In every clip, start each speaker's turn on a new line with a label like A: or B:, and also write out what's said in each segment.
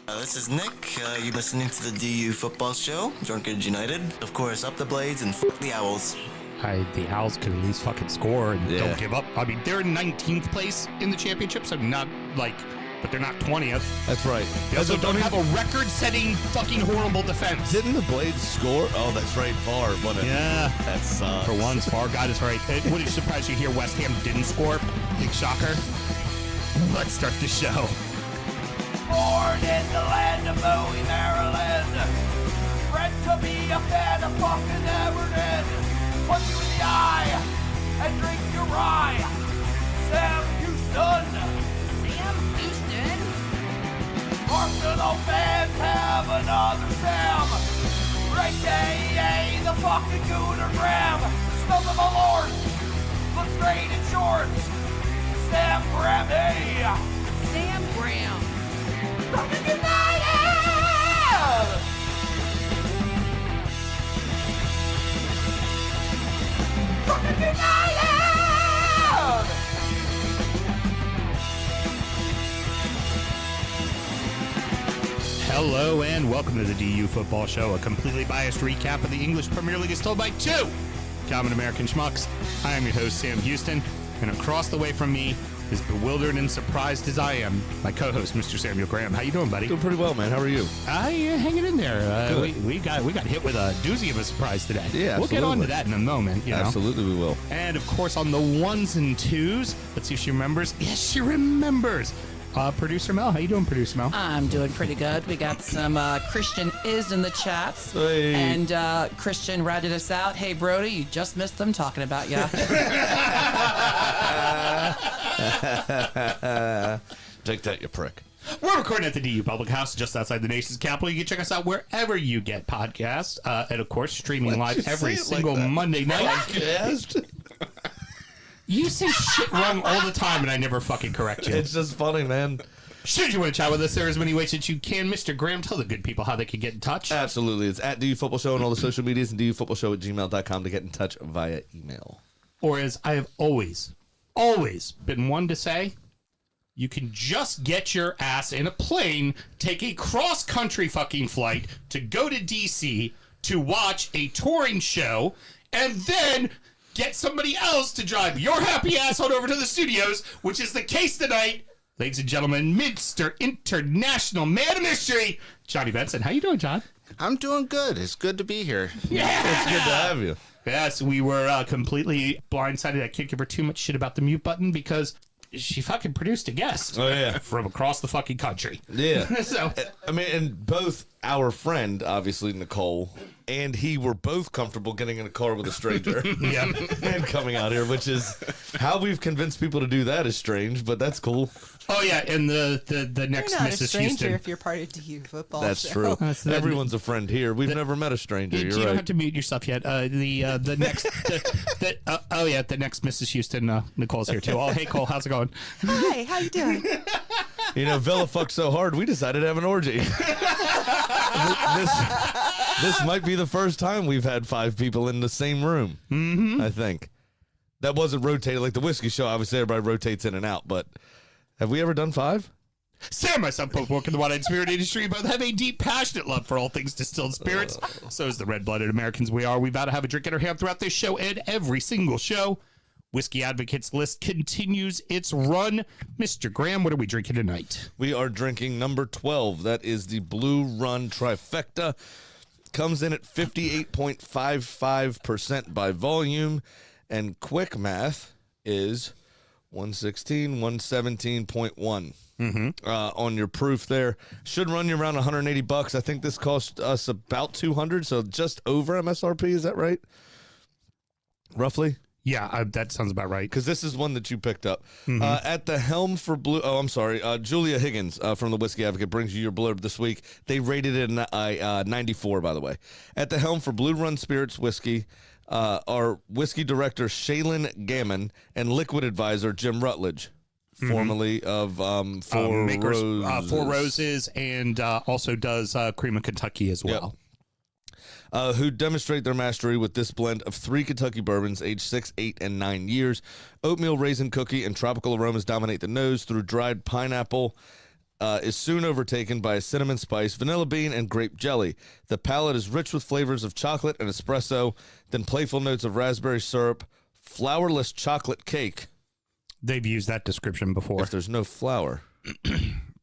A: This is Nick. You're listening to the DU Football Show, Drunkard United. Of course, up the Blades and fuck the Owls.
B: The Owls could at least fucking score and don't give up. I mean, they're in 19th place in the championship, so not like, but they're not 20th.
C: That's right.
B: They also don't have a record-setting fucking horrible defense.
C: Didn't the Blades score? Oh, that's right, VAR, wasn't it?
B: Yeah.
C: That sucks.
B: For once, VAR got us right. It wouldn't surprise you to hear West Ham didn't score. Big shocker. Let's start the show.
D: Born in the land of Bowie, Maryland. Bred to be a fan of fucking Everton. Punch you in the eye and drink your rye. Sam Houston.
E: Sam Houston?
D: Arsenal fans have another Sam. Right day, the fucking Gooner Graham. Stump of my lord. Looks great in shorts. Sam Graham, hey.
E: Sam Graham.
D: Fucking United! Fucking United!
B: Hello and welcome to the DU Football Show, a completely biased recap of the English Premier League as told by two common American schmucks. I am your host, Sam Houston, and across the way from me, as bewildered and surprised as I am, my co-host, Mr. Samuel Graham. How you doing, buddy?
C: Doing pretty well, man. How are you?
B: Hanging in there. We got hit with a doozy of a surprise today.
C: Yeah,
B: we'll get on to
C: absolutely.
B: that in a moment. You know?
C: Absolutely, we will.
B: And of course, on the ones and twos, let's see if she remembers. Yes, she remembers. Producer Mel, how you doing, Producer Mel?
E: I'm doing pretty good. We got some Christian is in the chats.
C: Hey.
E: And Christian ratted us out. Hey, Brody, you just missed them talking about you.
C: Take that, you prick.
B: We're recording at the DU Public House just outside the nation's capital. You can check us out wherever you get podcasts. And of course, streaming live every single Monday night.
C: Podcast?
B: You say shit wrong all the time, and I never fucking correct you.
C: It's just funny, man.
B: Should you want to chat with us, there are as many ways that you can. Mr. Graham, tell the good people how they can get in touch.
C: Absolutely. It's at DU Football Show on all the social medias and dufootballshow@gmail.com to get in touch via email.
B: Or as I have always been one to say, you can just get your ass in a plane, take a cross-country fucking flight to go to D.C. to watch a touring show, and then get somebody else to drive your happy ass on over to the studios, which is the case tonight. Ladies and gentlemen, Mr. International Man of Mystery, Johnny Benson. How you doing, John?
F: I'm doing good. It's good to be here.
B: Yeah.
C: It's good to have you.
B: Yes, we were completely blindsided. I can't give her too much shit about the mute button because she fucking produced a guest.
C: Oh, yeah.
B: From across the fucking country.
C: Yeah.
B: So,
C: I mean, and both our friend, obviously, Nicole, and he were both comfortable getting in a car with a stranger.
B: yeah.
C: And coming out here, which is how we've convinced people to do that is strange, but that's cool.
B: Oh, yeah, and the next
G: You're not
B: Mrs.
G: a stranger
B: Houston.
G: if you're part of DU Football
C: That's
G: Show.
C: true. Everyone's a friend here. We've never met a stranger.
B: You
C: You're
B: don't
C: right.
B: have to mute yourself yet. The next, the next Mrs. Houston, Nicole's here too. Oh, hey Cole, how's it going?
G: Hi, how you doing?
C: You know, Villa fucked so hard, we decided to have an orgy. This might be the first time we've had 5 people in the same room. Mm-hmm. I think that wasn't rotated like the whiskey show. Obviously, everybody rotates in and out. But have we ever done 5?
B: Sam and myself both work in the wine and spirit industry, both have a deep, passionate love for all things distilled spirits. So is the red-blooded Americans we are. We vow to have a drink in our hand throughout this show and every single show. Whiskey Advocates list continues its run. Mr. Graham, what are we drinking tonight?
C: We are drinking number 12. That is the Blue Run Trifecta. Comes in at 58.55% by volume. And quick math is 116, 117.1. On your proof there. Should run you around $180. I think this cost us about $200, so just over MSRP. Is that right? Roughly?
B: Yeah, that sounds about right.
C: Because this is one that you picked up. At the helm for Blue... Oh, I'm sorry. Julia Higgins from the Whiskey Advocate brings you your blurb this week. They rated it a 94, by the way. At the helm for Blue Run Spirits Whiskey are whiskey director Shaylin Gammon and liquid advisor Jim Rutledge, formerly of Four Roses.
B: Four Roses, and also does Cream of Kentucky as well.
C: Yep. Who demonstrate their mastery with this blend of 3 Kentucky bourbons aged 6, 8, and 9 years. Oatmeal, raisin cookie, and tropical aromas dominate the nose through dried pineapple is soon overtaken by a cinnamon spice, vanilla bean, and grape jelly. The palate is rich with flavors of chocolate and espresso, then playful notes of raspberry syrup, flourless chocolate cake.
B: They've used that description before.
C: If there's no flour,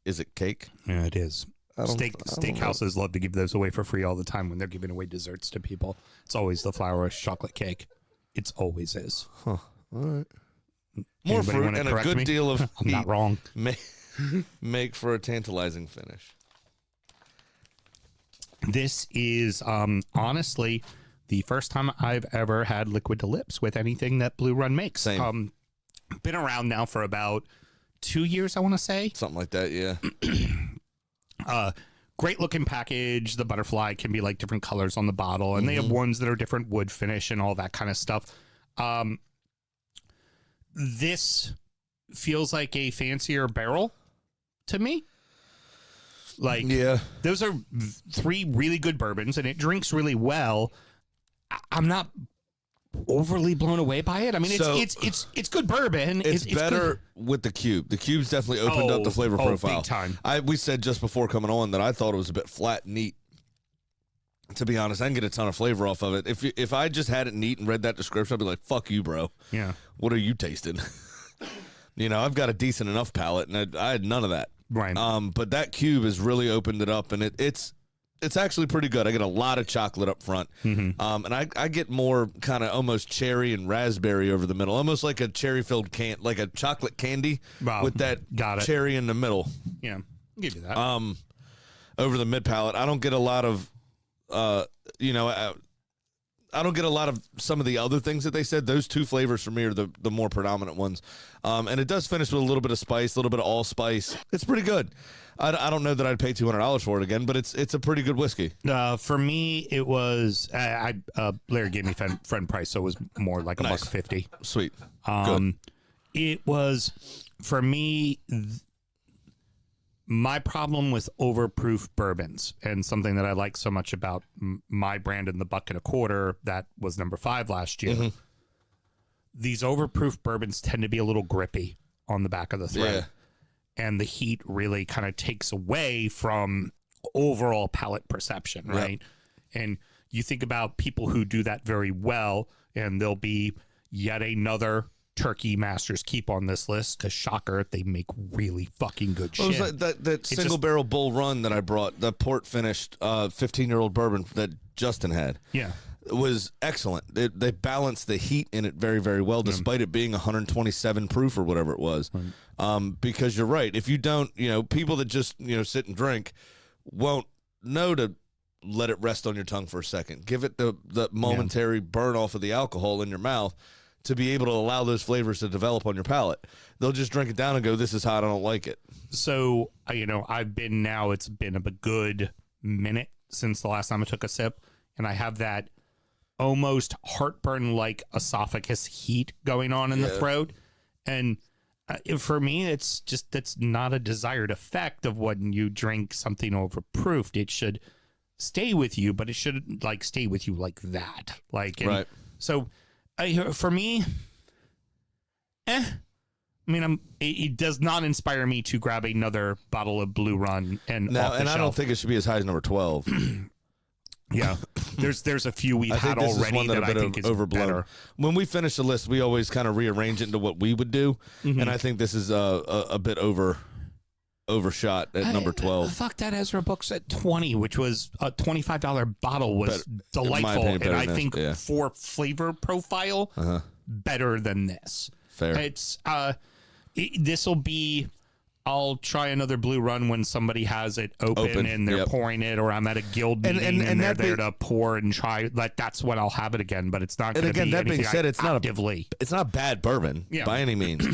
C: is it cake?
B: Yeah, it is.
C: I don't
B: Steakhouses love to give those away for free all the time when they're giving away desserts to people. It's always the flourless chocolate cake. It's always is.
C: Huh. All right. More
B: Anybody
C: fruit
B: wanna
C: and a
B: correct
C: good
B: me?
C: deal of
B: I'm not
C: heat
B: wrong.
C: make for a tantalizing finish.
B: This is honestly the first time I've ever had liquid to lips with anything that Blue Run makes.
C: Same.
B: Been around now for about 2 years, I want to say.
C: Something like that, yeah.
B: Great looking package. The butterfly can be like different colors on the bottle, and they have ones that are different wood finish and all that kind of stuff. This feels like a fancier barrel to me. Like,
C: Yeah.
B: those are 3 really good bourbons, and it drinks really well. I'm not overly blown away by it. I mean,
C: So-
B: it's good bourbon.
C: It's better
B: good.
C: with the cube. The cube's definitely opened up the flavor profile.
B: Big time.
C: We said just before coming on that I thought it was a bit flat and neat. To be honest, I can get a ton of flavor off of it. If I just had it neat and read that description, I'd be like, "Fuck you, bro.
B: Yeah.
C: What are you tasting?" I've got a decent enough palate, and I had none of that.
B: Right.
C: But that cube has really opened it up, and it's actually pretty good. I get a lot of chocolate up front, and I get more kind of almost cherry and raspberry over the middle, almost like a cherry-filled like a chocolate candy with that cherry in the middle.
B: Yeah, I'll give you that.
C: Over the mid palate, I don't get a lot of, I don't get a lot of some of the other things that they said. Those 2 flavors for me are the more predominant ones. And it does finish with a little bit of spice, a little bit of allspice. It's pretty good. I don't know that I'd pay $200 for it again, but it's a pretty good whiskey.
B: For me, it was Larry gave me friend price, so it was more like a
C: Nice.
B: $1.50.
C: Sweet. Good.
B: It was for me. My problem with overproof bourbons, and something that I like so much about my brand in the bucket a quarter that was number 5 last year. These overproof bourbons tend to be a little grippy on the back of the thread.
C: Yeah.
B: And the heat really kind of takes away from overall palate perception, right? And you think about people who do that very well, and there'll be yet another Turkey Masters Keep on this list. A shocker, they make really fucking good shit.
C: What was that single barrel Bull Run that I brought, the port finished 15-year-old bourbon that Justin had?
B: Yeah.
C: It was excellent. They balanced the heat in it very, very well, despite it being 127 proof or whatever it was. Because you're right. If you don't, people that just, sit and drink won't know to let it rest on your tongue for a second. Give it the momentary burn off of the alcohol in your mouth to be able to allow those flavors to develop on your palate. They'll just drink it down and go, "This is hot, I don't like it."
B: So, it's been a good minute since the last time I took a sip, and I have that almost heartburn-like esophagus heat going on in the throat. And for me, that's not a desired effect of when you drink something overproofed. It should stay with you, but it shouldn't stay with you like that.
C: Right.
B: So for me, it does not inspire me to grab another bottle of Blue Run and off the
C: I
B: shelf.
C: don't think it should be as high as number 12.
B: Yeah, there's a few we've
C: I think
B: had
C: this is
B: already
C: one
B: that
C: that
B: I
C: a bit
B: think is
C: overblown.
B: better.
C: When we finish the list, we always kind of rearrange it into what we would do, and I think this is a bit overshot at number 12.
B: Fuck that Ezra Books at 20, which was a $25 bottle, was
C: in my
B: delightful,
C: opinion,
B: and
C: better
B: I
C: than
B: think
C: this, yeah.
B: for flavor profile, better than this.
C: Fair.
B: It's this will be. I'll try another Blue Run when somebody has it open and they're pouring it, or I'm at a guild meeting and they're there to pour and try. That's when I'll have it again. But it's not going to be
C: that being
B: anything
C: said, it's
B: actively.
C: not bad bourbon by any means.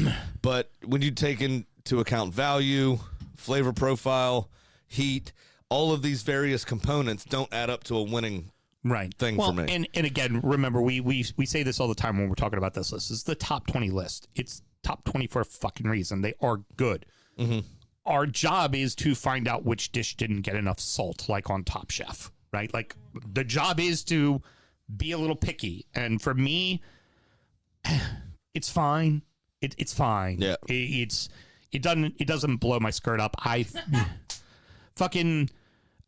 C: But when you take into account value, flavor profile, heat, all of these various components don't add up to a winning thing for me.
B: And again, remember, we say this all the time when we're talking about this list. It's the top 20 list. It's top 20 for a fucking reason. They are good. Our job is to find out which dish didn't get enough salt, like on Top Chef, right? Like, the job is to be a little picky. And for me, it's fine. It's fine.
C: Yeah.
B: it doesn't blow my skirt up. I fucking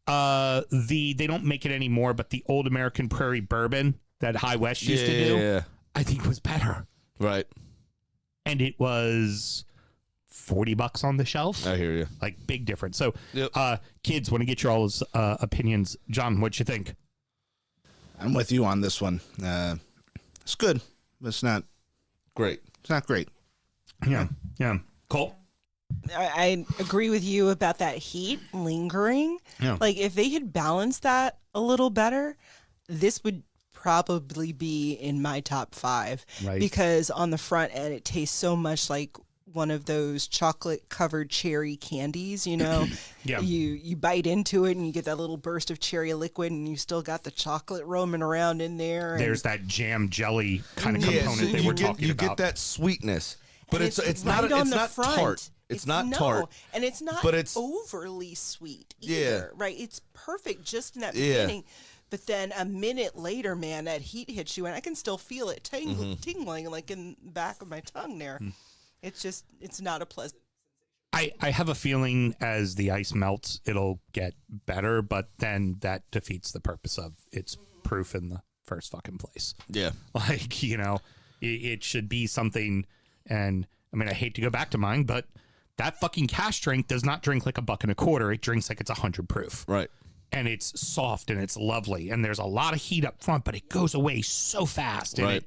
B: they don't make it anymore, but the old American Prairie bourbon that High West used to do, I think was better.
C: Right.
B: And it was $40 on the shelf.
C: I hear you.
B: Like, big difference. So,
C: Yep.
B: Kids, want to get your all's opinions. John, what you think?
F: I'm with you on this one. It's good, but it's not
C: Great.
F: great.
B: Yeah. Cole?
G: I agree with you about that heat lingering.
B: Yeah.
G: Like, if they had balanced that a little better, this would probably be in my top 5.
B: Right.
G: Because on the front end, it tastes so much like one of those chocolate-covered cherry candies, you know?
B: Yeah.
G: You bite into it, and you get that little burst of cherry liquid, and you still got the chocolate roaming around in there.
B: There's that jam jelly kind of
C: Yeah,
B: component
C: so
B: they were talking
C: you
B: about.
C: get that sweetness, but
G: And
C: it's
G: right
C: not
G: on
C: it's
G: the
C: not
G: front.
C: tart. It's not tart.
G: And it's not
C: but it's
G: overly sweet
C: Yeah.
G: either, right? It's perfect just in that
C: Yeah.
G: beginning. But then a minute later, man, that heat hits you, and I can still feel it tingling like in the back of my tongue there. It's not a pleasant.
B: I have a feeling as the ice melts, it'll get better, but then that defeats the purpose of its proof in the first fucking place.
C: yeah.
B: Like, it should be something, and I mean, I hate to go back to mine, but that fucking cash drink does not drink like $1.25. It drinks like it's 100 proof.
C: Right.
B: And it's soft and it's lovely. And there's a lot of heat up front, but it goes away so fast. And
C: Right.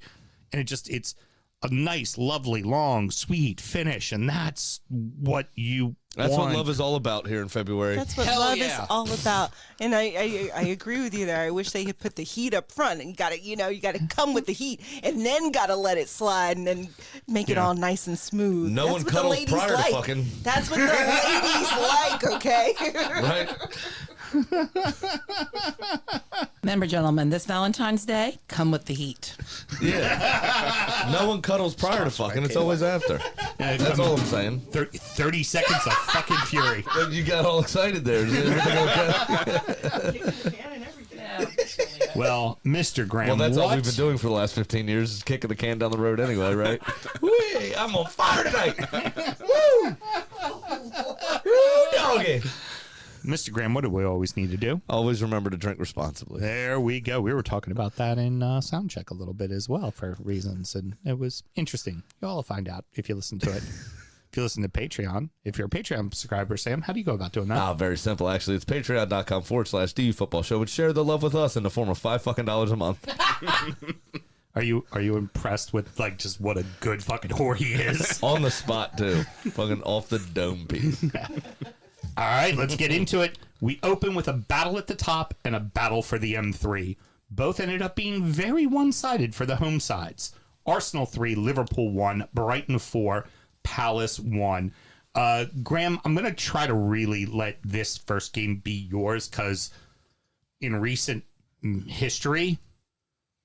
B: it's a nice, lovely, long, sweet finish. And that's what you
C: That's
B: want.
C: what love is all about here in February.
G: That's what
B: Hell
G: love
B: yeah.
G: is all about. And I agree with you there. I wish they had put the heat up front, and you got to come with the heat, and then got to let it slide, and then make it all nice and smooth.
C: No
G: That's
C: one
G: what the
C: cuddles
G: ladies
C: prior to
G: like.
C: fucking.
G: That's what the ladies like, okay?
C: Right.
E: Remember, gentlemen, this Valentine's Day, come with the heat.
C: Yeah. No one cuddles prior to fucking. It's always after. That's all I'm saying.
B: 30 seconds of fucking fury.
C: You got all excited there. Is everything okay?
B: Well, Mr. Graham,
C: Well, that's all
B: what?
C: we've been doing for the last 15 years is kicking the can down the road anyway, right? Whee, I'm on fire tonight. Woo! Woo, doggy.
B: Mr. Graham, what do we always need to do?
C: Always remember to drink responsibly.
B: There we go. We were talking about that in Soundcheck a little bit as well for reasons, and it was interesting. You all will find out if you listen to it. If you listen to Patreon, if you're a Patreon subscriber, Sam, how do you go about doing that?
C: Very simple, actually. It's patreon.com/DU Football Show. And share the love with us in the form of $5 a month.
B: Are you impressed with like just what a good fucking whore he is?
C: On the spot, too. Fucking off the dome piece.
B: All right, let's get into it. We open with a battle at the top and a battle for the M3. Both ended up being very one-sided for the home sides. Arsenal 3, Liverpool 1, Brighton 4, Palace 1. Graham, I'm going to try to really let this first game be yours because in recent history,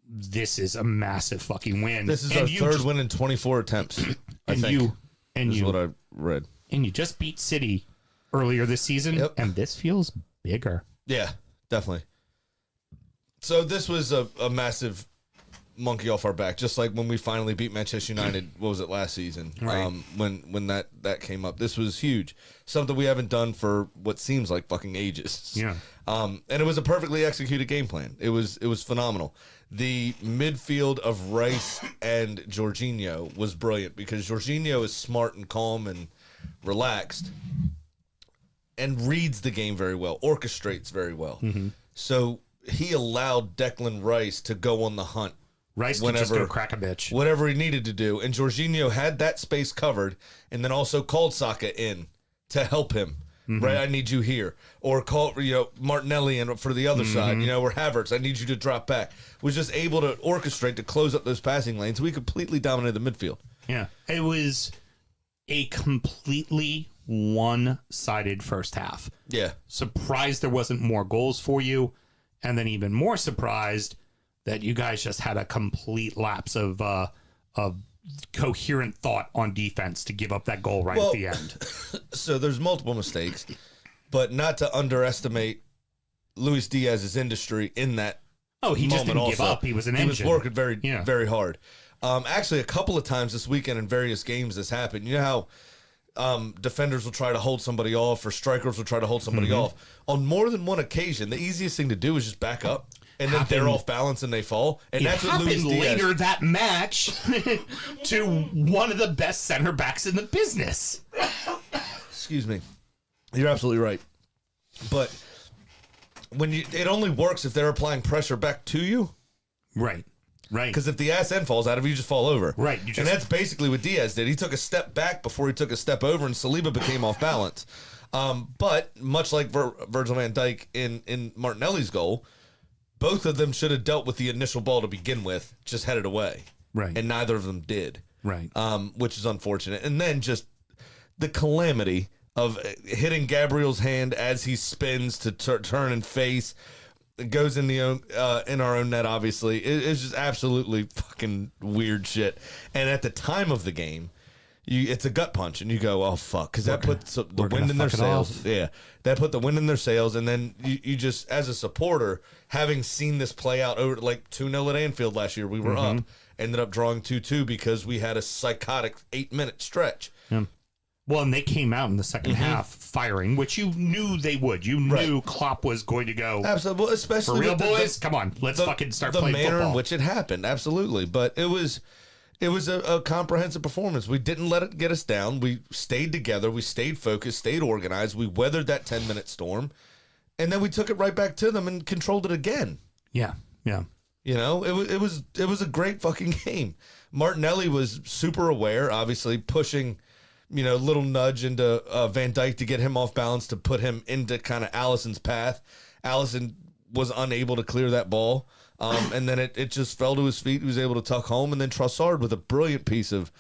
B: this is a massive fucking win.
C: This is our third win in 24 attempts, I think. This is what I read.
B: And you just beat City earlier this season, and this feels bigger.
C: Yeah, definitely. So this was a massive monkey off our back, just like when we finally beat Manchester United. What was it, last season?
B: Right.
C: When that came up, this was huge. Something we haven't done for what seems like fucking ages.
B: Yeah.
C: And it was a perfectly executed game plan. It was phenomenal. The midfield of Rice and Jorginho was brilliant because Jorginho is smart and calm and relaxed and reads the game very well, orchestrates very well. So he allowed Declan Rice to go on the hunt.
B: Rice could just go crack a bitch.
C: Whatever he needed to do. And Jorginho had that space covered and then also called Saka in to help him. Right, I need you here. Or call Martinelli in for the other side, or Havertz, I need you to drop back. Was just able to orchestrate to close up those passing lanes. We completely dominated the midfield.
B: Yeah. It was a completely one-sided first half.
C: Yeah.
B: Surprised there wasn't more goals for you, and then even more surprised that you guys just had a complete lapse of coherent thought on defense to give up that goal right at the end.
C: So there's multiple mistakes, but not to underestimate Luis Diaz's industry in that.
B: Oh, he just
C: moment
B: didn't give
C: also.
B: up. He was an
C: He
B: engine.
C: was working very hard. Actually, a couple of times this weekend in various games this happened. You know defenders will try to hold somebody off or strikers will try to hold somebody off. On more than one occasion, the easiest thing to do is just back up. And then they're off balance and they fall. And that's what Luis Diaz...
B: later that match to one of the best center backs in the business.
C: Excuse me. You're absolutely right. But it only works if they're applying pressure back to you.
B: Right.
C: Because if the ass end falls out of you, just fall over.
B: Right.
C: And that's basically what Diaz did. He took a step back before he took a step over, and Saliba became off balance. But much like Virgil van Dijk in Martinelli's goal, both of them should have dealt with the initial ball to begin with, just headed away.
B: Right.
C: And neither of them did.
B: Right.
C: Which is unfortunate. And then just the calamity of hitting Gabriel's hand as he spins to turn and face. It goes in in our own net, obviously. It's just absolutely fucking weird shit. And at the time of the game, it's a gut punch, and you go, "Oh fuck," because that puts the wind in their sails. Yeah, that put the wind in their sails, and then you just, as a supporter, having seen this play out over like 2-0 at Anfield last year, we were up, ended up drawing 2-2 because we had a psychotic 8-minute stretch.
B: Yeah. Well, and they came out in the second half firing, which you knew they would. You knew Klopp was going to go.
C: Absolutely, well, especially
B: for real, boys. Come on, let's fucking start playing football. The manner in
C: which it happened, absolutely, but it was a comprehensive performance. We didn't let it get us down. We stayed together. We stayed focused, stayed organized. We weathered that 10-minute storm, and then we took it right back to them and controlled it again.
B: Yeah, yeah.
C: You know, it was a great fucking game. Martinelli was super aware, obviously pushing, little nudge into Van Dijk to get him off balance to put him into kind of Alisson's path. Alisson was unable to clear that ball. And then it just fell to his feet. He was able to tuck home, and then Trossard with a brilliant piece of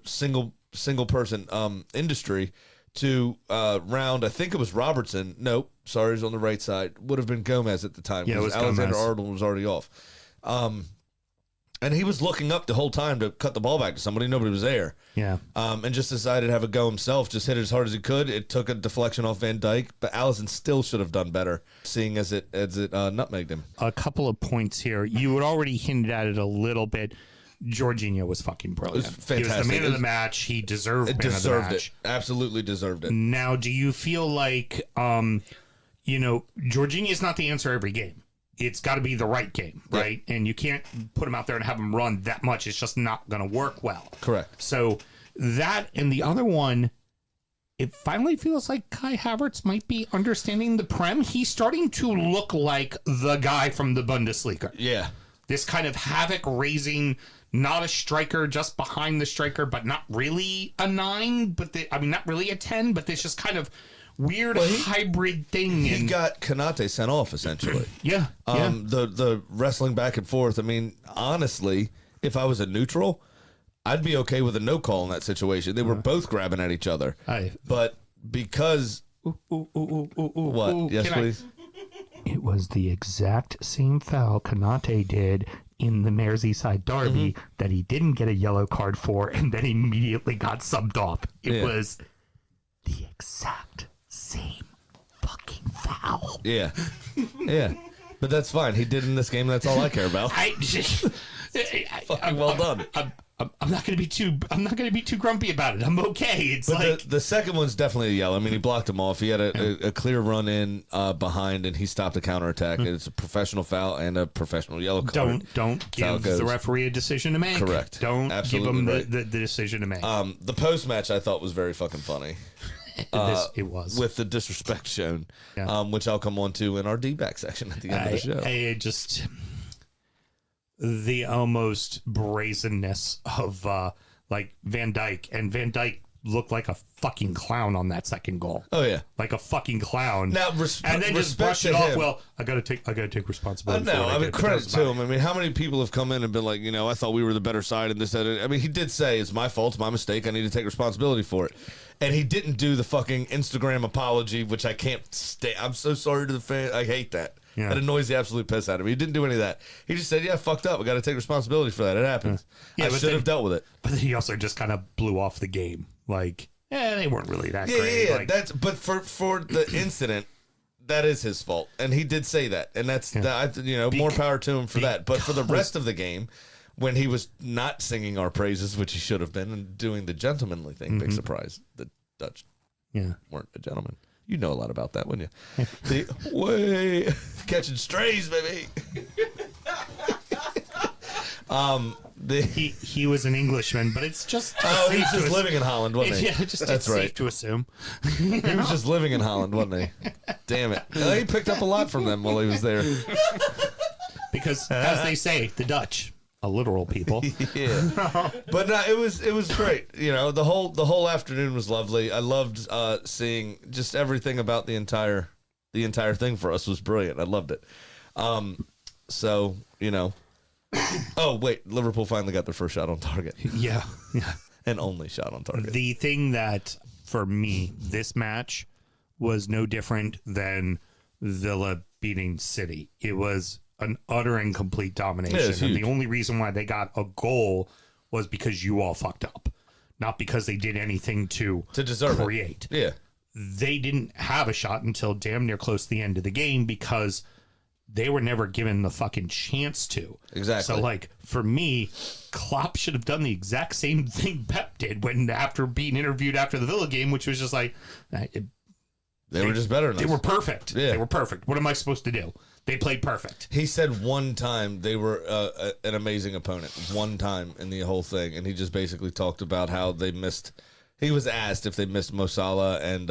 C: single person industry to round. I think it was Robertson. Nope, sorry, he's on the right side. Would have been Gomez at the time.
B: Yeah, it was
C: Alexander-Arnold was already off. And he was looking up the whole time to cut the ball back to somebody. Nobody was there.
B: Yeah.
C: And just decided to have a go himself. Just hit it as hard as he could. It took a deflection off Van Dijk, but Alisson still should have done better, seeing as it nutmegged him.
B: A couple of points here. You had already hinted at it a little bit. Jorginho was fucking brilliant.
C: It was fantastic.
B: He was the man of the match. He deserved man of the match.
C: Absolutely deserved it.
B: Now, do you feel like, Jorginho is not the answer every game? It's got to be the right game, right? Yeah. And you can't put him out there and have him run that much. It's just not going to work well.
C: Correct.
B: So that, and the other one, it finally feels like Kai Havertz might be understanding the Prem. He's starting to look like the guy from the Bundesliga.
C: Yeah.
B: This kind of havoc-raising, not a striker, just behind the striker, but not really a 9, not really a 10, but this just kind of weird hybrid thing.
C: He got Konate sent off, essentially.
B: Yeah.
C: The wrestling back and forth. I mean, honestly, if I was a neutral, I'd be okay with a no call in that situation. They were both grabbing at each other. But because... What? Yes, please?
B: It was the exact same foul Konate did in the Merseyside derby that he didn't get a yellow card for and then immediately got subbed off. It was the exact same fucking foul.
C: Yeah. Yeah. But that's fine. He did in this game. That's all I care about. Fucking well done.
B: I'm not going to be too grumpy about it. I'm okay. It's
C: but
B: like
C: the second one's definitely a yellow. I mean, he blocked him off. He had a clear run in behind, and he stopped a counterattack. It's a professional foul and a professional yellow card.
B: Don't give the referee a decision to make.
C: Correct.
B: Don't
C: Absolutely
B: give him
C: right.
B: the decision to make.
C: The post match I thought was very fucking funny.
B: It was
C: with the disrespect shown, which I'll come on to in our D-back section at the end of the show.
B: The almost brazenness of Van Dijk, and Van Dijk looked like a fucking clown on that second goal.
C: Oh yeah,
B: like a fucking clown.
C: Now,
B: and then just brush it off. Well, I gotta take responsibility.
C: No, I mean credit to him. I mean, how many people have come in and been like, I thought we were the better side in this. I mean, he did say it's my fault, it's my mistake. I need to take responsibility for it. And he didn't do the fucking Instagram apology, which I can't stay. I'm so sorry to the fan. I hate that. Yeah. That annoys the absolute piss out of me. He didn't do any of that. He just said, I fucked up. I got to take responsibility for that. It happens. I should have dealt with it.
B: But then he also just kind of blew off the game. Like, they weren't really that great.
C: Yeah. But for the incident, that is his fault. And he did say that. And that's, more power to him for that. But for the rest of the game, when he was not singing our praises, which he should have been, and doing the gentlemanly thing. Big surprise. The Dutch weren't a gentleman. You know a lot about that, wouldn't you? The way catching strays, baby.
B: He was an Englishman, but it's just
C: he was just living in Holland, wasn't he?
B: Yeah, just
C: That's
B: it's
C: right.
B: safe to assume.
C: He was just living in Holland, wasn't he? Damn it! He picked up a lot from them while he was there.
B: Because, as they say, the Dutch, a literal people.
C: Yeah, but no, it was great. You know, the whole afternoon was lovely. I loved seeing just everything about the entire thing. For us was brilliant. I loved it. So you know. Oh wait, Liverpool finally got their first shot on target.
B: Yeah.
C: And only shot on target.
B: The thing that, for me, this match was no different than Villa beating City. It was an utter and complete domination.
C: Yeah,
B: and the only reason why they got a goal was because you all fucked up. Not because they did anything to
C: deserve
B: create.
C: Yeah.
B: They didn't have a shot until damn near close to the end of the game because they were never given the fucking chance to.
C: Exactly.
B: So, like, for me, Klopp should have done the exact same thing Pep did after being interviewed after the Villa game, which was just like,
C: they were just better than us.
B: They were perfect.
C: Yeah.
B: They were perfect. What am I supposed to do? They played perfect.
C: He said one time they were an amazing opponent. One time in the whole thing. And he just basically talked about how they missed. He was asked if they missed Mo Salah and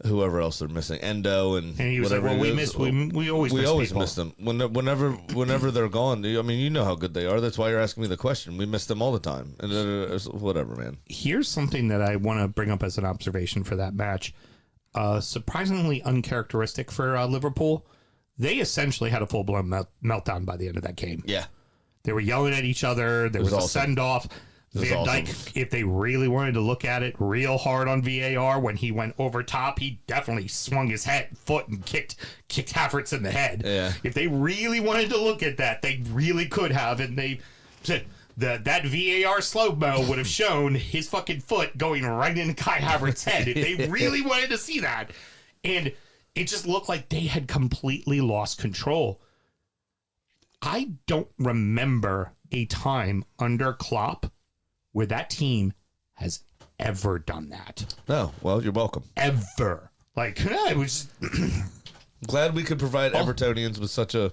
C: whoever else they're missing, Endo and
B: he was
C: whatever.
B: like, well, we always
C: miss them. Whenever they're gone. I mean, you know how good they are. That's why you're asking me the question. We miss them all the time. And whatever, man.
B: Here's something that I want to bring up as an observation for that match. Surprisingly uncharacteristic for Liverpool. They essentially had a full-blown meltdown by the end of that game.
C: Yeah.
B: They were yelling at each other. There was a
C: awesome.
B: send-off. Van Dijk, if they really wanted to look at it real hard on VAR, when he went over top, he definitely swung his foot and kicked Havertz in the head. Yeah. If they really wanted to look at that, they really could have, and that VAR slow-mo would have shown his fucking foot going right into Kai Havertz's head if they really wanted to see that. And it just looked like they had completely lost control. I don't remember a time under Klopp where that team has ever done that.
C: No, well, you're welcome.
B: Ever. Like, it was...
C: Glad we could provide Evertonians with such a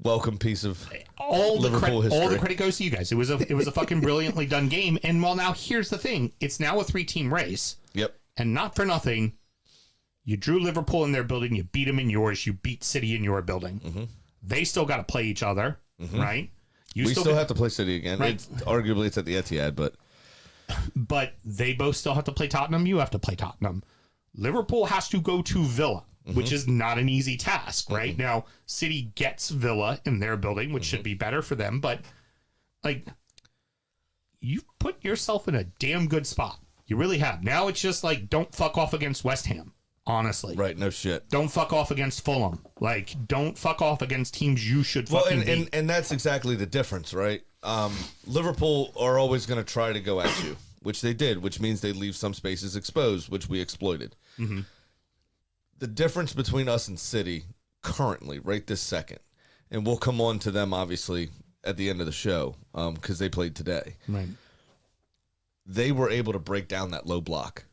C: welcome piece of Liverpool history.
B: All the credit goes to you guys. It was a fucking brilliantly done game. And well, now here's the thing. It's now a 3-team race.
C: Yep.
B: And not for nothing, you drew Liverpool in their building, you beat them in yours, you beat City in your building. Mm-hmm. They still got to play each other, right? We still have
C: to play City again. Right. Arguably, it's at the Etihad,
B: but they both still have to play Tottenham. You have to play Tottenham. Liverpool has to go to Villa, which is not an easy task, right? Now, City gets Villa in their building, which should be better for them, but like, you've put yourself in a damn good spot. You really have. Now it's just like, don't fuck off against West Ham. Honestly.
C: Right, no shit.
B: Don't fuck off against Fulham. Like, don't fuck off against teams you should fucking beat.
C: And that's exactly the difference, right? Liverpool are always going to try to go at you, which they did, which means they leave some spaces exposed, which we exploited. Mm-hmm. The difference between us and City currently, right this second, and we'll come on to them, obviously, at the end of the show, because they played today.
B: Right.
C: They were able to break down that low block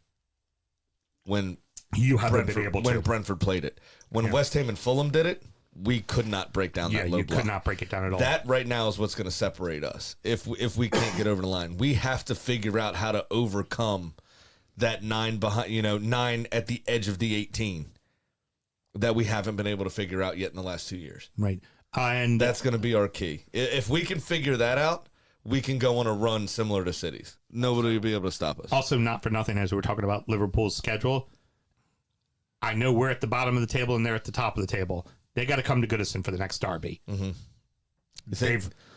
C: when...
B: You haven't been able to.
C: When Brentford played it. When West Ham and Fulham did it, we could not break down that low block.
B: You could not break it down at all.
C: That right now is what's going to separate us. If we can't get over the line, we have to figure out how to overcome that 9 behind, 9 at the edge of the 18 that we haven't been able to figure out yet in the last 2 years.
B: Right. And
C: that's going to be our key. If we can figure that out, we can go on a run similar to City's. Nobody will be able to stop us.
B: Also, not for nothing, as we're talking about Liverpool's schedule, I know we're at the bottom of the table and they're at the top of the table. They got to come to Goodison for the next derby.
C: Mm-hmm.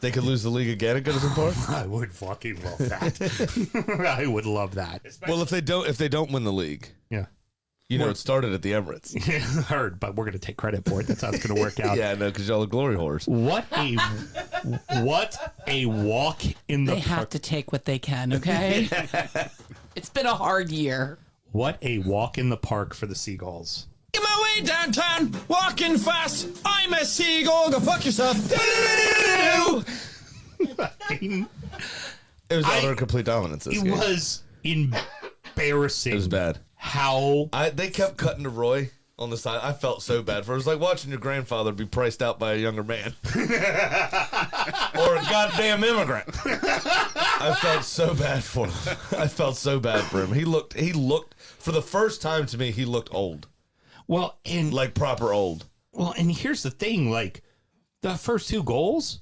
C: They could lose the league again at Goodison Park?
B: I would fucking love that. I would love that.
C: Well, if they don't win the league, it started at the Emirates.
B: Heard, but we're going to take credit for it. That's how it's going to work out.
C: Yeah, no, because y'all are glory whores.
B: What a walk in the
E: park. They have to take what they can, okay? It's been a hard year.
B: What a walk in the park for the Seagulls.
H: In my way downtown, walking fast. I'm a seagull. Go fuck yourself.
C: It was utter complete dominance. This
B: It
C: game.
B: was embarrassing.
C: It was bad.
B: How
C: They kept cutting to Roy on the side. I felt so bad for it. It was like watching your grandfather be priced out by a younger man. Or a goddamn immigrant. I felt so bad for him. I felt so bad for him. He looked, for the first time to me, he looked old.
B: well, and
C: Like proper old.
B: well, and here's the thing: like the first 2 goals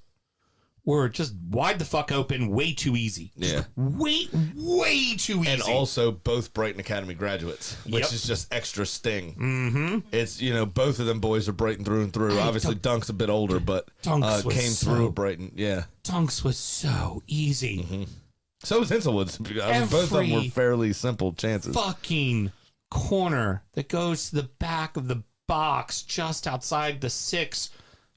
B: were just wide the fuck open, way too easy.
C: Yeah.
B: Way too easy.
C: And also both Brighton Academy graduates, which
B: Yep.
C: is just extra sting. Mm-hmm. It's, both of them boys are Brighton through and through. Obviously, Dunk's a bit older, but
B: Dunks was
C: came
B: so-
C: through at Brighton. Yeah.
B: Dunks was so easy.
C: Mm-hmm. So was Hinselwood's. I mean, both of them were
B: Every
C: fairly simple chances.
B: Fucking corner that goes to the back of the box just outside the 6.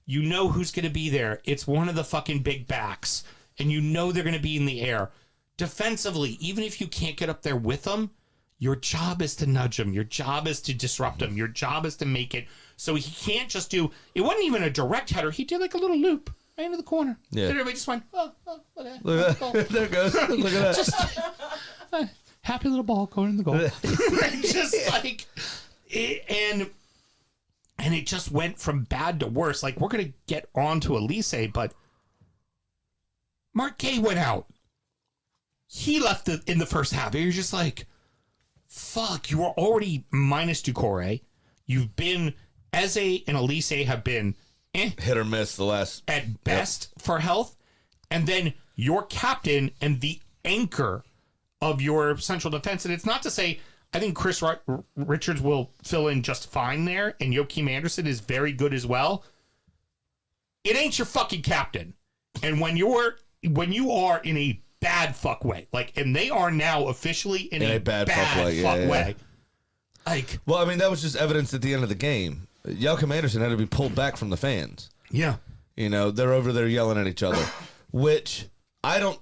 B: You know who's going to be there. It's one of the fucking big backs, and you know they're going to be in the air. Defensively, even if you can't get up there with them, your job is to nudge them. Your job is to disrupt them. Your job is to make it so he can't just do. It wasn't even a direct header. He did like a little loop right into the corner.
C: Yeah.
B: And everybody just went, oh, look at
C: Look at
B: that.
C: that. There it goes. Look at that.
B: Just happy little ball going in the goal. Just like it, and it just went from bad to worse. Like, we're gonna get on to Elise, but Mark Gay went out. He left in the first half. You're just like, fuck, you were already minus Ducore. You've been, Eze and Elise have been
C: Hit or miss the last.
B: at best for health, and then your captain and the anchor of your central defense. And it's not to say I think Chris Richards will fill in just fine there, and Joachim Anderson is very good as well. It ain't your fucking captain, and when you are in a bad fuck way, like, and they are now officially in a bad fuck way,
C: yeah.
B: Like,
C: Well, I mean, that was just evidence at the end of the game. Joachim Anderson had to be pulled back from the fans.
B: yeah,
C: They're over there yelling at each other, which I don't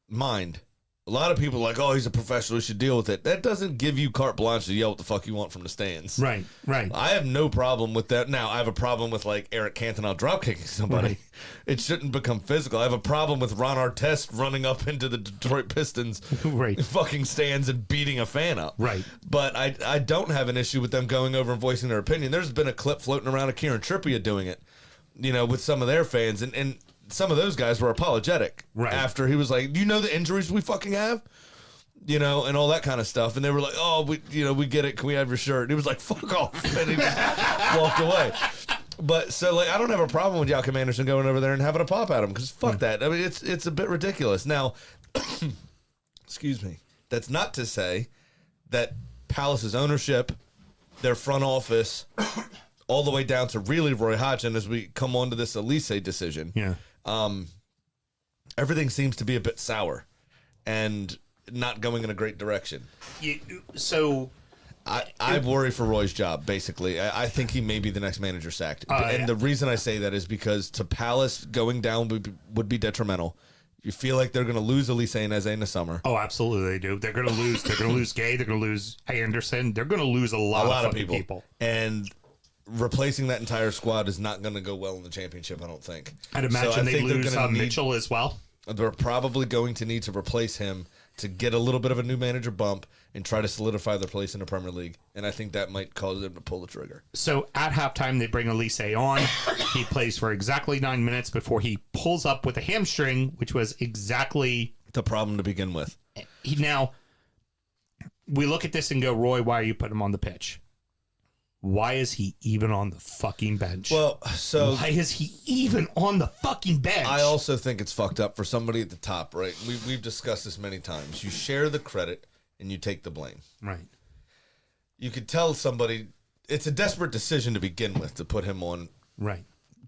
C: mind. A lot of people are like, oh, he's a professional, he should deal with it. That doesn't give you carte blanche to yell what the fuck you want from the stands.
B: right.
C: I have no problem with that. Now, I have a problem with, like, Eric Cantona drop kicking somebody.
B: Right.
C: It shouldn't become physical. I have a problem with Ron Artest running up into the Detroit Pistons
B: Right.
C: fucking stands and beating a fan up.
B: Right.
C: But I don't have an issue with them going over and voicing their opinion. There's been a clip floating around of Kieran Trippier doing it, with some of their fans. And some of those guys were apologetic.
B: Right.
C: After he was like, do you know the injuries we fucking have? And all that kind of stuff. And they were like, oh, we get it. Can we have your shirt? And he was like, fuck off. And he just walked away. But so, like, I don't have a problem with Joachim Anderson going over there and having a pop at him, because fuck that. I mean, it's a bit ridiculous. Now, excuse me. That's not to say that Palace's ownership, their front office, all the way down to really Roy Hodgson, as we come on to this Elise decision.
B: Yeah.
C: Everything seems to be a bit sour and not going in a great direction.
B: So
C: I worry for Roy's job, basically. I think he may be the next manager sacked. And the reason I say that is because to Palace, going down would be detrimental. You feel like they're going to lose Elise and Eze in the summer.
B: Oh, absolutely they do. They're going to lose. They're going to lose Gay. They're going to lose Anderson. They're going to lose a lot of people.
C: And replacing that entire squad is not going to go well in the championship, I don't think.
B: I'd imagine they lose Mitchell as well.
C: They're probably going to need to replace him to get a little bit of a new manager bump and try to solidify their place in the Premier League. And I think that might cause them to pull the trigger.
B: So at halftime, they bring Elise on. He plays for exactly 9 minutes before he pulls up with a hamstring, which was exactly
C: the problem to begin with.
B: Now, we look at this and go, Roy, why are you putting him on the pitch? Why is he even on the fucking bench?
C: Well, so
B: why is he even on the fucking bench?
C: I also think it's fucked up for somebody at the top, right? We've discussed this many times. You share the credit and you take the blame.
B: Right.
C: You could tell somebody it's a desperate decision to begin with to put him on.
B: Right.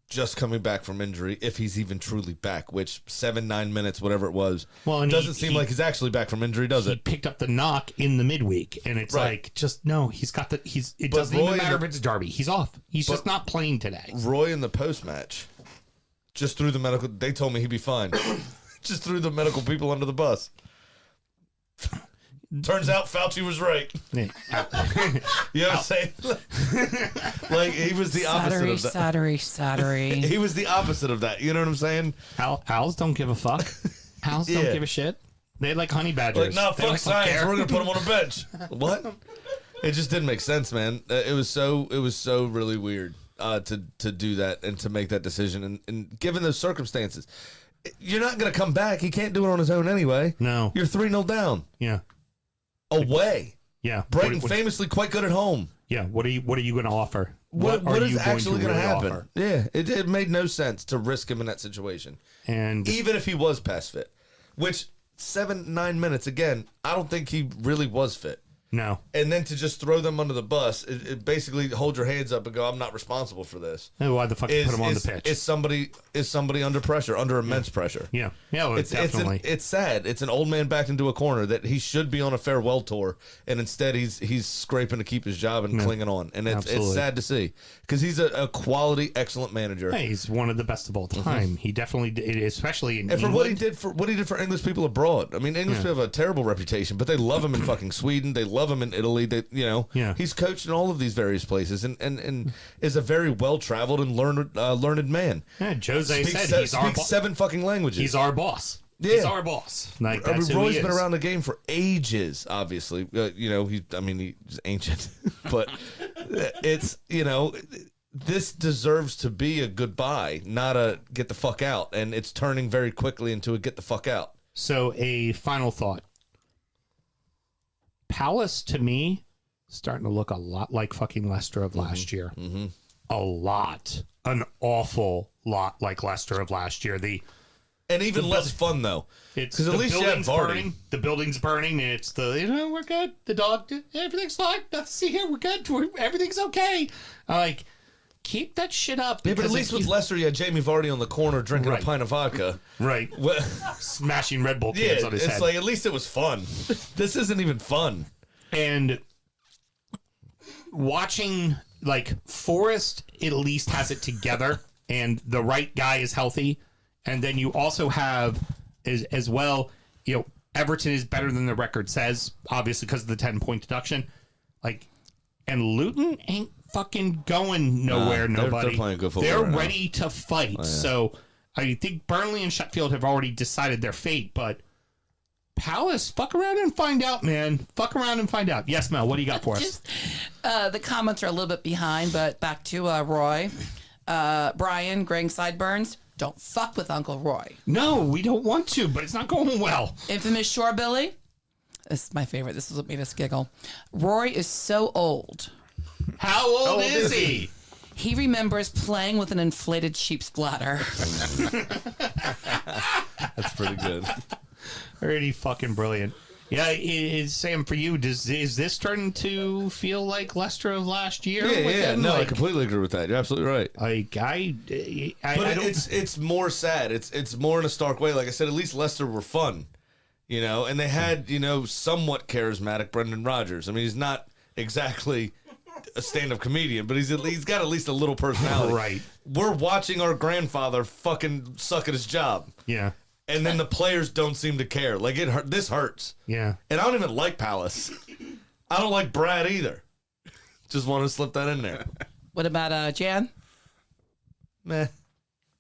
C: Just coming back from injury, if he's even truly back, which 7-9 minutes, whatever it was.
B: Well, and
C: doesn't seem like he's actually back from injury, does
B: he
C: it?
B: Picked up the knock in the midweek, and it's
C: Right.
B: like, just no, he's got the It
C: But
B: doesn't
C: Roy
B: even matter
C: in
B: if it's Derby. He's off. He's just not playing today.
C: Roy in the post match just threw the medical. They told me he'd be fine. Just threw the medical people under the bus. Turns out Fauci was right. You know what I'm saying? Like, he was the opposite of that.
E: Sattery.
C: He was the opposite of that. You know what I'm saying?
B: Owls don't give a fuck. Owls don't give a shit. They like honey badgers.
C: Like, no,
B: They
C: fuck
B: like,
C: science.
B: don't care.
C: We're gonna put him on a bench. What? It just didn't make sense, man. It was so really weird to do that and to make that decision. And given those circumstances, you're not gonna come back. He can't do it on his own anyway.
B: No.
C: You're 3-0 down.
B: Yeah.
C: Away.
B: Yeah.
C: Brighton
B: What-
C: famously quite good at home.
B: Yeah. What are you going to offer?
C: What
B: are
C: is
B: you
C: actually going to
B: really
C: happen?
B: offer?
C: Yeah, it made no sense to risk him in that situation.
B: And
C: Even if he was past fit, which 7-9 minutes, again, I don't think he really was fit.
B: no.
C: And then to just throw them under the bus, it basically hold your hands up and go, I'm not responsible for this.
B: Hey, why the fuck you put him on the pitch?
C: Is somebody under pressure, under immense pressure?
B: Yeah. Yeah. Well, definitely.
C: It's sad. It's an old man backed into a corner that he should be on a farewell tour, and instead he's scraping to keep his job and clinging on. And it's
B: Absolutely.
C: sad to see because he's a quality, excellent manager.
B: Hey, he's one of the best of all time. He definitely did, especially in
C: And for
B: England.
C: what he did for English people abroad. I mean, English people have a terrible reputation, but they love him in fucking Sweden. They love him in Italy. He's coached in all of these various places and is a very well traveled and learned man.
B: Yeah, Jose said he's our
C: Speaks
B: boss.
C: 7 fucking languages.
B: He's our boss.
C: Yeah.
B: He's our boss. Like,
C: I mean,
B: that's who he
C: Roy's
B: is.
C: been around the game for ages. Obviously, he's ancient, but it's this deserves to be a goodbye, not a get the fuck out, and it's turning very quickly into a get the fuck out.
B: So, a final thought. Palace, to me, starting to look a lot like fucking Leicester of last year. Mm-hmm. A lot. An awful lot like Leicester of last year.
C: And even less fun, though.
B: It's
C: Because at
B: the
C: least you have
B: building's
C: Vardy.
B: burning. The building's burning, and it's we're good. The dog, everything's fine. Nothing to see here. We're good. Everything's okay. Like, keep that shit up.
C: Yeah, but at
B: because
C: least
B: if
C: with
B: you-
C: Leicester, you had Jamie Vardy on the corner drinking
B: Right.
C: a pint of vodka.
B: Right.
C: Well,
B: Smashing Red Bull
C: yeah,
B: cans on his
C: it's
B: head.
C: like at least it was fun. This isn't even fun.
B: And watching, like, Forrest at least has it together and the right guy is healthy. And then you also have as well, Everton is better than the record says, obviously because of the 10-point deduction. Like, and Luton ain't fucking going nowhere,
C: they're
B: nobody.
C: playing good football
B: They're
C: right now.
B: ready to fight. So I think Burnley and Sheffield have already decided their fate, but Palace, fuck around and find out, man. Fuck around and find out. Yes, Mel, what do you got for us?
E: The comments are a little bit behind, but back to Roy. Brian, Greg Sideburns, don't fuck with Uncle Roy.
B: No, we don't want to, but it's not going well.
E: Infamous Shore Billy. This is my favorite. This is what made us giggle. Roy is so old.
B: How old is he?
E: He remembers playing with an inflated sheep's bladder.
C: That's pretty good.
B: Pretty fucking brilliant. Yeah, Sam, for you, is this starting to feel like Leicester of last year? with
C: Yeah.
B: them?
C: No, I
B: Like,
C: completely agree with that. You're absolutely right.
B: But
C: But it's more sad. It's more in a stark way. Like I said, at least Leicester were fun, and they had somewhat charismatic Brendan Rodgers. I mean, he's not exactly a stand-up comedian, but he's got at least a little personality.
B: Right.
C: We're watching our grandfather fucking suck at his job,
B: Yeah.
C: and then the players don't seem to care. Like this hurts.
B: Yeah.
C: And I don't even like Palace. I don't like Brad either. Just want to slip that in there.
E: What about Jan?
C: Meh.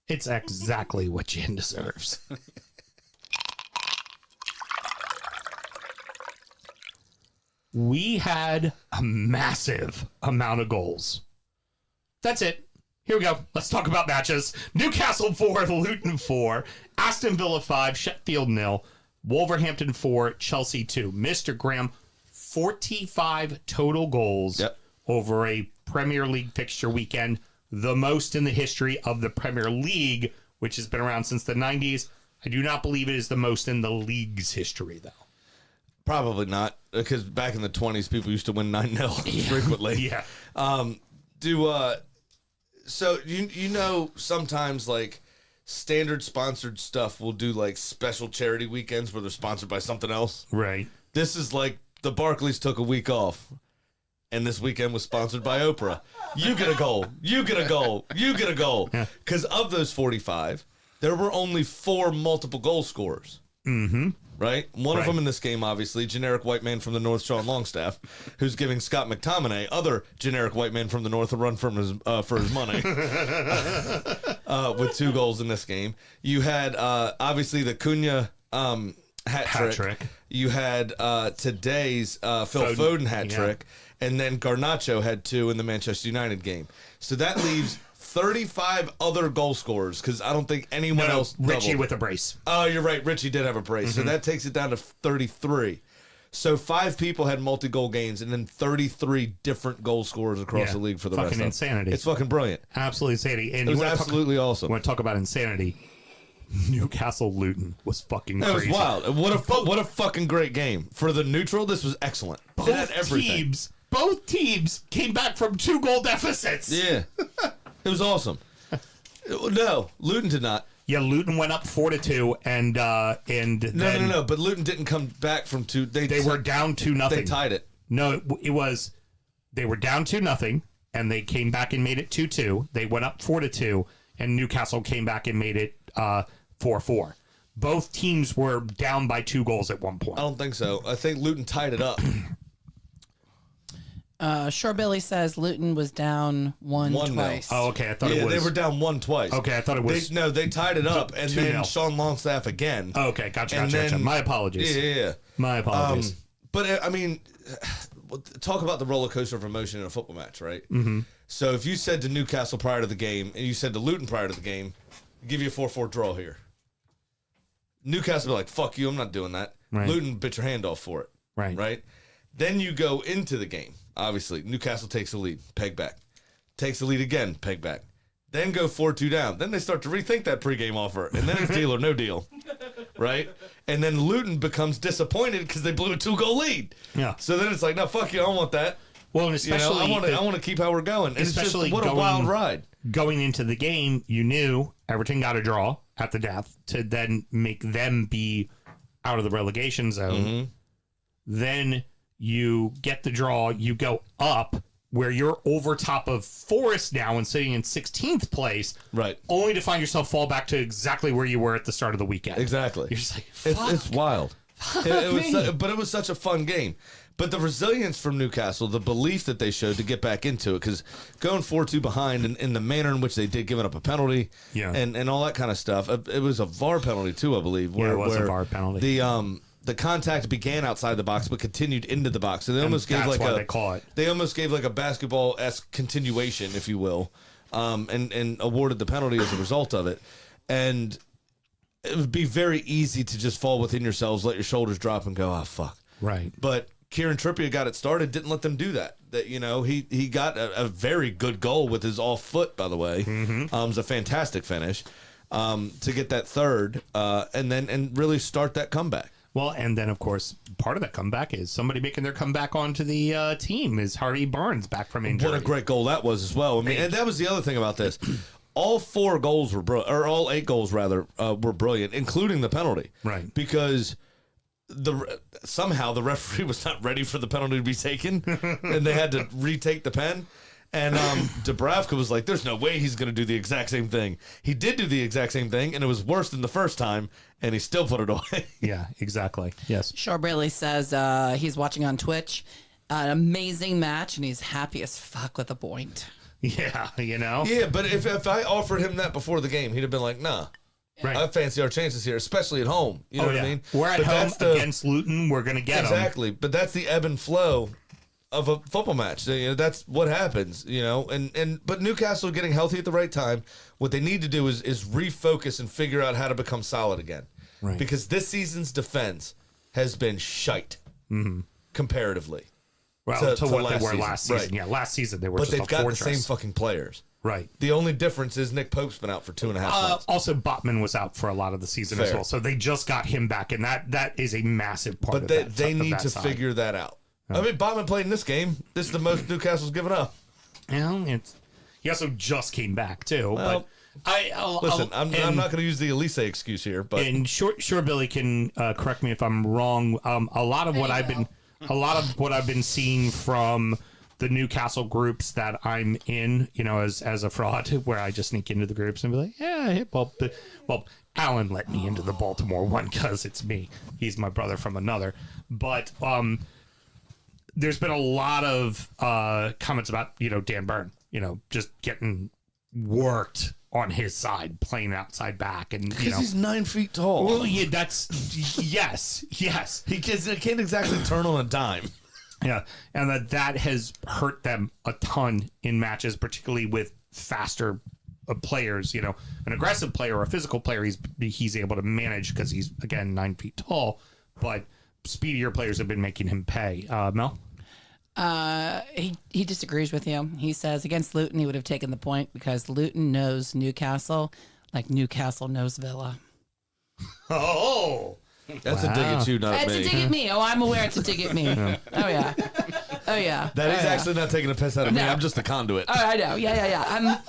B: It's exactly what Jan deserves. We had a massive amount of goals. That's it. Here we go. Let's talk about matches. Newcastle 4, Luton 4, Aston Villa 5, Sheffield 0, Wolverhampton 4, Chelsea 2. Mr. Graham, 45 total goals over a Premier League fixture weekend, the most in the history of the Premier League, which has been around since the 90s. I do not believe it is the most in the league's history, though.
C: Probably not, because back in the 20s, people used to win 9-0 frequently.
B: Yeah.
C: So sometimes like standard sponsored stuff will do like special charity weekends where they're sponsored by something else.
B: Right.
C: This is like the Barclays took a week off, and this weekend was sponsored by Oprah. You get a goal. You get a goal. You get a goal. Because of those 45, there were only 4 multiple goal scorers.
B: Mm-hmm.
C: Right? One of them in this game, obviously, generic white man from the North, Sean Longstaff, who's giving Scott McTominay, other generic white man from the North, a run from his for his money with 2 goals in this game. You had, obviously, the Cunha hat trick. You had today's Phil Foden hat trick. And then Garnacho had 2 in the Manchester United game. So that leaves 35 other goal scorers because I don't think anyone else
B: Richie
C: doubled.
B: with a brace.
C: Oh, you're right. Richie did have a brace. So that takes it down to 33. So 5 people had multi-goal games and then 33 different goal scorers across the league for the rest of them.
B: Insanity.
C: It's fucking brilliant.
B: Absolutely insanity. And
C: It was absolutely awesome.
B: I want to talk about insanity. Newcastle Luton was fucking
C: That was
B: crazy.
C: wild. What a fucking great game. For the neutral, this was excellent. It had everything.
B: Both teams came back from 2-goal deficits.
C: Yeah. It was awesome. No, Luton did not.
B: Yeah, Luton went up 4-2, and
C: No. But Luton didn't come back from 2.
B: They were down 2-0.
C: They tied it.
B: No, it was they were down 2-0, and they came back and made it 2-2. They went up 4-2, and Newcastle came back and made it 4-4. Both teams were down by 2 goals at one point.
C: I don't think so. I think Luton tied it up.
E: Sure Billy says Luton was down 1 twice.
B: Oh, okay. I thought it was.
C: They were down 1 twice.
B: Okay, I thought it was.
C: They tied it up, and
B: 2-0.
C: then Sean Longstaff again.
B: Oh, okay, gotcha.
C: Then-
B: My apologies.
C: Yeah.
B: My apologies.
C: But I mean, talk about the roller coaster of emotion in a football match, right? Mm-hmm. So if you said to Newcastle prior to the game, and you said to Luton prior to the game, give you a 4-4 draw here. Newcastle be like, fuck you, I'm not doing that.
B: Right.
C: Luton bit your hand off for it. Right? Then you go into the game. Obviously, Newcastle takes the lead, peg back. Takes the lead again, peg back. Then go 4-2 down. Then they start to rethink that pregame offer. And then it's deal or no deal. Right? And then Luton becomes disappointed because they blew a 2-goal lead.
B: Yeah.
C: So then it's like, no, fuck you, I don't want that.
B: Well, and especially
C: I want to keep how we're going. And
B: especially
C: it's just, what a wild ride.
B: Going into the game, you knew Everton got a draw at the death to then make them be out of the relegation zone.
C: Mm-hmm.
B: Then you get the draw, you go up where you're over top of Forest now and sitting in 16th place,
C: Right.
B: only to find yourself fall back to exactly where you were at the start of the weekend.
C: Exactly.
B: You're just like, fuck.
C: It's wild. But it was such a fun game. But the resilience from Newcastle, the belief that they showed to get back into it, because going 4-2 behind in the manner in which they did, giving up a penalty and all that kind of stuff. It was a VAR penalty, too, I believe.
B: It was a VAR penalty.
C: The contact began outside the box, but continued into the box. So they almost gave
B: that's why they call it.
C: They almost gave like a basketball-esque continuation, if you will, and awarded the penalty as a result of it. And it would be very easy to just fall within yourselves, let your shoulders drop, and go, "Oh fuck!"
B: Right.
C: But Kieran Trippier got it started, didn't let them do that. That he got a very good goal with his off foot, by the way. Mm-hmm. It was a fantastic finish to get that third, and really start that comeback.
B: Well, and then, of course, part of that comeback is somebody making their comeback onto the team is Harvey Barnes back from injury.
C: What a great goal that was as well. I mean, and that was the other thing about this. All 4 goals were all 8 goals rather were brilliant, including the penalty.
B: Right.
C: Because somehow the referee was not ready for the penalty to be taken, and they had to retake the pen. And Dubravka was like, "There's no way he's going to do the exact same thing." He did do the exact same thing, and it was worse than the first time, and he still put it away.
B: Yeah, exactly. Yes.
E: Sure Billy says he's watching on Twitch. An amazing match, and he's happy as fuck with a point.
B: Yeah, you know?
C: Yeah, but if I offered him that before the game, he'd have been like, "Nah,
B: Right.
C: I fancy our chances here, especially at home." You know what I mean?
B: We're at home against Luton. We're going to get them.
C: Exactly, but that's the ebb and flow of a football match. That's what happens, but Newcastle getting healthy at the right time. What they need to do is refocus and figure out how to become solid again.
B: Right.
C: Because this season's defense has been shite comparatively.
B: Well, to what they were
C: season.
B: last season.
C: Right.
B: Yeah, last season they were
C: But
B: just
C: they've
B: a
C: got
B: fortress.
C: the same fucking players.
B: Right.
C: The only difference is Nick Pope's been out for 2.5 months.
B: Also, Botman was out for a lot of the season as
C: Fair.
B: well, so they just got him back, and that is a massive part of that.
C: They need to
B: side.
C: figure that out. I mean, Botman played in this game. This is the most Newcastle's given up.
B: Well, he also just came back too.
C: Well,
B: but
C: I'm not going to use the Elise excuse here, but
B: and sure Billy can correct me if I'm wrong. A lot of what I've been seeing from the Newcastle groups that I'm in, as a fraud, where I just sneak into the groups and be like, yeah, well, Alan let me into the Baltimore one because it's me. He's my brother from another. But there's been a lot of comments about, Dan Byrne, just getting worked on his side, playing outside back. And,
C: Because he's 9 feet tall.
B: Well, yeah, yes.
C: He can't exactly turn on a dime.
B: Yeah, and that has hurt them a ton in matches, particularly with faster players. An aggressive player or a physical player, he's able to manage because he's, again, 9 feet tall. But speedier players have been making him pay. Mel?
E: He disagrees with you. He says against Luton, he would have taken the point because Luton knows Newcastle like Newcastle knows Villa.
B: Oh!
C: That's a dig at you, not at
E: It's
C: me.
E: a dig at me. Oh, I'm aware it's a dig at me. Oh, yeah.
C: That is actually not taking a piss out of me. I'm just the conduit.
E: Oh, I know. Yeah.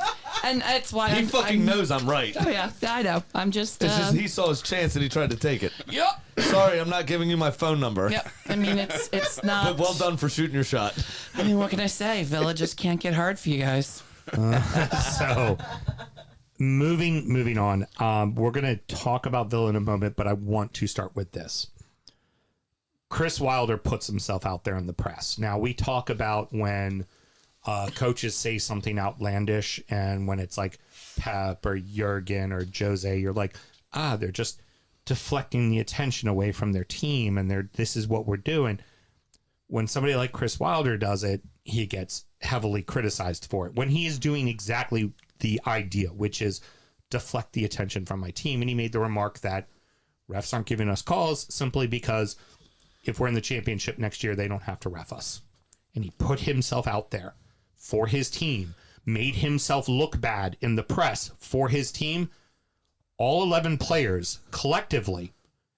E: And that's why
C: He fucking knows I'm right.
E: Oh, yeah. I know. I'm just...
C: It's just he saw his chance and he tried to take it.
E: Yep.
C: Sorry, I'm not giving you my phone number.
E: Yep. I mean, it's not...
C: But well done for shooting your shot.
E: I mean, what can I say? Villa just can't get hard for you guys.
B: So... Moving on, we're going to talk about Villa in a moment, but I want to start with this. Chris Wilder puts himself out there in the press. Now, we talk about when coaches say something outlandish, and when it's like Pep or Jurgen or Jose, you're like, they're just deflecting the attention away from their team, and this is what we're doing. When somebody like Chris Wilder does it, he gets heavily criticized for it. When he is doing exactly the idea, which is deflect the attention from my team. And he made the remark that refs aren't giving us calls simply because if we're in the championship next year, they don't have to ref us. And he put himself out there for his team, made himself look bad in the press for his team. All 11 players collectively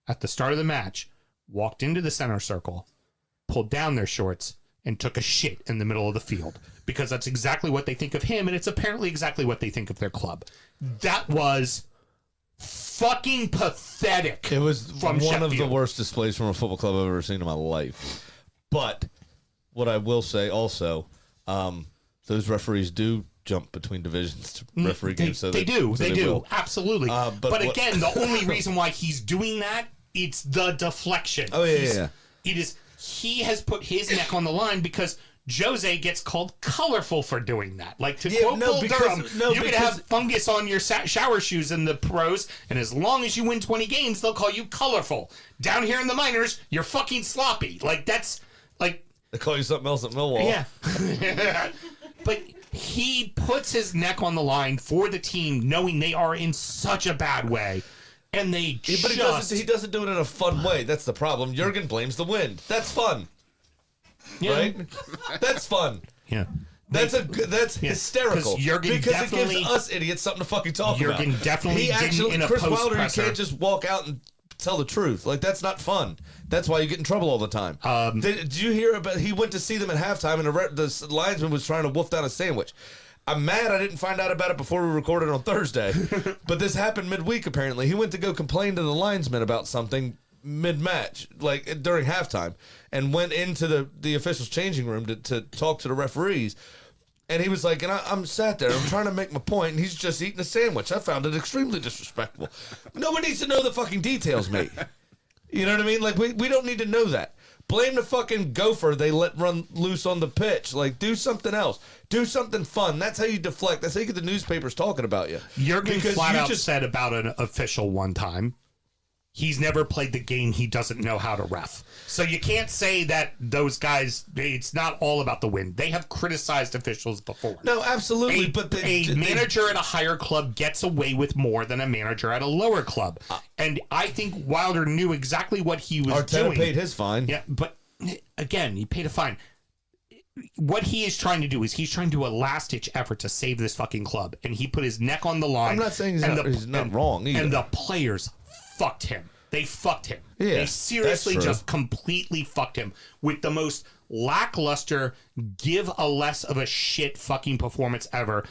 B: at the start of the match walked into the center circle, pulled down their shorts, and took a shit in the middle of the field because that's exactly what they think of him, and it's apparently exactly what they think of their club. That was fucking pathetic.
C: It was
B: from
C: one
B: Sheffield.
C: of the worst displays from a football club I've ever seen in my life. But what I will say also, those referees do jump between divisions to referee games. So
B: they do.
C: will.
B: Absolutely. But again, the only reason why he's doing that, it's the deflection.
C: Oh, yeah.
B: It is. He has put his neck on the line because Jose gets called colorful for doing that. Like, to quote Bull Durham, you could have fungus on your shower shoes in the pros, and as long as you win 20 games, they'll call you colorful. Down here in the minors, you're fucking sloppy. Like, that's, like...
C: They call you something else at Millwall.
B: Yeah. But he puts his neck on the line for the team, knowing they are in such a bad way. And they
C: But he doesn't do it in a fun way. That's the problem. Jurgen blames the wind. That's fun.
B: Yeah.
C: Right? That's fun.
B: Yeah.
C: That's hysterical. Because it gives us idiots something to fucking talk about.
B: Jurgen definitely didn't in a
C: Chris Wilder, you
B: post-presser.
C: can't just walk out and tell the truth. Like, that's not fun. That's why you get in trouble all the time. Did you hear about, he went to see them at halftime and the linesman was trying to wolf down a sandwich. I'm mad I didn't find out about it before we recorded on Thursday. But this happened midweek, apparently. He went to go complain to the linesman about something mid-match, like during halftime, and went into the officials' changing room to talk to the referees. And he was like, and I'm sat there, I'm trying to make my point, and he's just eating a sandwich. I found it extremely disrespectful. Nobody needs to know the fucking details, mate. You know what I mean? Like, we don't need to know that. Blame the fucking gopher they let run loose on the pitch. Like, do something else. Do something fun. That's how you deflect. That's how you get the newspapers talking about you.
B: Jurgen flat out said about an official one time, he's never played the game. He doesn't know how to ref. So you can't say that those guys, it's not all about the win. They have criticized officials before.
C: No, absolutely. But
B: a manager at a higher club gets away with more than a manager at a lower club. And I think Wilder knew exactly what he was doing.
C: Arteta paid his fine.
B: Yeah, but again, he paid a fine. What he is trying to do is he's trying to do a last-ditch effort to save this fucking club. And he put his neck on the line.
C: I'm not saying he's not wrong either.
B: And the players fucked him. They fucked him.
C: Yeah,
B: they seriously
C: that's true.
B: just completely fucked him with the most lackluster, give a less of a shit fucking performance ever.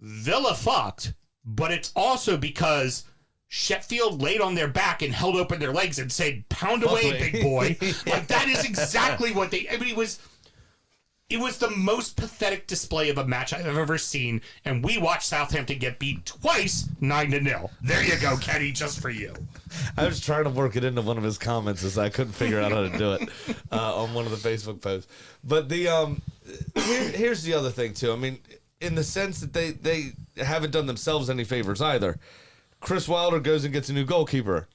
B: Villa fucked, but it's also because Sheffield laid on their back and held open their legs and said, "Pound away, big boy." Like, that is exactly what they... I mean, It was the most pathetic display of a match I've ever seen, and we watched Southampton get beat twice, 9-0. There you go, Kenny, just for you.
C: I was trying to work it into one of his comments as I couldn't figure out how to do it on one of the Facebook posts. But the here's the other thing, too. I mean, in the sense that they haven't done themselves any favors either. Chris Wilder goes and gets a new goalkeeper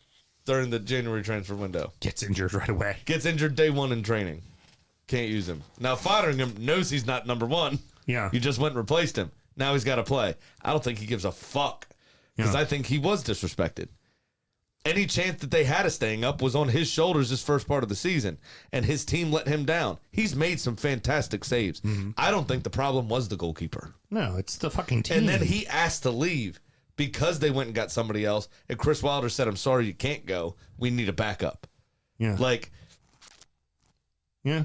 C: during the January transfer window.
B: Gets injured right away.
C: Gets injured day one in training. Can't use him. Now, Fotheringham knows he's not number one.
B: Yeah.
C: You just went and replaced him. Now he's got to play. I don't think he gives a fuck because I think he was disrespected. Any chance that they had of staying up was on his shoulders this first part of the season, and his team let him down. He's made some fantastic saves. I don't think the problem was the goalkeeper.
B: No, it's the fucking team.
C: And then he asked to leave because they went and got somebody else, and Chris Wilder said, I'm sorry you can't go. We need a backup.
B: Yeah.
C: Like,
B: yeah.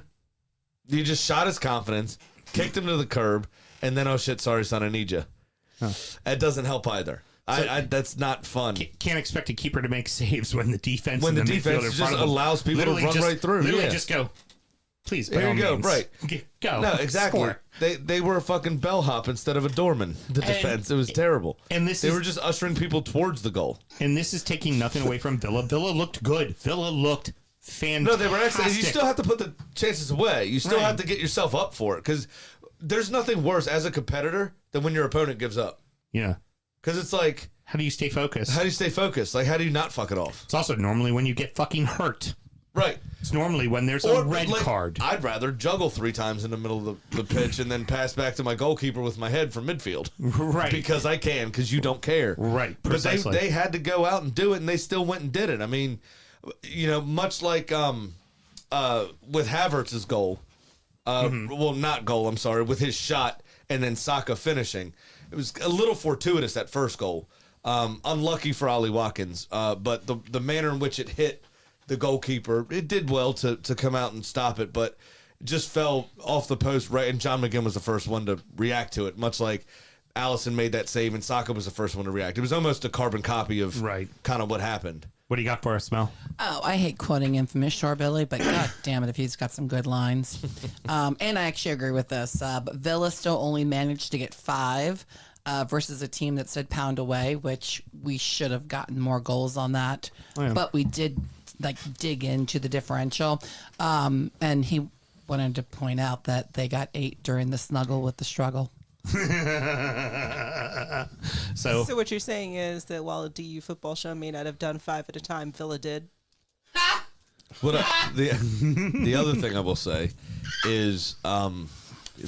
C: you just shot his confidence, kicked him to the curb, and then, oh shit, sorry, son, I need you. That doesn't help either. That's not fun.
B: Can't expect a keeper to make saves when the defense
C: When
B: and
C: the defense
B: midfielder in
C: just
B: front of them
C: allows people to run right through.
B: Literally
C: Yeah.
B: just go, please, by
C: There
B: all
C: you go,
B: means,
C: right.
B: Go.
C: No, exactly.
B: Score.
C: They were a fucking bellhop instead of a doorman, the defense. It was terrible.
B: And
C: they were just ushering people towards the goal.
B: And this is taking nothing away from Villa. Villa looked good. Villa looked fantastic.
C: No, they were excellent. You still have to put the chances away. You still
B: Right.
C: have to get yourself up for it because there's nothing worse as a competitor than when your opponent gives up.
B: Yeah.
C: Because it's like,
B: How do you stay focused?
C: how do you stay focused? Like, how do you not fuck it off?
B: It's also normally when you get fucking hurt.
C: Right.
B: It's normally when there's a red card.
C: I'd rather juggle 3 times in the middle of the pitch and then pass back to my goalkeeper with my head from midfield.
B: Right.
C: Because I can, because you don't care.
B: Right,
C: But
B: precisely.
C: they had to go out and do it, and they still went and did it. I mean, you know, much like with Havertz's goal, well, not goal, I'm sorry, with his shot and then Saka finishing. It was a little fortuitous, that first goal. Unlucky for Ollie Watkins, but the manner in which it hit the goalkeeper, it did well to come out and stop it, but it just fell off the post right, and John McGinn was the first one to react to it, much like Allison made that save and Saka was the first one to react. It was almost a carbon copy of kind of what happened.
B: What do you got for us, Mel?
E: Oh, I hate quoting infamous Shore Billy, but god damn it if he's got some good lines. And I actually agree with this. But Villa still only managed to get 5 versus a team that said pound away, which we should have gotten more goals on that.
B: Oh, yeah.
E: But we did dig into the differential. And he wanted to point out that they got 8 during the snuggle with the struggle.
B: So
G: what you're saying is that while a DU football show may not have done 5 at a time, Villa did.
C: What the other thing I will say is
E: 5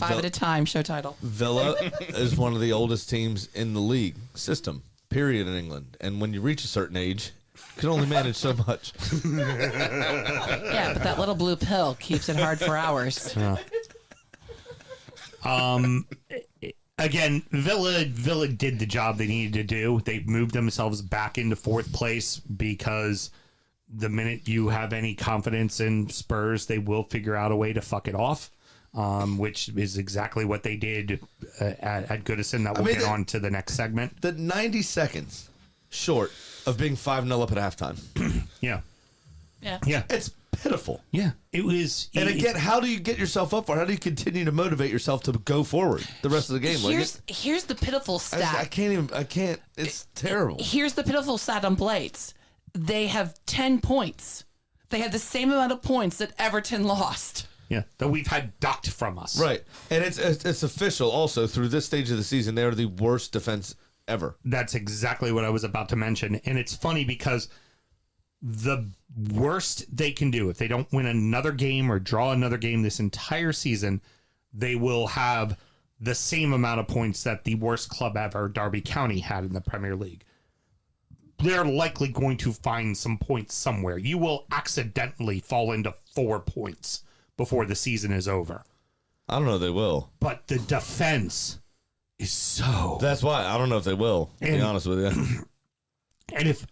E: at a time, show title.
C: Villa is one of the oldest teams in the league system, period, in England. And when you reach a certain age, you can only manage so much.
E: Yeah, but that little blue pill keeps it hard for hours.
B: Again, Villa did the job they needed to do. They moved themselves back into 4th place because the minute you have any confidence in Spurs, they will figure out a way to fuck it off, which is exactly what they did at Goodison. That we'll get on to the next segment.
C: The 90 seconds short of being 5-0 up at halftime.
B: Yeah.
E: Yeah.
B: Yeah.
C: It's pitiful.
B: Yeah. It was.
C: And again, how do you get yourself up for it? How do you continue to motivate yourself to go forward the rest of the game?
E: Here's the pitiful stat.
C: I can't. It's terrible.
E: Here's the pitiful stat on Blades. They have 10 points. They have the same amount of points that Everton lost.
B: Yeah. That we've had docked from us.
C: Right. And it's official also through this stage of the season. They are the worst defense ever.
B: That's exactly what I was about to mention. And it's funny because the worst they can do, if they don't win another game or draw another game this entire season, they will have the same amount of points that the worst club ever, Derby County, had in the Premier League. They're likely going to find some points somewhere. You will accidentally fall into 4 points before the season is over.
C: I don't know if they will.
B: But the defense is so...
C: That's why. I don't know if they will, to be honest with you.
B: And if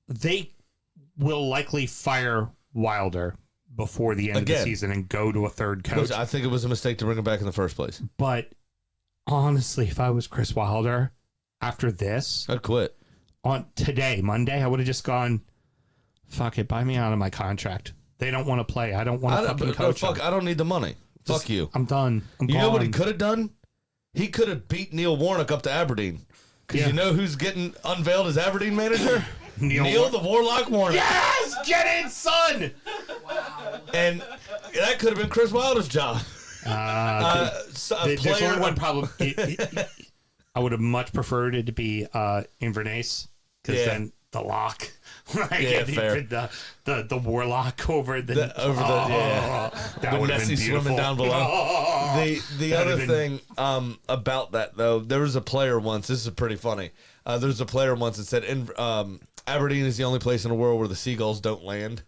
B: they will likely fire Wilder before the end of the season and go to a third coach.
C: Which I think it was a mistake to bring him back in the first place.
B: But honestly, if I was Chris Wilder after this,
C: I'd quit.
B: on today, Monday, I would have just gone, fuck it, buy me out of my contract. They don't want to play. I don't want to fucking coach them.
C: I don't need the money. Fuck you.
B: I'm done. I'm
C: You
B: gone.
C: know what he could have done? He could have beat Neil Warnock up to Aberdeen. Because you know who's getting unveiled as Aberdeen manager? Neil the Warlock Warnock.
B: Yes! Get in, son!
C: And that could have been Chris Wilder's job.
B: There's only one problem. I would have much preferred it to be Inverness, because then the lock.
C: Fair.
B: The Warlock over the
C: That would have been beautiful. Swimming down below. The other thing about that, though, there was a player once, this is pretty funny. There was a player once that said Aberdeen is the only place in the world where the seagulls don't land.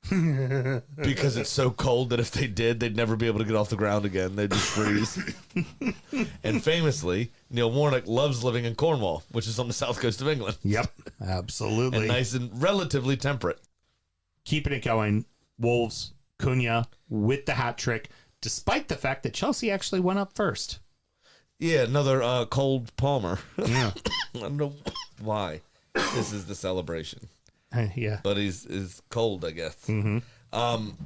C: Because it's so cold that if they did, they'd never be able to get off the ground again. They'd just freeze. And famously, Neil Warnock loves living in Cornwall, which is on the south coast of England.
B: Yep, absolutely.
C: And nice and relatively temperate.
B: Keeping it going, Wolves, Cunha with the hat trick, despite the fact that Chelsea actually went up first.
C: Yeah, another cold Palmer.
B: Yeah.
C: I don't know why. This is the celebration.
B: Yeah.
C: But he's cold, I guess.
B: Mm-hmm.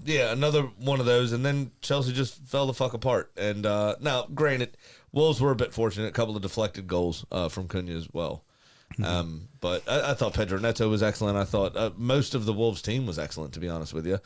C: Yeah, another one of those, and then Chelsea just fell the fuck apart. And now, granted, Wolves were a bit fortunate, a couple of deflected goals from Cunha as well. But I thought Pedro Neto was excellent. I thought most of the Wolves team was excellent, to be honest with you.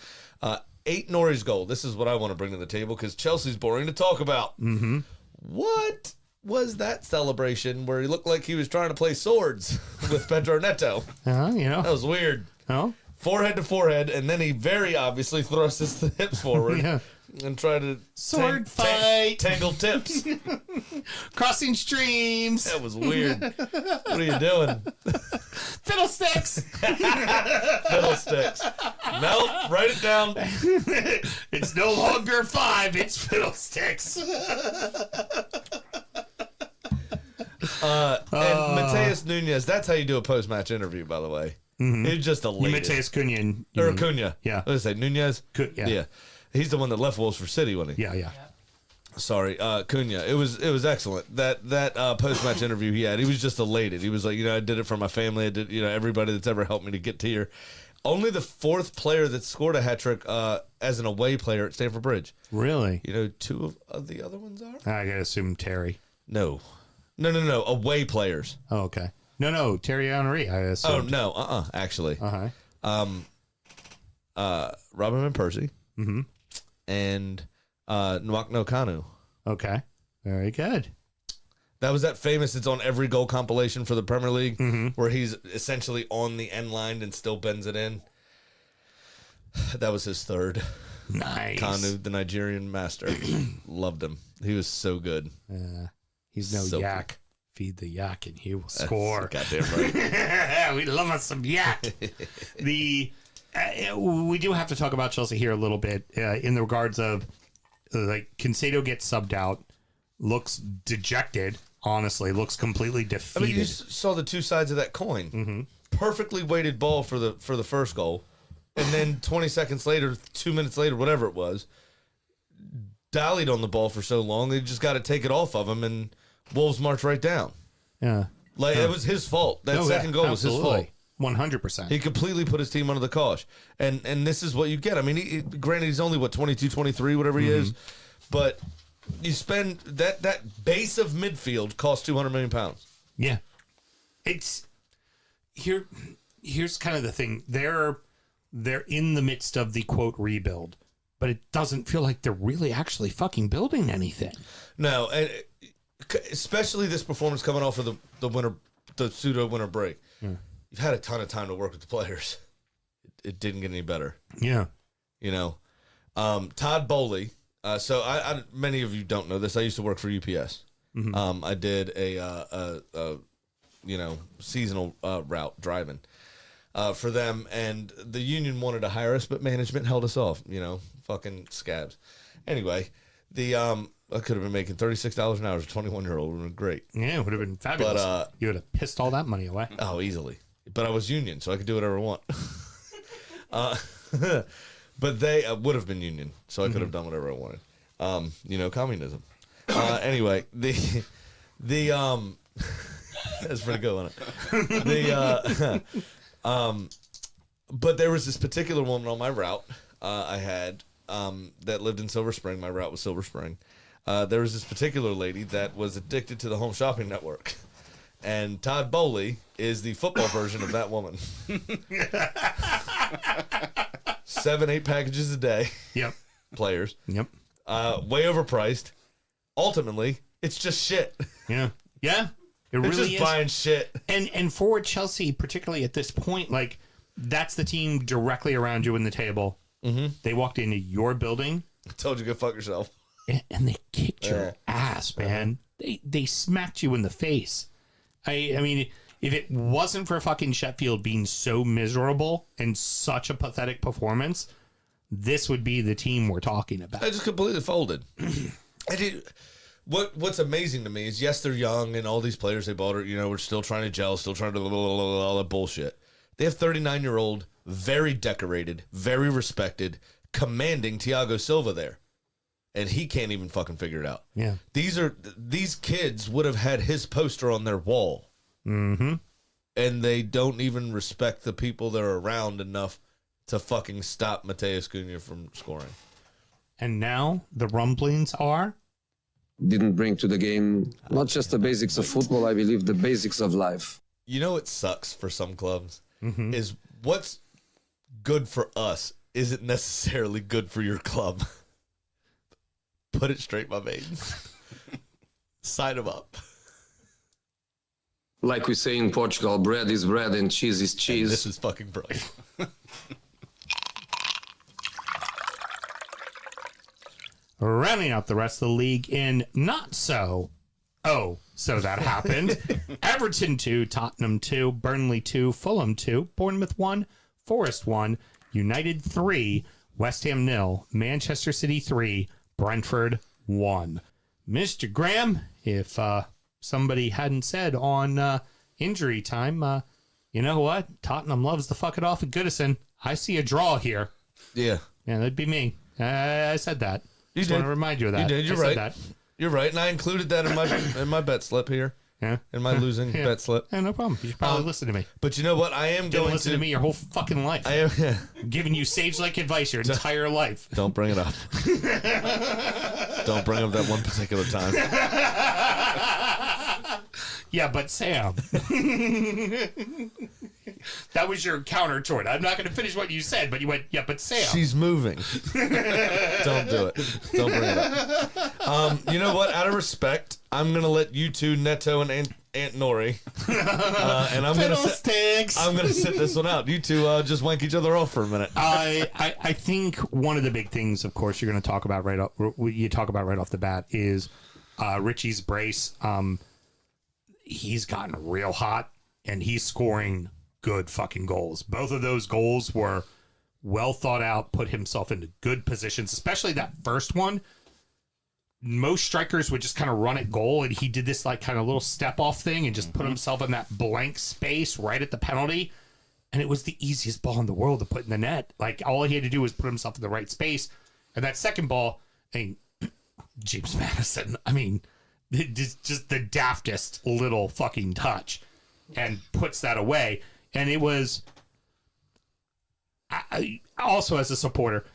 C: 8 Norwich goal. This is what I want to bring to the table because Chelsea's boring to talk about.
B: Mm-hmm.
C: What was that celebration where he looked like he was trying to play swords with Pedro Neto? That was weird.
B: Oh,
C: forehead to forehead, and then he very obviously thrusts his hips forward and tried to
B: sword fight,
C: tangle tips,
B: crossing streams.
C: That was weird. What are you doing?
B: Fiddlesticks.
C: Fiddlesticks. Nope, write it down.
B: It's no longer 5. It's Fiddlesticks.
C: And Mateus Nunes, that's how you do a post-match interview, by the way.
B: Mm-hmm.
C: He's just elated.
B: Mateus Cunha.
C: Or Cunha.
B: Yeah.
C: What did I say? Nunez?
B: Yeah.
C: He's the one that left Wolves for City, wasn't he?
B: Yeah.
C: Sorry, Cunha. It was excellent. That post-match interview he had, he was just elated. He was like, I did it for my family. I did, everybody that's ever helped me to get to here. Only the 4th player that scored a hat-trick as an away player at Stamford Bridge.
B: Really?
C: 2 of the other ones are?
B: I gotta assume Terry.
C: No. Away players.
B: Oh, okay. No, Terry Henry, I assume.
C: Oh, no, actually.
B: Uh-huh.
C: Robin Van Persie.
B: Mm-hmm.
C: And Nwakno Kanu.
B: Okay. Very good.
C: That was that famous, it's on every goal compilation for the Premier League,
B: Mm-hmm.
C: where he's essentially on the end line and still bends it in. That was his 3rd.
B: Nice.
C: Kanu, the Nigerian master. Loved him. He was so good.
B: He's no
C: So
B: yak.
C: good.
B: Feed the yak and he will score.
C: Goddamn right.
B: We love us some yak. We do have to talk about Chelsea here a little bit in the regards of Caicedo gets subbed out, looks dejected. Honestly, looks completely defeated.
C: I mean, you saw the 2 sides of that coin.
B: Mm-hmm.
C: Perfectly weighted ball for the first goal, and then 20 seconds later, 2 minutes later, whatever it was, dallied on the ball for so long they just got to take it off of him, and Wolves marched right down.
B: Yeah,
C: it was his fault. That second goal was his fault.
B: 100%.
C: He completely put his team under the cosh, and this is what you get. I mean, granted, he's only 22, 23, whatever he is, but you spend that base of midfield costs £200 million.
B: Yeah, it's here's kind of the thing. They're in the midst of the quote rebuild, but it doesn't feel like they're really actually fucking building anything.
C: No, and especially this performance coming off of the pseudo winter break. You've had a ton of time to work with the players. It didn't get any better.
B: Yeah,
C: Todd Bowley. So I many of you don't know this. I used to work for UPS.
B: Mm-hmm.
C: I did a seasonal route driving for them, and the union wanted to hire us, but management held us off. Fucking scabs. Anyway, I could have been making $36 an hour as a 21-year-old. It would have been great.
B: Yeah, it would have been fabulous.
C: But,
B: you would have pissed all that money away.
C: Oh, easily. But I was union, so I could do whatever I want. But they would have been union, so I could have done whatever I wanted. Communism. Anyway, the that's pretty good, wasn't it? But there was this particular woman on my route I had that lived in Silver Spring. My route was Silver Spring. There was this particular lady that was addicted to the Home Shopping Network. And Todd Bowley is the football version of that woman. 7-8 packages a day.
B: Yep.
C: Players.
B: Yep.
C: Way overpriced. Ultimately, it's just shit.
B: Yeah. Yeah. It
C: It's
B: really
C: just
B: is.
C: buying shit.
B: And for Chelsea, particularly at this point, like that's the team directly around you in the table. Mm-hmm. They walked into your building.
C: I told you go fuck yourself.
B: And they kicked your ass, man. They smacked you in the face. I mean, if it wasn't for fucking Sheffield being so miserable and such a pathetic performance, this would be the team we're talking about.
C: I just completely folded. What's amazing to me is, yes, they're young, and all these players they bought are, we're still trying to gel, still trying to all that bullshit. They have 39-year-old, very decorated, very respected, commanding Thiago Silva there. And he can't even fucking figure it out.
B: Yeah.
C: These kids would have had his poster on their wall.
B: Mm-hmm.
C: And they don't even respect the people they're around enough to fucking stop Mateus Cunha from scoring.
B: And now the rumblings are?
H: Didn't bring to the game not just the basics of football, I believe the basics of life.
C: You know what sucks for some clubs? Mm-hmm. Is what's good for us isn't necessarily good for your club. Put it straight, my maidens. Sign them up.
H: Like we say in Portugal, bread is bread and cheese is cheese.
C: And this is fucking brilliant.
B: Rounding out the rest of the league in not so. Oh, so that happened. Everton 2, Tottenham 2, Burnley 2, Fulham 2, Bournemouth 1, Forest 1, United 3, West Ham 0, Manchester City 3, Brentford 1. Mr. Graham, if somebody hadn't said on injury time, you know what? Tottenham loves to fuck it off at Goodison. I see a draw here.
C: Yeah.
B: Yeah, that'd be me. I said that.
C: You
B: Just
C: did.
B: want to remind you of that.
C: You did. You're
B: I said
C: right.
B: that.
C: You're right. And I included that in my bet slip here.
B: Yeah.
C: In my losing bet slip.
B: Yeah, no problem. You should probably listen to me.
C: But you know what? I am
B: You've
C: going
B: listen to me your whole fucking life.
C: I am. Yeah.
B: Giving you sage-like advice your entire life.
C: Don't bring it up. Don't bring up that one particular time.
B: Yeah, but Sam. That was your counter to it. I'm not going to finish what you said, but you went, yeah, but Sam.
C: She's moving. Don't do it. Don't bring it up. You know what? Out of respect, I'm going to let you two, Neto and Aunt Nori, and I'm going to sit this one out. You two just wank each other off for a minute.
B: I think one of the big things, of course, you're going to talk about right off the bat is Richie's brace. He's gotten real hot, and he's scoring good fucking goals. Both of those goals were well thought out, put himself into good positions, especially that first one. Most strikers would just kind of run at goal, and he did this like kind of little step off thing and just put himself in that blank space right at the penalty. And it was the easiest ball in the world to put in the net. Like all he had to do was put himself in the right space. And that second ball, I mean, James Madison, I mean, just the daftest little fucking touch and puts that away. And it was I also, as a supporter,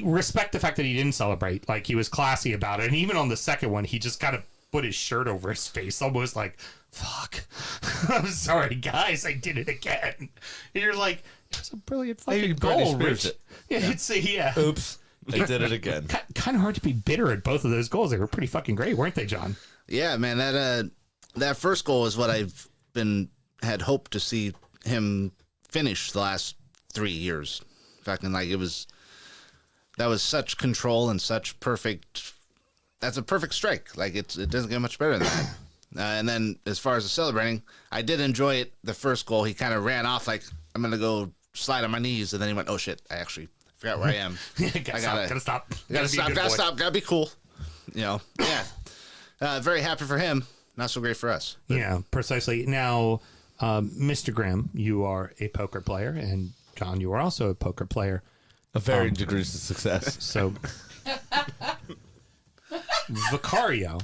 B: respect the fact that he didn't celebrate. Like, he was classy about it. And even on the second one, he just kind of put his shirt over his face, almost like, fuck, I'm sorry, guys, I did it again. And you're like, it was a brilliant fucking goal, Rich. Yeah.
C: Oops. I did it again.
B: Kind of hard to be bitter at both of those goals. They were pretty fucking great, weren't they, John?
F: Yeah, man. That first goal is what I've had hoped to see him finish the last 3 years. Fucking like that was such control and such perfect. That's a perfect strike. Like it doesn't get much better than that. And then as far as the celebrating, I did enjoy it. The first goal, he kind of ran off like, I'm gonna go slide on my knees, and then he went, oh shit, I actually forgot where I am.
B: Gotta stop.
F: Gotta be cool. You know, yeah. Very happy for him. Not so great for us.
B: Yeah, precisely. Now, Mr. Graham, you are a poker player, and John, you are also a poker player.
C: Of varying degrees of success.
B: So, Vicario.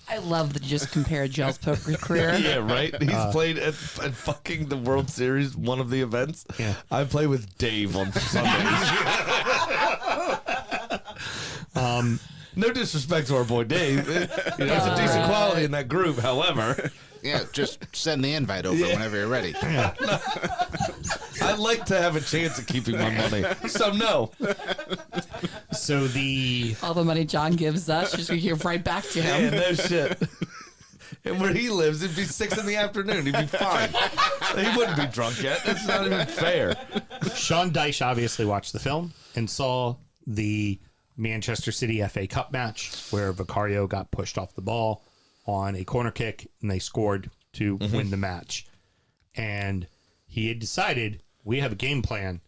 E: I love that you just compared Jell's poker career.
C: Yeah, right? He's played at fucking the World Series, one of the events.
B: Yeah.
C: I play with Dave on Sundays. No disrespect to our boy Dave. It's a decent quality in that group, however.
F: Yeah, just send the invite over whenever you're ready.
C: I like to have a chance at keeping my money. So, no.
B: So
E: all the money John gives us, just we give right back to him.
C: Yeah, no shit. And where he lives, it'd be 6 PM. He'd be fine. He wouldn't be drunk yet. That's not even fair.
B: Sean Dyche obviously watched the film and saw the Manchester City FA Cup match where Vicario got pushed off the ball on a corner kick and they scored to win the match. And he had decided, we have a game plan.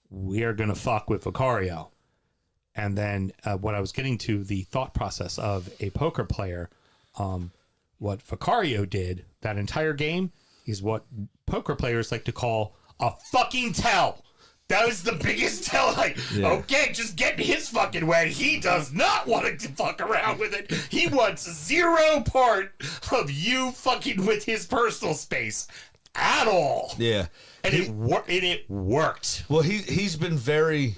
B: We are going to fuck with Vicario. And then what I was getting to, the thought process of a poker player, what Vicario did that entire game is what poker players like to call a fucking tell. That was the biggest tell. Like, okay, just get in his fucking way. He does not want to fuck around with it. He wants zero part of you fucking with his personal space at all.
C: Yeah.
B: And it worked.
C: Well, he's been very...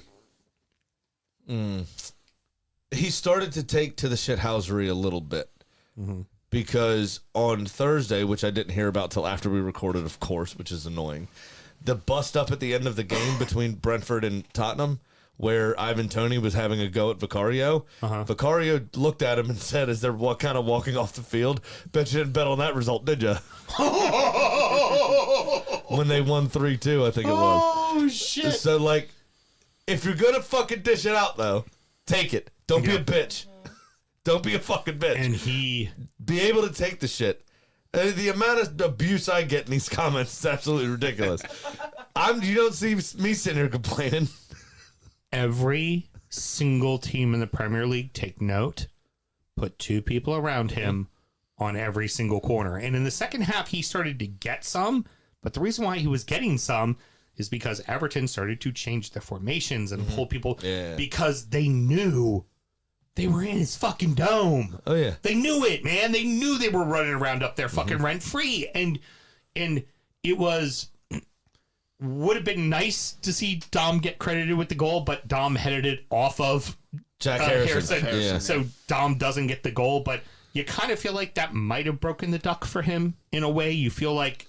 C: he started to take to the shithousery a little bit. Because on Thursday, which I didn't hear about till after we recorded, of course, which is annoying, the bust up at the end of the game between Brentford and Tottenham, where Ivan Toney was having a go at Vicario. Vicario looked at him and said, as they're kind of walking off the field, bet you didn't bet on that result, did you? When they won 3-2, I think it was.
B: Oh, shit.
C: So, like, if you're going to fucking dish it out, though, take it. Don't be a bitch. Don't be a fucking bitch.
B: And he...
C: Be able to take the shit. The amount of abuse I get in these comments is absolutely ridiculous. You don't see me sitting here complaining.
B: Every single team in the Premier League, take note, put 2 people around him on every single corner. And in the second half, he started to get some. But the reason why he was getting some is because Everton started to change their formations and pull people because they knew they were in his fucking dome.
C: Oh, yeah.
B: They knew it, man. They knew they were running around up there fucking rent free. And it would have been nice to see Dom get credited with the goal, but Dom headed it off of
C: Jack Harrison.
B: Yeah. So Dom doesn't get the goal, but you kind of feel like that might have broken the duck for him in a way. You feel like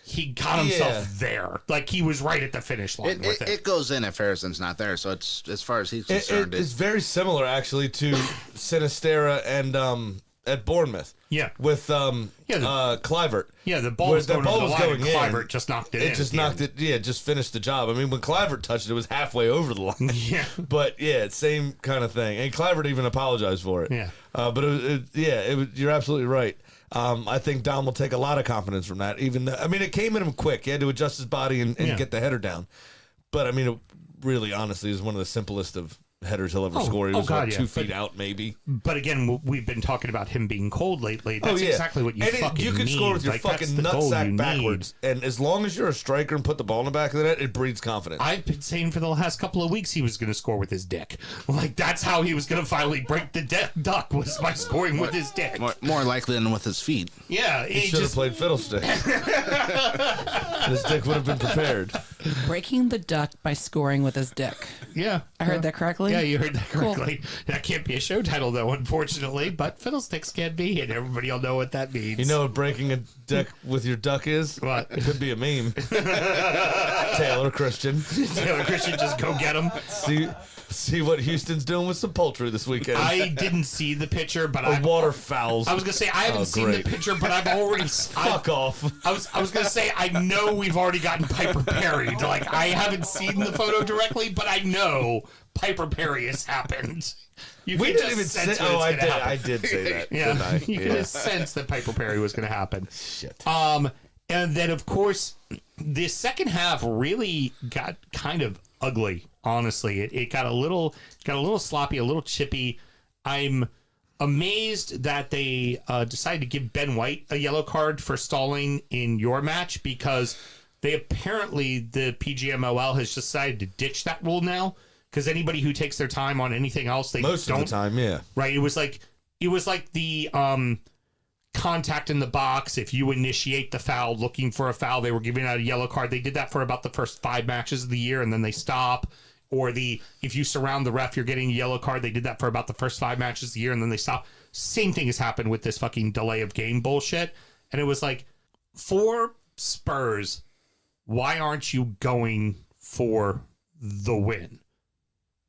B: he got himself there. Like he was right at the finish line with it.
F: It goes in if Harrison's not there. So it's, as far as he's concerned,
C: it's very similar actually to Sinistera and at Bournemouth.
B: Yeah.
C: With Kluivert.
B: Yeah, the ball was going over the line and Kluivert
C: in.
B: just knocked it in.
C: It just knocked it, just finished the job. I mean, when Kluivert touched it, it was halfway over the line.
B: Yeah.
C: But, yeah, same kind of thing. And Kluivert even apologized for it.
B: Yeah.
C: But, you're absolutely right. I think Dom will take a lot of confidence from that. It came in him quick. He had to adjust his body and get the header down. But, I mean, it really, honestly, is one of the simplest of headers he'll ever score. He was 2 feet out, maybe.
B: But again, we've been talking about him being cold lately. That's exactly what you fucking need.
C: You can score with your fucking nutsack backwards. And as long as you're a striker and put the ball in the back of the net, it breeds confidence.
B: I've been saying for the last couple of weeks he was going to score with his dick. Like, that's how he was going to finally break the duck, was by scoring with his dick.
F: More likely than with his feet.
B: Yeah.
C: He should have played Fiddlesticks. His dick would have been prepared.
E: Breaking the duck by scoring with his dick.
B: Yeah.
E: I heard that correctly?
B: Yeah, you heard that
E: Cool.
B: correctly. That can't be a show title, though, unfortunately, but Fiddlesticks can be, and everybody will know what that means.
C: You know what breaking a deck with your duck is?
B: What?
C: It could be a meme. Taylor Christian.
B: Taylor Christian, just go get him.
C: See what Houston's doing with some poultry this weekend.
B: I didn't see the picture, but
C: waterfowls.
B: I was gonna say I haven't seen the picture, but I've already
C: fuck off.
B: I was gonna say I know we've already gotten Piper Perry'd. Like I haven't seen the photo directly, but I know Piper Perry has happened.
C: We didn't even say. Oh, I did say that.
B: Yeah, you could have sensed that Piper Perry was going to happen.
C: Shit.
B: And then of course, the second half really got kind of ugly. Honestly, it got a little sloppy, a little chippy. I'm amazed that they decided to give Ben White a yellow card for stalling in your match because the PGMOL has decided to ditch that rule now. Because anybody who takes their time on anything else,
C: most of the time, yeah,
B: right. It was like the contact in the box. If you initiate the foul, looking for a foul, they were giving out a yellow card. They did that for about the first 5 matches of the year, and then they stop. or if you surround the ref, you're getting a yellow card. They did that for about the first 5 matches of the year, and then they stopped. Same thing has happened with this fucking delay of game bullshit. And it was like, for Spurs, why aren't you going for the win?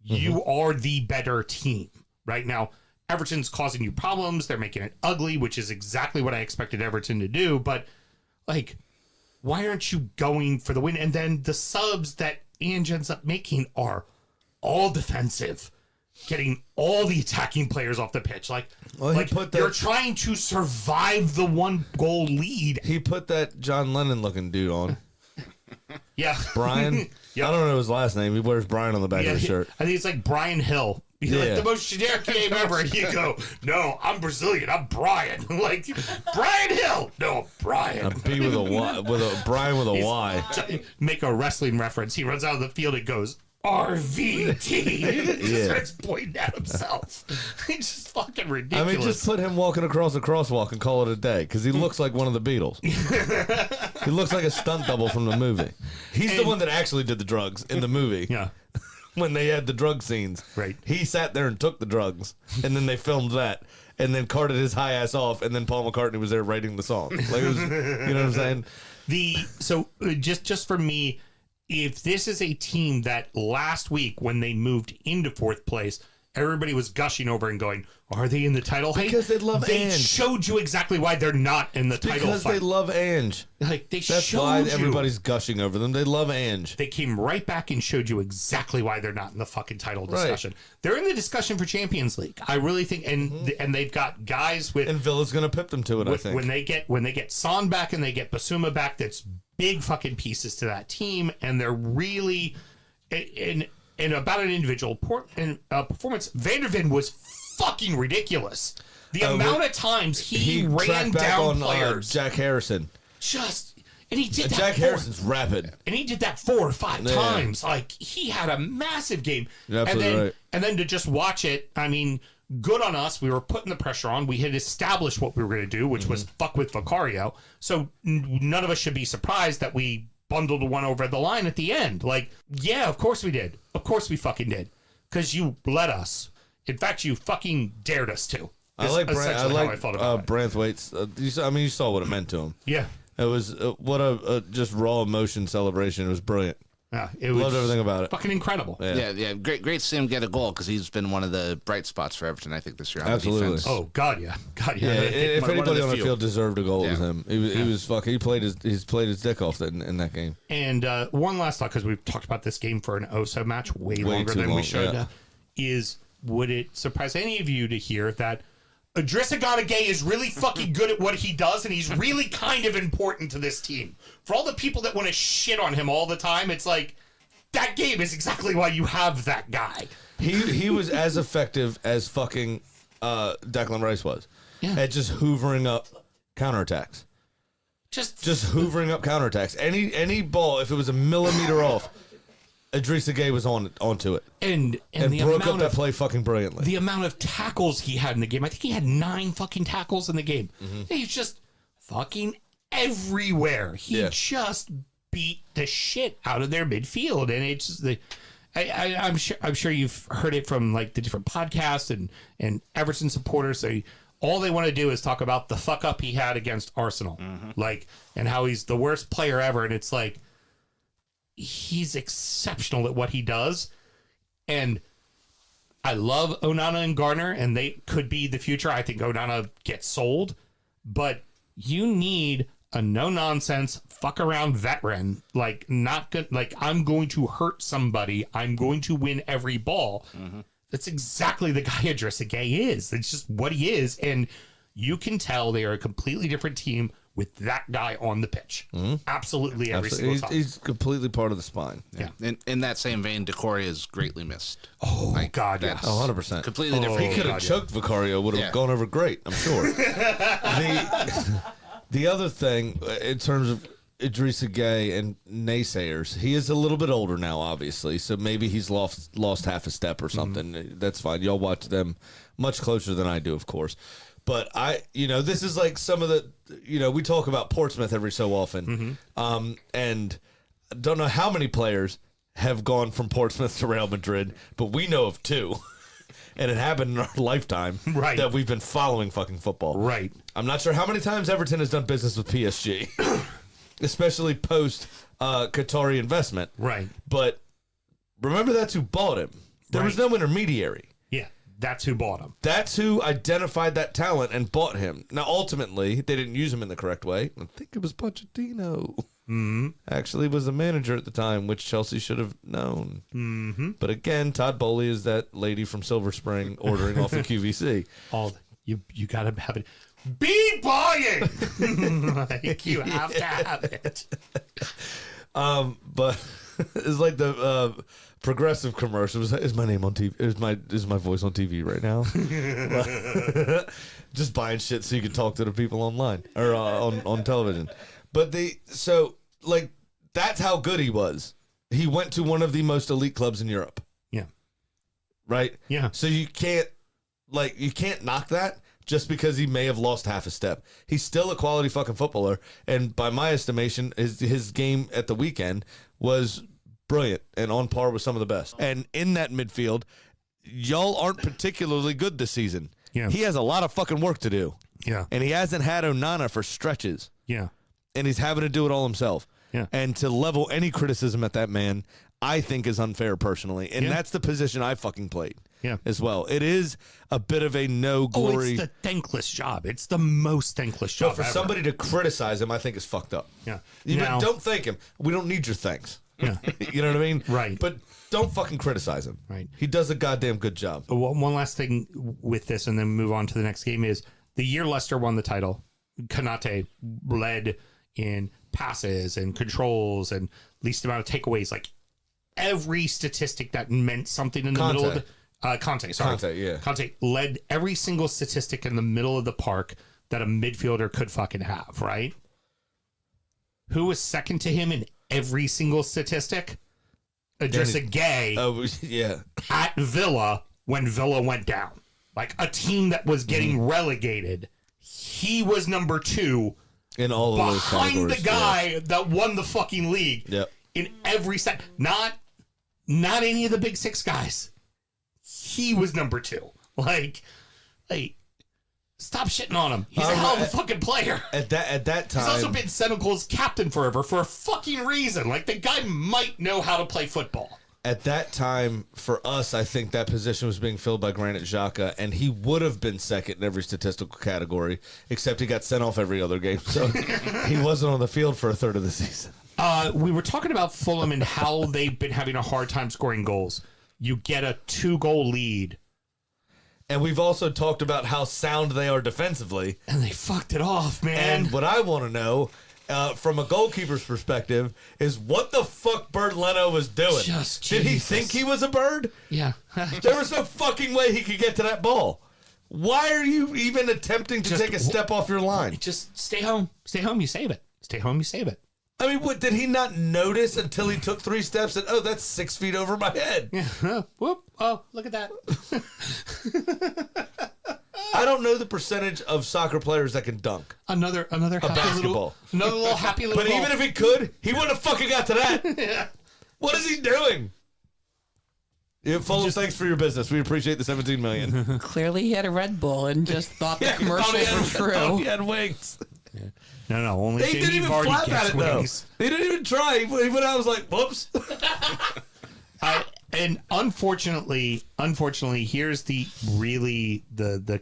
B: You are the better team right now. Everton's causing you problems. They're making it ugly, which is exactly what I expected Everton to do. But like, why aren't you going for the win? And then the subs that Ange ends up making are all defensive, getting all the attacking players off the pitch. Like, you're trying to survive the 1-goal lead.
C: He put that John Lennon looking dude on.
B: Yeah.
C: Brian. Yep. I don't know his last name. He wears Brian on the back of his shirt.
B: I think it's like Brian Hill. He's like the most generic name ever. You go, no, I'm Brazilian. I'm Brian. Like, Brian Hill. No, Brian.
C: A B with a Y. Brian with a Y.
B: Make a wrestling reference. He runs out of the field and goes, RVT. He starts pointing at himself. It's just fucking ridiculous.
C: I mean, just put him walking across a crosswalk and call it a day, because he looks like one of the Beatles. He looks like a stunt double from the movie. He's the one that actually did the drugs in the movie.
B: Yeah.
C: When they had the drug scenes.
B: Right.
C: He sat there and took the drugs, and then they filmed that, and then carted his high ass off, and then Paul McCartney was there writing the song. Like, it was, you know what I'm saying?
B: So just for me, if this is a team that last week when they moved into 4th place, everybody was gushing over and going, are they in the title fight?
C: Because they love Ange.
B: They showed you exactly why they're not in the title fight.
C: Because they love Ange.
B: Like,
C: That's why everybody's gushing over them. They love Ange.
B: They came right back and showed you exactly why they're not in the fucking title discussion. Right. They're in the discussion for Champions League. I really think, and they've got guys with,
C: and Villa's going to pip them to it. I think
B: when they get Son back and they get Basuma back, that's big fucking pieces to that team, and they're really in about an individual performance. Van der Ven was fucking ridiculous. The amount of times he ran down players.
C: Jack Harrison.
B: And he did that.
C: Jack Harrison's rapid.
B: And he did that 4 or 5 times. Like, he had a massive game.
C: You're absolutely right.
B: And then to just watch it, I mean, good on us. We were putting the pressure on. We had established what we were going to do, which was fuck with Vicario. So none of us should be surprised that we bundled one over the line at the end. Like, yeah, of course we did. Of course we fucking did. Because you let us. In fact, you fucking dared us to.
C: I like Branthwaite's. You saw what it meant to him.
B: Yeah.
C: It was what a just raw emotion celebration. It was brilliant.
B: Yeah, it was
C: loved everything about it.
B: Fucking incredible.
F: Yeah. Great to see him get a goal, because he's been one of the bright spots for Everton, I think, this year.
C: Absolutely.
F: Defense.
B: Oh God, yeah.
C: If anybody on the field deserved a goal, it was him. He was fucking. He played his dick off in that game.
B: And one last thought, because we've talked about this game for an OSO match way longer than we should. Is would it surprise any of you to hear that Idrissa Gana Gueye is really fucking good at what he does, and he's really kind of important to this team? For all the people that want to shit on him all the time, it's like, that game is exactly why you have that guy.
C: He was as effective as fucking Declan Rice was at just hoovering up counterattacks. Just hoovering up counterattacks. Any ball, if it was a millimeter off, Idrissa Gueye was onto it. And the broke up that play fucking brilliantly.
B: The amount of tackles he had in the game. I think he had 9 fucking tackles in the game. He's just fucking everywhere. He just beat the shit out of their midfield. And it's just I'm sure you've heard it from like the different podcasts and Everton supporters. All they want to do is talk about the fuck up he had against Arsenal. Like, and how he's the worst player ever. And it's like, he's exceptional at what he does. And I love Onana and Garner, and they could be the future. I think Onana gets sold, but you need a no-nonsense, fuck-around veteran. Like, not good. Like, I'm going to hurt somebody. I'm going to win every ball. That's exactly the guy Idrissa Gueye is. It's just what he is. And you can tell they are a completely different team with that guy on the pitch. Absolutely every single time.
C: He's completely part of the spine.
F: Yeah. In that same vein, Decore is greatly missed.
B: Oh, my God, yes.
C: 100%.
F: Completely different.
C: He could have choked Vicario, would have gone over great, I'm sure. The other thing, in terms of Idrissa Gueye and naysayers, he is a little bit older now, obviously, so maybe he's lost half a step or something. That's fine. Y'all watch them much closer than I do, of course. But this is like some of the, we talk about Portsmouth every so often, and don't know how many players have gone from Portsmouth to Real Madrid, but we know of 2. And it happened in our lifetime that we've been following fucking football.
B: Right.
C: I'm not sure how many times Everton has done business with PSG, especially post Qatari investment.
B: Right.
C: But remember, that's who bought him. There was no intermediary.
B: Yeah, that's who bought him.
C: That's who identified that talent and bought him. Now, ultimately, they didn't use him in the correct way. I think it was Pochettino. Actually was the manager at the time, which Chelsea should have known. But again, Todd Bowley is that lady from Silver Spring ordering off the QVC.
B: You gotta have it. Be buying. Like, you have to have it.
C: But it's like the Progressive commercial. Is my name on TV? Is my voice on TV right now? Just buying shit so you can talk to the people online or on television. But that's how good he was. He went to one of the most elite clubs in Europe.
B: Yeah.
C: Right?
B: Yeah.
C: So you can't knock that just because he may have lost half a step. He's still a quality fucking footballer, and by my estimation, his game at the weekend was brilliant and on par with some of the best. And in that midfield, y'all aren't particularly good this season.
B: Yeah.
C: He has a lot of fucking work to do.
B: Yeah.
C: And he hasn't had Onana for stretches.
B: Yeah.
C: And he's having to do it all himself.
B: Yeah.
C: And to level any criticism at that man, I think is unfair personally. And that's the position I fucking played.
B: Yeah.
C: As well. It is a bit of a no glory.
B: It's the thankless job. It's the most thankless job.
C: But for somebody to criticize him, I think is fucked up.
B: Yeah.
C: Don't thank him. We don't need your thanks.
B: Yeah.
C: You know what I mean?
B: Right.
C: But don't fucking criticize him.
B: Right.
C: He does a goddamn good job.
B: One last thing with this, and then move on to the next game, is the year Leicester won the title, Konate led in passes and controls and least amount of takeaways. Like every statistic that meant something in the middle of the Conte led every single statistic in the middle of the park that a midfielder could fucking have, right? Who was second to him in every single statistic? Idrissa Gueye.
C: Oh, yeah.
B: At Villa when Villa went down. Like a team that was getting relegated. He was number 2
C: in all of those
B: behind
C: categories.
B: the guy that won the fucking league.
C: Yep.
B: In every set. Not any of the big 6 guys. He was number 2. Like, stop shitting on him. He's a hell of a fucking player.
C: At that time,
B: he's also been Senegal's captain forever for a fucking reason. Like, the guy might know how to play football.
C: At that time, for us, I think that position was being filled by Granit Xhaka, and he would have been second in every statistical category, except he got sent off every other game, so he wasn't on the field for a third of the season.
B: We were talking about Fulham and how they've been having a hard time scoring goals. You get a 2-goal lead.
C: And we've also talked about how sound they are defensively.
B: And they fucked it off, man.
C: And what I want to know, from a goalkeeper's perspective, is what the fuck Bird Leno was doing. Did he think he was a bird?
B: Yeah.
C: There was no fucking way he could get to that ball. Why are you even attempting to take a step off your line?
B: Just stay home. Stay home, you save it. Stay home, you save it.
C: I mean, what, did he not notice until he took 3 steps and, oh, that's 6 feet over my head?
B: Yeah. Whoop. Oh, look at that.
C: I don't know the percentage of soccer players that can dunk.
B: Another happy
C: basketball.
B: Another little happy little
C: But
B: ball.
C: even if he could, he wouldn't have fucking got to that.
B: Yeah.
C: What is he doing? Yeah, Fulham, thanks for your business. We appreciate the $17 million.
E: Clearly, he had a Red Bull and just thought the
C: Thought
E: commercials were
C: thought
E: true.
C: he had wings.
B: Yeah. No, only
C: They didn't
B: Jamie
C: even
B: Vardy
C: flap at
B: gets
C: it, though.
B: wings.
C: They didn't even try. He went out, was like, whoops.
B: And unfortunately, here's the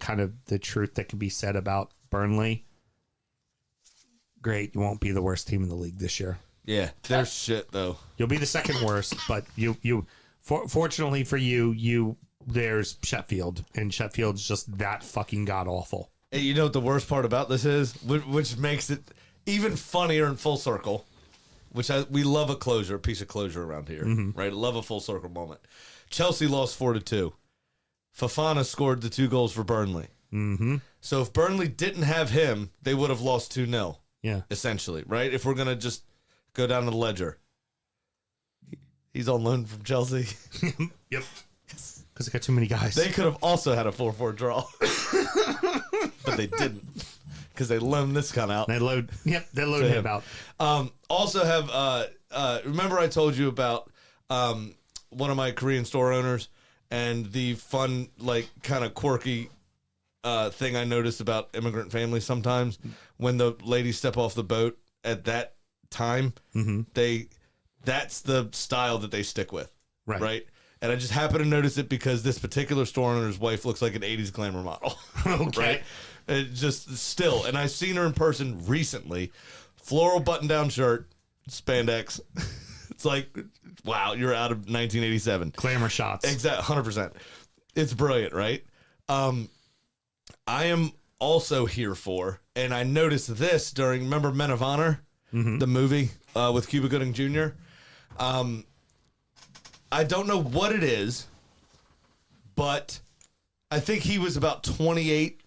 B: kind of the truth that can be said about Burnley. Great, you won't be the worst team in the league this year.
C: Yeah, they're shit, though.
B: You'll be the second worst, but fortunately for you, there's Sheffield, and Sheffield's just that fucking god awful.
C: And you know what the worst part about this is? Which makes it even funnier in full circle. We love a piece of closure around here, right? Love a full circle moment. Chelsea lost 4-2. Fofana scored the 2 goals for Burnley. Mm-hmm. So if Burnley didn't have him, they would have lost 2-0.
B: Yeah,
C: essentially, right? If we're gonna just go down the ledger, he's on loan from Chelsea.
B: Yep. Because they got too many guys.
C: They could have also had a 4-4 draw, but they didn't. Because they loaned this gun out.
B: They load him out.
C: Also have, remember I told you about one of my Korean store owners, and the fun, like, kind of quirky thing I noticed about immigrant families sometimes, when the ladies step off the boat at that time, that's the style that they stick with, right? And I just happen to notice it because this particular store owner's wife looks like an 80s glamour model.
B: Okay.
C: Right? It just still, and I've seen her in person recently. Floral button-down shirt, spandex. It's like, wow, you're out of 1987.
B: Glamour shots.
C: Exactly, 100%. It's brilliant, right? I am also here for, and I noticed this during, remember Men of Honor, the movie with Cuba Gooding Jr.? I don't know what it is, but I think he was about 28,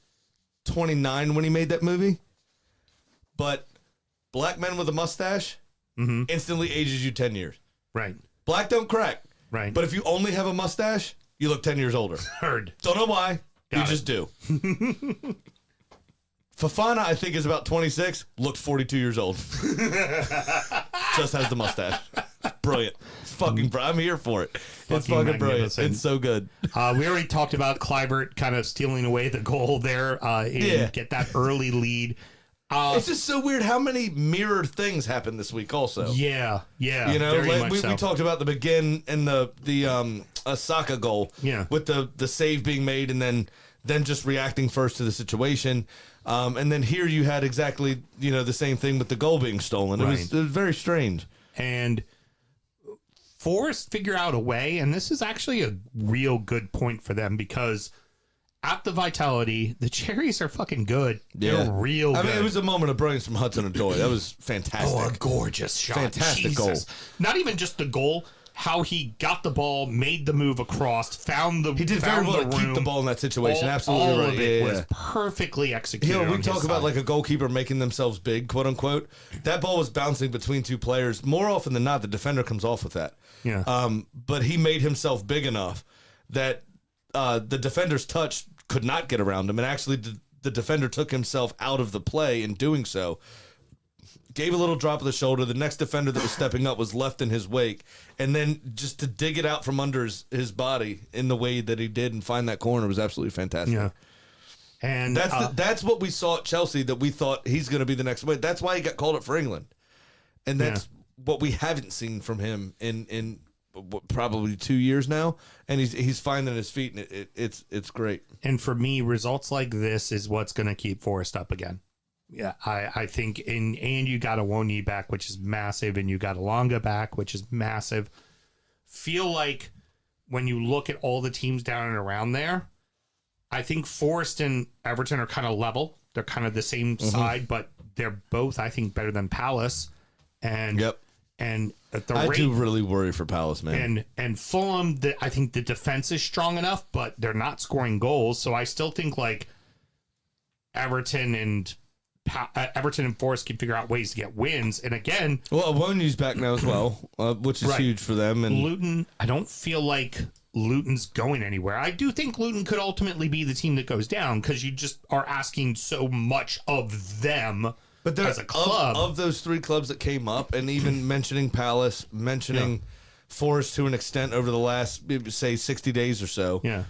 C: 29 when he made that movie. But black men with a mustache instantly ages you 10 years.
B: Right.
C: Black don't crack.
B: Right.
C: But if you only have a mustache, you look 10 years older.
B: Heard.
C: Don't know why.
B: Got
C: you
B: it.
C: just do. Fafana, I think, is about 26. Looked 42 years old. Just has the mustache. Brilliant. It's fucking I'm here for it. It's fucking brilliant.
B: Magnificent.
C: It's so good.
B: We already talked about Kluivert kind of stealing away the goal there and get that early lead.
C: It's just so weird how many mirrored things happened this week also.
B: Yeah.
C: You know,
B: very
C: like
B: much
C: we
B: so.
C: talked about the McGinn and the Osaka goal.
B: Yeah.
C: With the save being made and then them just reacting first to the situation. And then here you had exactly, the same thing with the goal being stolen. It was very strange.
B: And Forest figure out a way, and this is actually a real good point for them because at the Vitality, the Cherries are fucking good. They're real good.
C: I mean, it was a moment of brilliance from Hudson-Odoi. That was fantastic.
B: Oh, a gorgeous shot.
C: Fantastic goal.
B: Not even just the goal, how he got the ball, made the move across, found the
C: He did very well to keep the ball in that situation. Absolutely
B: all
C: right.
B: of it
C: Yeah,
B: was perfectly executed.
C: we
B: on
C: talk
B: his
C: about
B: side.
C: like a goalkeeper making themselves big, quote unquote. That ball was bouncing between two players. More often than not, the defender comes off with that.
B: Yeah.
C: But he made himself big enough that the defender's touch could not get around him, and actually the defender took himself out of the play in doing so. Gave a little drop of the shoulder. The next defender that was stepping up was left in his wake. And then just to dig it out from under his body in the way that he did and find that corner was absolutely fantastic.
B: Yeah. And
C: That's what we saw at Chelsea that we thought he's going to be the next way. That's why he got called up for England. And that's what we haven't seen from him in probably 2 years now. And he's finding his feet, and it's great.
B: And for me, results like this is what's going to keep Forest up again. Yeah, I think, and you got a Wonyi back, which is massive, and you got a Longa back, which is massive. Feel like when you look at all the teams down and around there, I think Forest and Everton are kind of level. They're kind of the same side, but they're both, I think, better than Palace. And and at the
C: I
B: rate,
C: do really worry for Palace, man.
B: And Fulham, I think the defense is strong enough, but they're not scoring goals. So I still think like Everton and Forest can figure out ways to get wins. And again,
C: Well, Wonyi's back now as well, which is huge for them. And
B: Luton, I don't feel like Luton's going anywhere. I do think Luton could ultimately be the team that goes down because you just are asking so much of them.
C: But
B: as a club
C: of those three clubs that came up, and even mentioning Palace, mentioning Forest to an extent over the last, say, 60 days or so.
B: Yeah.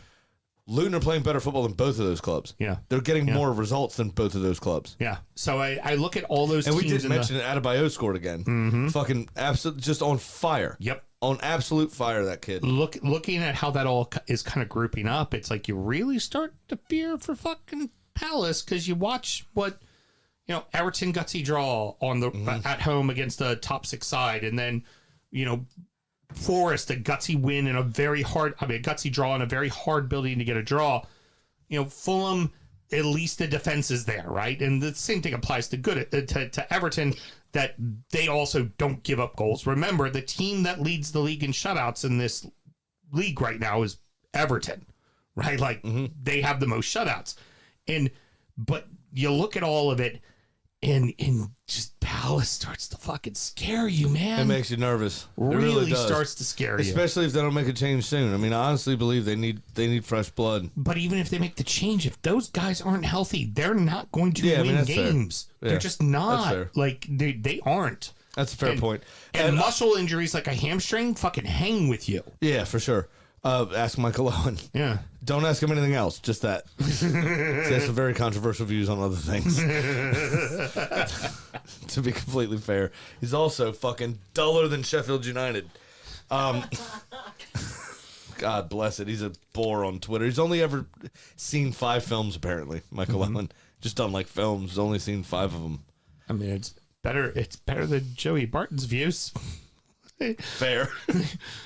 C: Luton are playing better football than both of those clubs.
B: Yeah.
C: They're getting more results than both of those clubs.
B: Yeah. So I look at all those
C: And
B: teams.
C: we did mention that Adebayo scored again. Fucking absolute, just on fire.
B: Yep.
C: On absolute fire, that kid.
B: Looking at how that all is kind of grouping up, it's like you really start to fear for fucking Palace because you watch what, Everton gutsy draw on the at home against the top six side, and then, Forest a gutsy win in a gutsy draw in a very hard building to get a draw. Fulham, at least the defense is there, right? And the same thing applies to Everton, that they also don't give up goals. Remember, the team that leads the league in shutouts in this league right now is Everton, right? Like they have the most shutouts, but you look at all of it, and just Palace starts to fucking scare you, man.
C: It makes you nervous. It
B: Really
C: does.
B: starts to scare you.
C: Especially if they don't make a change soon. I mean, I honestly believe they need fresh blood.
B: But even if they make the change, if those guys aren't healthy, they're not going to win
C: that's fair.
B: games.
C: Yeah,
B: They're just
C: that's
B: not.
C: fair.
B: Like they aren't.
C: That's a fair point.
B: And muscle injuries like a hamstring fucking hang with you.
C: Yeah, for sure. Ask Michael Owen.
B: Yeah.
C: Don't ask him anything else. Just that. He has some very controversial views on other things. To be completely fair, he's also fucking duller than Sheffield United. God bless it. He's a bore on Twitter. He's only ever seen 5 films, apparently. Michael Owen. Just done like films. Only seen 5 of them.
B: I mean, it's better than Joey Barton's views.
C: Fair.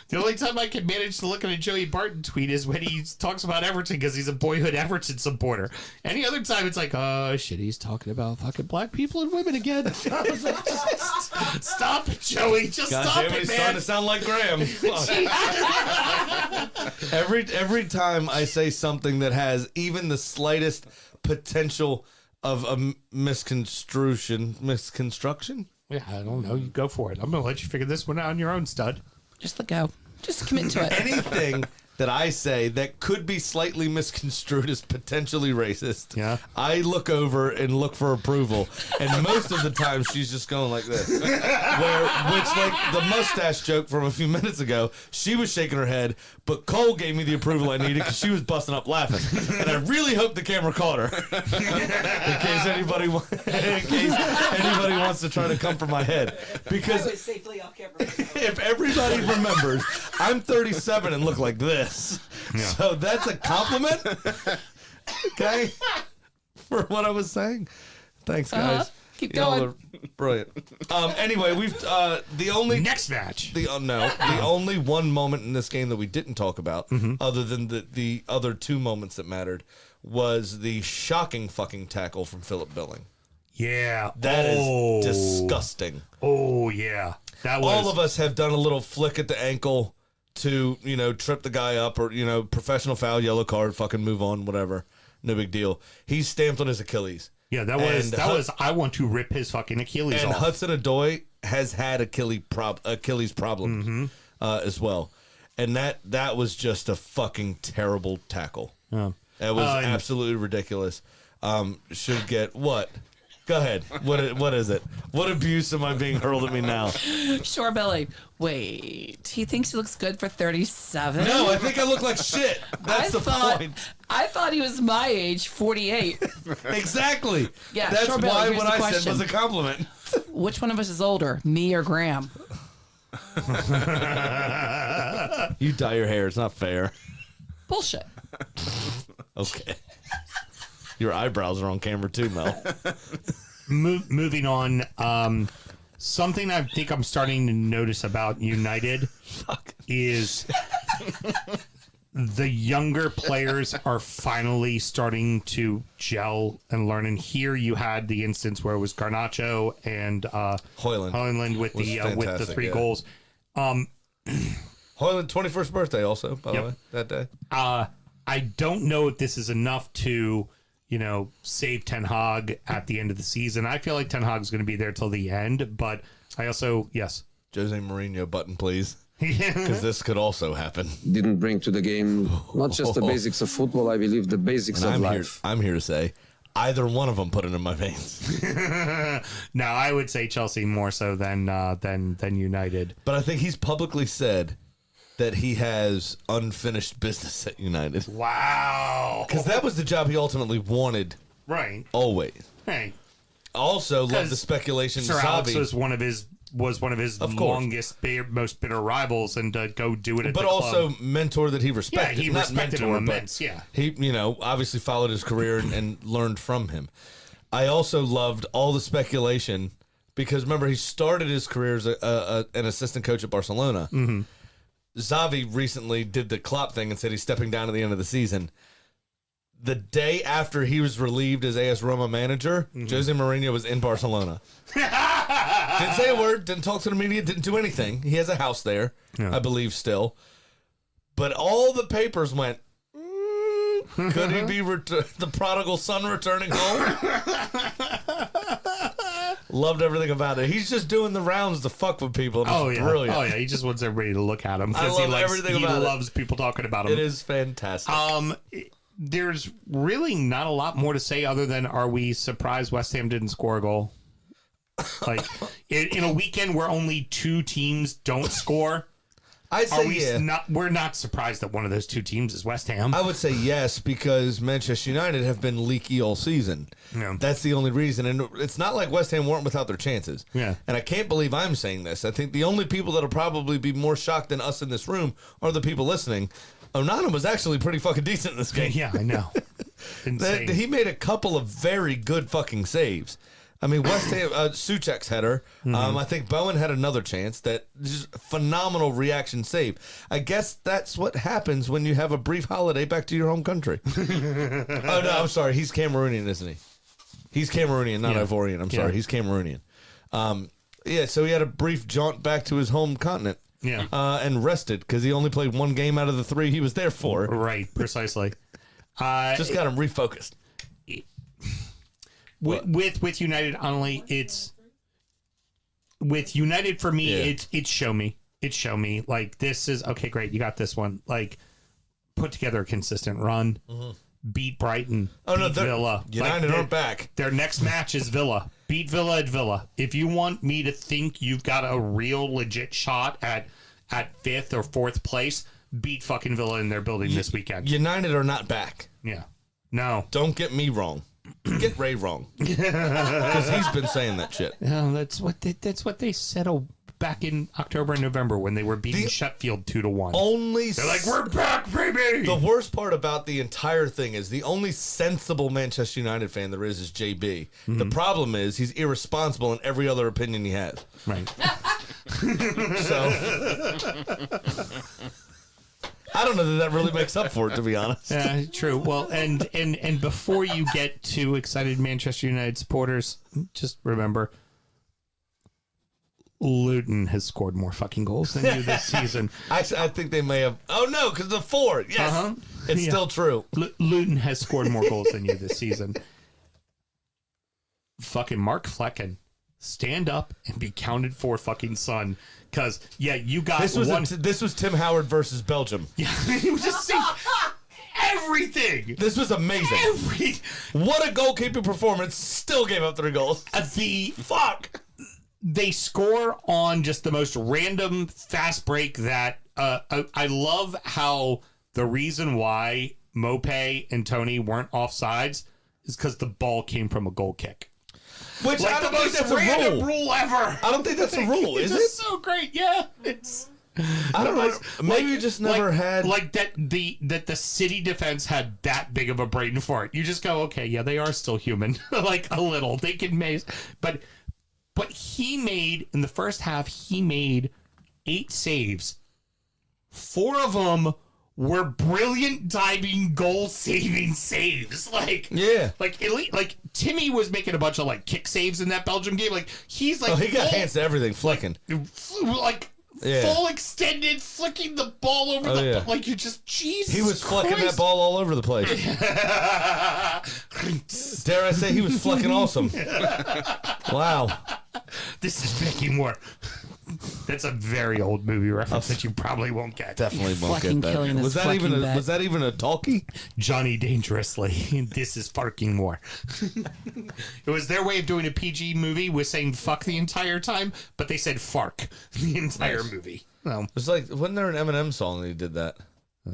B: The only time I can manage to look at a Joey Barton tweet is when he talks about Everton because he's a boyhood Everton supporter. Any other time, it's like, oh shit, he's talking about fucking black people and women again. Stop it, Joey. Just
C: God
B: stop
C: damn
B: it,
C: he's
B: man.
C: starting to sound like Graham. every time I say something that has even the slightest potential of a misconstruction.
B: Yeah, I don't know. You go for it. I'm going to let you figure this one out on your own, stud.
E: Just let go. Just commit to it.
C: Anything that I say that could be slightly misconstrued as potentially racist,
B: Yeah.
C: I look over and look for approval, and most of the time she's just going like this. Which, like the mustache joke from a few minutes ago, she was shaking her head, but Cole gave me the approval I needed because she was busting up laughing, and I really hope the camera caught her. in case anybody wants to try to come for my head, because
G: safely off camera.
C: if everybody remembers, I'm 37 and look like this. So that's a compliment. Okay. For what I was saying. Thanks, guys.
E: Keep
C: Y'all
E: going.
C: are brilliant. Anyway, we've the only
B: Next match.
C: the only one moment in this game that we didn't talk about, other than the other 2 moments that mattered, was the shocking fucking tackle from Philip Billing.
B: Yeah.
C: That is disgusting.
B: Oh, yeah. That was.
C: All of us have done a little flick at the ankle to, trip the guy up, or, professional foul, yellow card, fucking move on, whatever. No big deal. He's stamped on his Achilles.
B: Yeah, that was. I want to rip his fucking Achilles
C: And
B: off.
C: Hudson-Odoi has had Achilles problem as well. And that was just a fucking terrible tackle.
B: Oh.
C: That was absolutely ridiculous. Should get what? Go ahead. What is it? What abuse am I being hurled at me now?
E: Sure, Billy. Wait, he thinks he looks good for 37?
C: No, I think I look like shit. That's the point.
E: I thought he was my age, 48.
C: Exactly.
E: Yeah,
C: That's
E: sure, Billy,
C: why
E: here's
C: what
E: the
C: I
E: question.
C: said was a compliment.
E: Which one of us is older, me or Graham?
C: You dye your hair. It's not fair.
E: Bullshit.
C: Okay. Your eyebrows are on camera too, Mel.
B: Moving on. Something I think I'm starting to notice about United is the younger players are finally starting to gel and learn. And here you had the instance where it was Garnacho and Hoyland with the 3 goals.
C: Hoyland 21st birthday also, by the way, that day.
B: I don't know if this is enough to, save Ten Hag at the end of the season. I feel like Ten Hag's going to be there till the end, but I also, yes.
C: Jose Mourinho button, please. Because this could also happen.
H: Didn't bring to the game not just the basics of football, I believe the basics of life.
C: I'm here to say, either one of them put it in my veins.
B: No, I would say Chelsea more so than United.
C: But I think he's publicly said that he has unfinished business at United.
B: Wow.
C: Because that was the job he ultimately wanted.
B: Right.
C: Always.
B: Hey.
C: Also, love the speculation.
B: Sir Alex was one of his
C: of course,
B: longest, most bitter rivals, and go do it at
C: but
B: the
C: also
B: club.
C: mentor that he respected.
B: Yeah, he
C: Not
B: respected
C: mentor,
B: him
C: but
B: immense. Yeah,
C: he obviously followed his career and learned from him. I also loved all the speculation because remember he started his career as an assistant coach at Barcelona. Mm-hmm. Xavi recently did the Klopp thing and said he's stepping down at the end of the season. The day after he was relieved as AS Roma manager, Jose Mourinho was in Barcelona. Didn't say a word, didn't talk to the media, didn't do anything. He has a house there, I believe, still. But all the papers went, could he be the prodigal son returning home? Loved everything about it. He's just doing the rounds to fuck with people. It's brilliant.
B: Oh yeah, he just wants everybody to look at him
C: I
B: because
C: love everything
B: he
C: about it.
B: loves people talking about him.
C: It is fantastic.
B: There's really not a lot more to say other than are we surprised West Ham didn't score a goal? Like in a weekend where only 2 teams don't score,
C: I'd say
B: we're not surprised that one of those 2 teams is West Ham.
C: I would say yes, because Manchester United have been leaky all season.
B: Yeah.
C: That's the only reason. And it's not like West Ham weren't without their chances.
B: Yeah.
C: And I can't believe I'm saying this. I think the only people that'll probably be more shocked than us in this room are the people listening. Onana was actually pretty fucking decent in this game.
B: Yeah, I know. Insane.
C: He made a couple of very good fucking saves. I mean, West Ham, Souček's header. I think Bowen had another chance. That just phenomenal reaction save. I guess that's what happens when you have a brief holiday back to your home country. Oh, no, I'm sorry. He's Cameroonian, isn't he? He's Cameroonian, not Ivorian. I'm sorry. He's Cameroonian. So he had a brief jaunt back to his home continent.
B: Yeah.
C: And rested because he only played 1 game out of the 3 he was there for.
B: Right, precisely.
C: Just got him refocused.
B: With United, only it's with United for me. It's show me. It's show me. Like, this is okay. Great, you got this one. Like, put together a consistent run. Beat Brighton. Beat Villa.
C: United aren't back.
B: Their next match is Villa. Beat Villa at Villa. If you want me to think you've got a real legit shot at 5th or 4th place, beat fucking Villa in their building this weekend.
C: United are not back.
B: Yeah. No.
C: Don't get me wrong. Get Ray wrong. Because he's been saying that shit.
B: No, that's what they said back in October and November when they were beating Sheffield 2-1. They're like, we're back, baby.
C: The worst part about the entire thing is the only sensible Manchester United fan there is JB. The problem is he's irresponsible in every other opinion he has.
B: Right.
C: So I don't know that really makes up for it, to be honest.
B: Yeah, true. Well, and before you get too excited, Manchester United supporters, just remember, Luton has scored more fucking goals than you this season.
C: Actually, I think they may have. Oh, no, because the 4. Yes. It's still true.
B: Luton has scored more goals than you this season. Fucking Mark Flecken, stand up and be counted for, fucking son. Because, you got
C: this was Tim Howard versus Belgium.
B: Yeah, you just see everything.
C: This was amazing. What a goalkeeping performance. Still gave up 3 goals.
B: They score on just the most random fast break that I love how the reason why Mopé and Tony weren't offsides is because the ball came from a goal kick.
C: Which
B: like
C: I don't
B: the
C: think
B: most
C: that's a
B: random rule ever.
C: I don't think that's a rule, is it?
B: It's so great, yeah. It's
C: I don't know. Maybe you just never had
B: that the city defense had that big of a brain fart. You just go, okay, yeah, they are still human, like a little. They can maze, but he made in the first half. He made 8 saves. 4 of them were brilliant diving goal saving saves. Like elite. Like Timmy was making a bunch of like kick saves in that Belgium game. Like he's like
C: he got hands to everything, flicking.
B: Full extended, flicking the ball over like you just Jesus.
C: He was flicking that ball all over the place. Dare I say he was flicking awesome? Wow.
B: This is making more. That's a very old movie reference that you probably won't get.
C: Definitely won't
E: Fucking
C: get
E: killing
C: that.
E: this
C: Was that even a talkie?
B: Johnny Dangerously. This is fucking more. It was their way of doing a PG movie with saying fuck the entire time, but they said fark the entire movie. Oh.
C: It's like, wasn't there an Eminem song that he did that?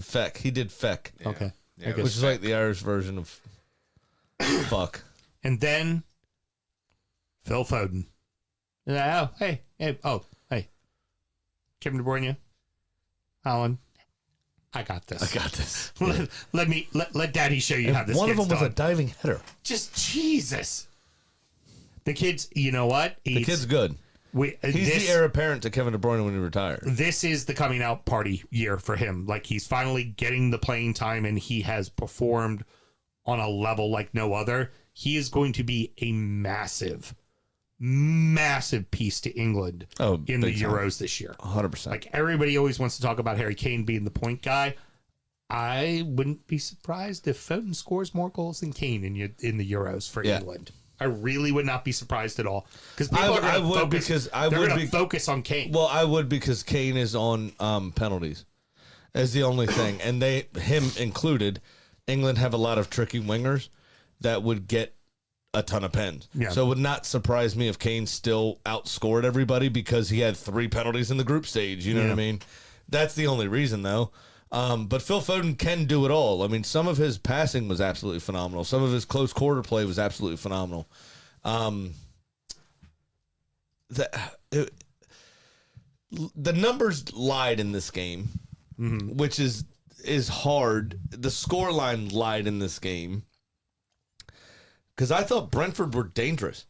C: Feck. He did Feck.
B: Yeah. Okay.
C: Yeah, which is like the Irish version of fuck.
B: And then Phil Foden. Oh, hey. Kevin De Bruyne, Alan, I got this. Let Daddy show you how this.
C: One of them was
B: done.
C: a diving header.
B: Just Jesus. The kid's, you know what?
C: The kid's good. He's the heir apparent to Kevin De Bruyne when he retires.
B: This is the coming out party year for him. Like he's finally getting the playing time, and he has performed on a level like no other. He is going to be a massive piece to England in the Euros this year.
C: 100%.
B: Like everybody always wants to talk about Harry Kane being the point guy. I wouldn't be surprised if Foden scores more goals than Kane in the Euros for England. I really would not be surprised at all because people are going to focus on Kane.
C: Well, I would because Kane is on penalties as the only thing, and him included. England have a lot of tricky wingers that would get a ton of pens.
B: Yeah.
C: So it would not surprise me if Kane still outscored everybody because he had 3 penalties in the group stage. You know what I mean? That's the only reason, though. But Phil Foden can do it all. I mean, some of his passing was absolutely phenomenal. Some of his close quarter play was absolutely phenomenal. The numbers lied in this game, which is hard. The scoreline lied in this game because I thought Brentford were dangerous.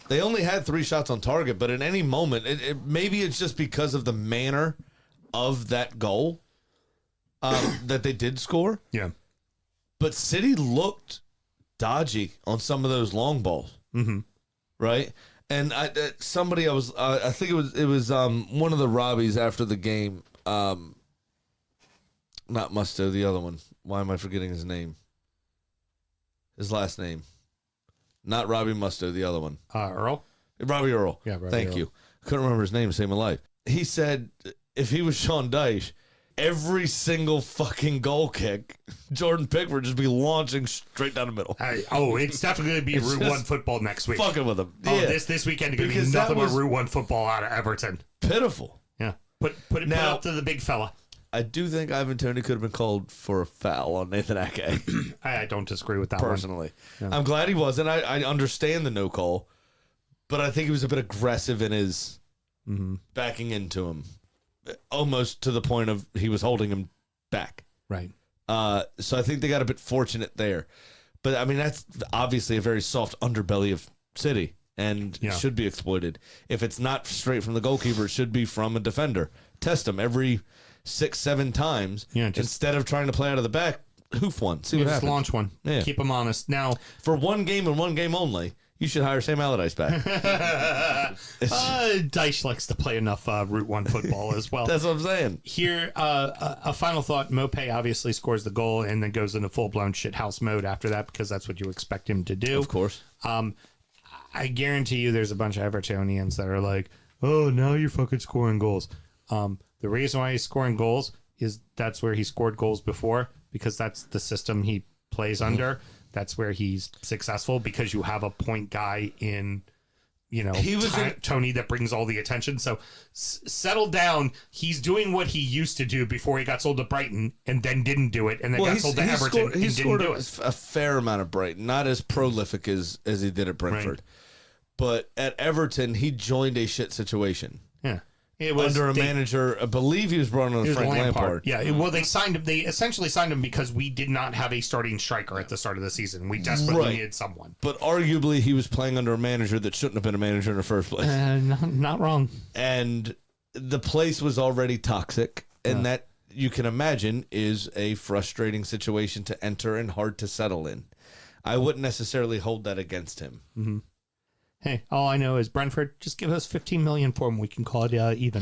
C: They only had 3 shots on target, but at any moment, maybe it's just because of the manner of that goal that they did score.
B: Yeah.
C: But City looked dodgy on some of those long balls, right? And I think it was one of the Robbies after the game. Not Musto, the other one. Why am I forgetting his name? His last name. Not Robbie Musto, the other one.
B: Earl?
C: Robbie Earl.
B: Yeah, Robbie
C: Thank
B: Earl.
C: you. Couldn't remember his name to save my life. He said if he was Sean Dyche, every single fucking goal kick, Jordan Pickford just be launching straight down the middle.
B: It's definitely going to be Route 1 football next week.
C: Fucking with him.
B: Oh,
C: Yeah.
B: this weekend is going to
C: Because
B: be nothing
C: that
B: but
C: was-
B: Route 1 football out of Everton.
C: Pitiful.
B: Yeah. Put it
C: Now-
B: up to the big fella.
C: I do think Ivan Toney could have been called for a foul on Nathan Ake,
B: I don't disagree with that one.
C: personally. I'm glad he wasn't. I understand the no call, but I think he was a bit aggressive in his backing into him, almost to the point of he was holding him back.
B: Right.
C: So I think they got a bit fortunate there. But, I mean, that's obviously a very soft underbelly of City and should be exploited. If it's not straight from the goalkeeper, it should be from a defender. Test them every 6-7 times.
B: Yeah, just-
C: instead of trying to play out of the back, hoof one. See what
B: Just
C: happens.
B: launch one.
C: Yeah.
B: Keep them honest. Now,
C: For one game and one game only, you should hire Sam Allardyce back.
B: Dyche likes to play enough Route 1 football as well.
C: That's what I'm saying.
B: Here, a final thought. Mopé obviously scores the goal and then goes into full-blown shithouse mode after that because that's what you expect him to do.
C: Of course.
B: I guarantee you there's a bunch of Evertonians that are like, oh, now you're fucking scoring goals. The reason why he's scoring goals is that's where he scored goals before because that's the system he plays under. That's where he's successful because you have a point guy in,
C: He was in-
B: Tony that brings all the attention. So settle down. He's doing what he used to do before he got sold to Brighton and then didn't do it and then got sold to Everton
C: he
B: and
C: scored
B: didn't do it.
C: a fair amount of Brighton, not as prolific as he did at Brentford.
B: Right.
C: But at Everton, he joined a shit situation.
B: Yeah. It was
C: Under a manager, I believe he was brought on
B: It was
C: Frank Lampard.
B: Yeah, well, they signed him. They essentially signed him because we did not have a starting striker at the start of the season. We desperately
C: Right.
B: needed someone.
C: But arguably, he was playing under a manager that shouldn't have been a manager in the first place.
B: Not wrong.
C: And the place was already toxic, and that, you can imagine, is a frustrating situation to enter and hard to settle in. I wouldn't necessarily hold that against him.
B: Hey, all I know is Brentford, just give us 15 million for him. We can call it even.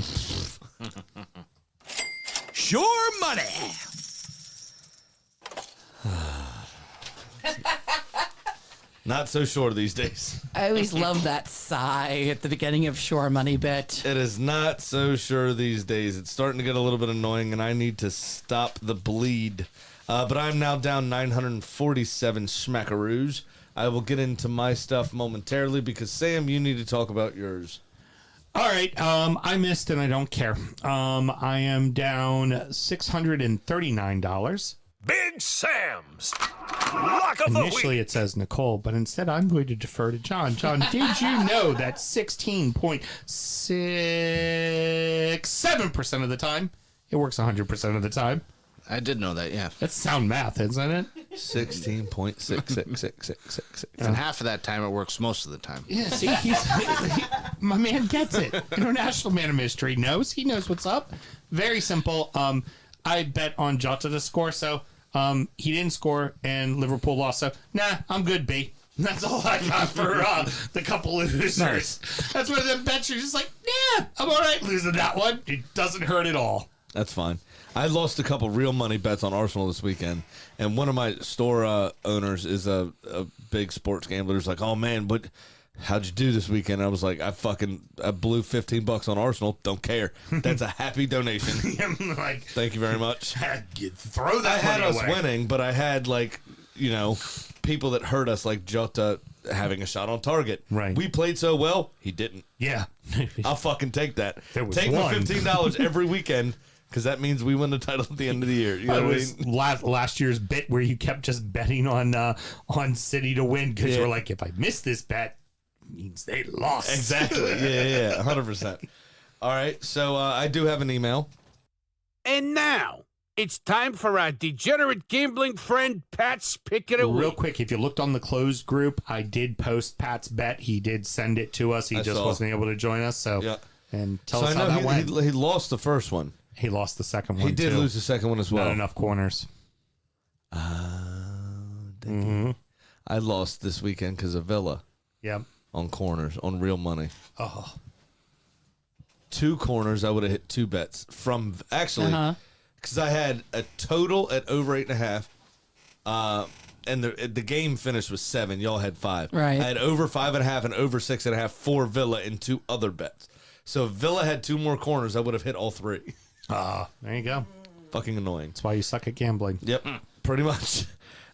D: Sure money.
C: Not so sure these days.
E: I always love that sigh at the beginning of Shore Money Bet.
C: It is not so sure these days. It's starting to get a little bit annoying, and I need to stop the bleed. But I'm now down 947 smackaroos. I will get into my stuff momentarily because, Sam, you need to talk about yours.
B: All right. I missed and I don't care. I am down $639.
D: Big Sam's Lock of the
B: Initially, it says Nicole, but instead I'm going to defer to John. John, did you know that 16.67% of the time, it works 100% of the time?
F: I did know that, yeah.
B: That's sound math, isn't it?
C: 16.66666.
F: And half of that time it works most of the time.
B: Yeah, see, my man gets it. International man of mystery knows. He knows what's up. Very simple. I bet on Jota to score, so he didn't score, and Liverpool lost. So, nah, I'm good, B. That's all I got for the couple losers.
C: Nice.
B: That's where the bets are just like, yeah, I'm all right losing that one. It doesn't hurt at all.
C: That's fine. I lost a couple real money bets on Arsenal this weekend, and one of my store owners is a big sports gambler. He's like, "Oh man, but how'd you do this weekend?" I was like, I blew $15 on Arsenal. Don't care. That's a happy donation.
B: I'm like,
C: Thank you very much.
B: throw that
C: I had
B: money
C: us
B: away.
C: winning, but I had people that hurt us, like Jota having a shot on target.
B: Right.
C: We played so well, he didn't.
B: Yeah.
C: I'll fucking take that.
B: There was
C: Take my
B: one.
C: $15 every weekend because that means we win the title at the end of the year. You know
B: It
C: what I
B: was
C: mean?
B: last year's bit where you kept just betting on City to win because
C: Yeah.
B: you were like, if I miss this bet, it means they lost.
C: Exactly. Yeah, 100%. All right, so I do have an email.
I: And now, it's time for our degenerate gambling friend, Pat's Pick of the
B: Real
I: Week.
B: quick, if you looked on the closed group, I did post Pat's bet. He did send it to us. He
C: I
B: just
C: saw.
B: wasn't able to join us. So,
C: Yeah.
B: and tell
C: So
B: us
C: I
B: how
C: know
B: that went.
C: he lost the first one.
B: He lost the second one.
C: He did
B: too.
C: lose the second one as well.
B: Not enough corners.
C: I lost this weekend because of Villa
B: Yep.
C: on corners, on real money.
B: Oh,
C: 2 corners, I would have hit 2 bets from actually because I had a total at over 8.5, and the game finished with 7. Y'all had 5.
E: Right.
C: I had over 5.5 and over 6.5 for Villa and 2 other bets. So if Villa had 2 more corners, I would have hit all 3.
B: there you go.
C: Fucking annoying.
B: That's why you suck at gambling.
C: Yep, pretty much.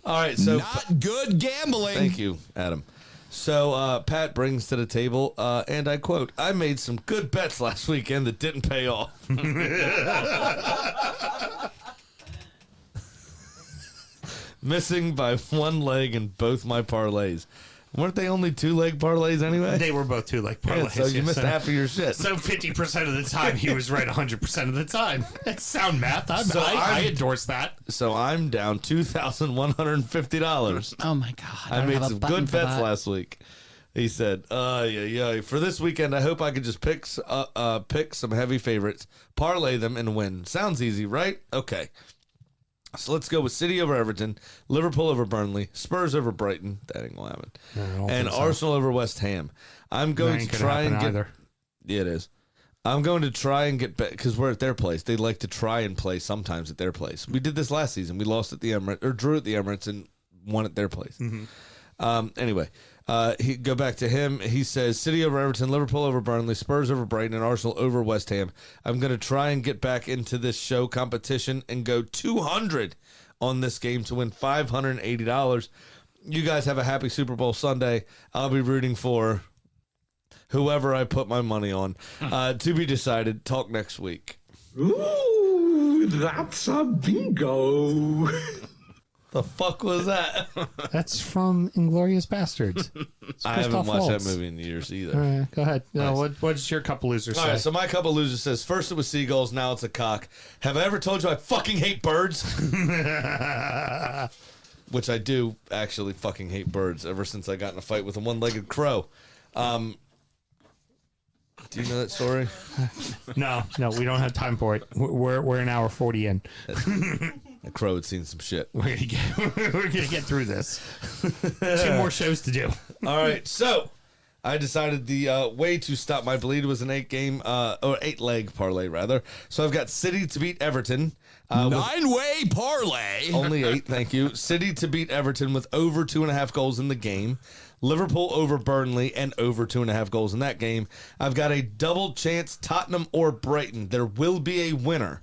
C: All right, so
J: Not good gambling.
C: thank you, Adam. So Pat brings to the table, and I quote, I made some good bets last weekend that didn't pay off. Missing by 1 leg in both my parlays. Weren't they only 2-leg parlays anyway?
B: They were both two like
C: Yeah,
B: parlays.
C: so you missed half of your shit.
B: So 50% of the time, he was right 100% of the time. That's sound math. I
C: I'm-
B: endorse that.
C: So I'm down $2,150.
E: Oh my god!
C: I
E: don't
C: made
E: have a
C: some
E: button
C: good
E: for
C: bets
E: that.
C: last week. He said, yeah. For this weekend, I hope I could just pick some heavy favorites, parlay them, and win. Sounds easy, right? Okay. So let's go with City over Everton, Liverpool over Burnley, Spurs over Brighton. That ain't gonna happen.
B: don't
C: And
B: think so.
C: Arsenal over West Ham. I'm going
B: Ain't
C: to
B: gonna
C: try and
B: happen
C: get.
B: either.
C: Yeah, it is. I'm going to try and get back because we're at their place. They like to try and play sometimes at their place. We did this last season. We lost at the Emirates or drew at the Emirates and won at their place. Anyway, he go back to him. He says City over Everton, Liverpool over Burnley, Spurs over Brighton, and Arsenal over West Ham. I'm going to try and get back into this show competition and go 200 on this game to win $580. You guys have a happy Super Bowl Sunday. I'll be rooting for whoever I put my money on. To be decided. Talk next week.
H: Ooh, that's a bingo.
C: The fuck was that?
B: That's from Inglorious Bastards.
C: I haven't
B: Christoph
C: watched
B: Waltz.
C: that movie in years either.
B: All right, go ahead. What's your couple losers
C: All
B: say?
C: right, so my couple losers says first it was seagulls, now it's a cock. Have I ever told you I fucking hate birds? Which I do actually fucking hate birds ever since I got in a fight with a 1-legged crow. Do you know that story?
B: No, we don't have time for it. We're an hour 40 in.
C: The crow had seen some shit.
B: We're gonna get through this. 2 more shows to do.
C: All right, so I decided the way to stop my bleed was an 8-leg parlay rather. So I've got City to beat Everton.
J: 9-way parlay.
C: Only 8, thank you. City to beat Everton with over 2.5 goals in the game. Liverpool over Burnley and over 2.5 goals in that game. I've got a double chance Tottenham or Brighton. There will be a winner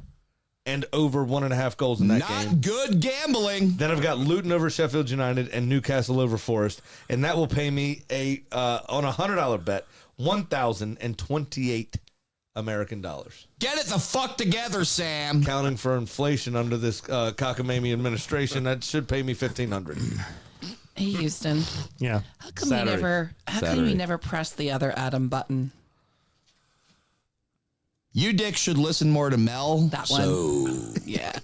C: and over 1.5 goals in that game.
J: Not good gambling.
C: Then I've got Luton over Sheffield United and Newcastle over Forest, and that will pay me on a $100 bet 1,028 American dollars.
J: Get it the fuck together, Sam.
C: Counting for inflation under this cockamamie administration, that should pay me $1,500.
E: Hey, Houston.
B: Yeah.
E: How come
C: Saturday.
E: How come
C: Saturday.
E: we never press the other Adam button?
J: You dicks should listen more to Mel.
E: That one. Yeah.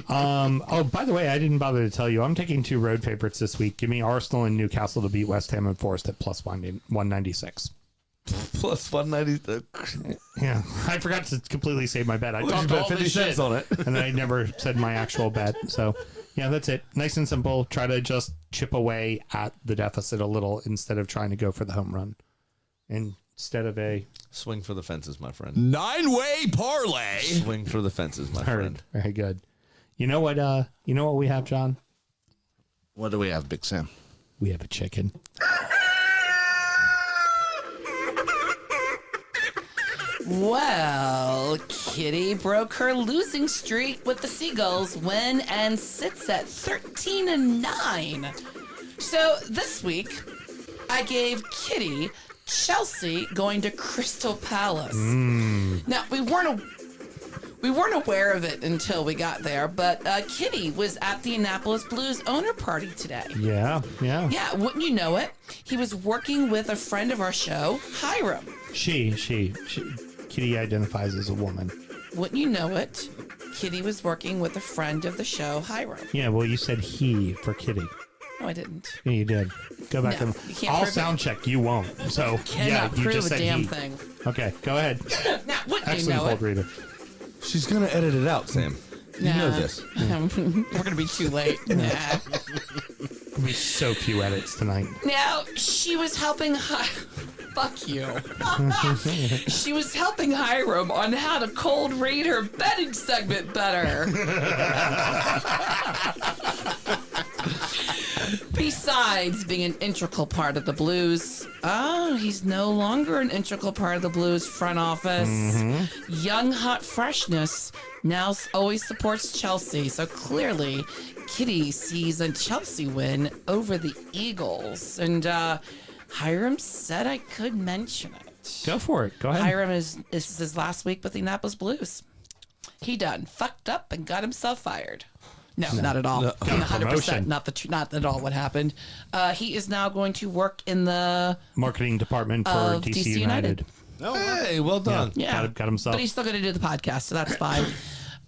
B: Oh, by the way, I didn't bother to tell you. I'm taking 2 road favorites this week. Give me Arsenal and Newcastle to beat West Ham and Forest at plus 196.
C: Plus 190.
B: Yeah, I forgot to completely save my bet. I
C: What'd you
B: talked
C: bet,
B: all
C: 50
B: this
C: cents
B: shit,
C: on it?
B: and I never said my actual bet. So, yeah, that's it. Nice and simple. Try to just chip away at the deficit a little instead of trying to go for the home run. Instead of a
C: Swing for the fences, my friend.
J: 9-way parlay.
C: Swing for the fences, my friend.
B: very good. You know what? You know what we have, John?
F: What do we have, Big Sam?
B: We have a chicken.
E: Well, Kitty broke her losing streak with the Seagulls win and sits at 13-9. So this week, I gave Kitty Chelsea going to Crystal Palace. Now, we weren't aware of it until we got there, but Kitty was at the Annapolis Blues owner party today.
B: Yeah.
E: Yeah, wouldn't you know it? He was working with a friend of our show, Hiram.
B: She. Kitty identifies as a woman.
E: Wouldn't you know it? Kitty was working with a friend of the show, Hiram.
B: Yeah, well, you said he for Kitty.
E: No, I didn't.
B: Yeah, you did. Go back
E: No,
B: and
E: you can't
B: I'll
E: prove it.
B: sound check. You won't. So yeah,
E: Cannot
B: you
E: prove
B: just
E: a
B: said
E: damn
B: he.
E: thing.
B: Okay, go ahead.
E: Now, wouldn't you
B: Excellent
E: know
B: cold
E: it?
B: reader.
C: She's gonna edit it out, Sam. You know this.
E: We're gonna be too late. Nah.
B: There'll be so few edits tonight.
E: Now, she was helping Fuck you. She was helping Hiram on how to cold read her betting segment better. Besides being an integral part of the Blues, he's no longer an integral part of the Blues front office. Young, hot freshness now always supports Chelsea, so clearly Kitty sees a Chelsea win over the Eagles. And Hiram said I could mention it.
B: Go for it. Go ahead.
E: Hiram is his last week with the Annapolis Blues. He done fucked up and got himself fired. No, not at all.
B: Got a
E: 100%.
B: promotion.
E: Not at all what happened. He is now going to work in the
B: Marketing department for
E: of
B: DC
E: DC
B: United.
C: Hey, well done.
E: yeah.
B: Got himself.
E: But he's still going to do the podcast, so that's fine.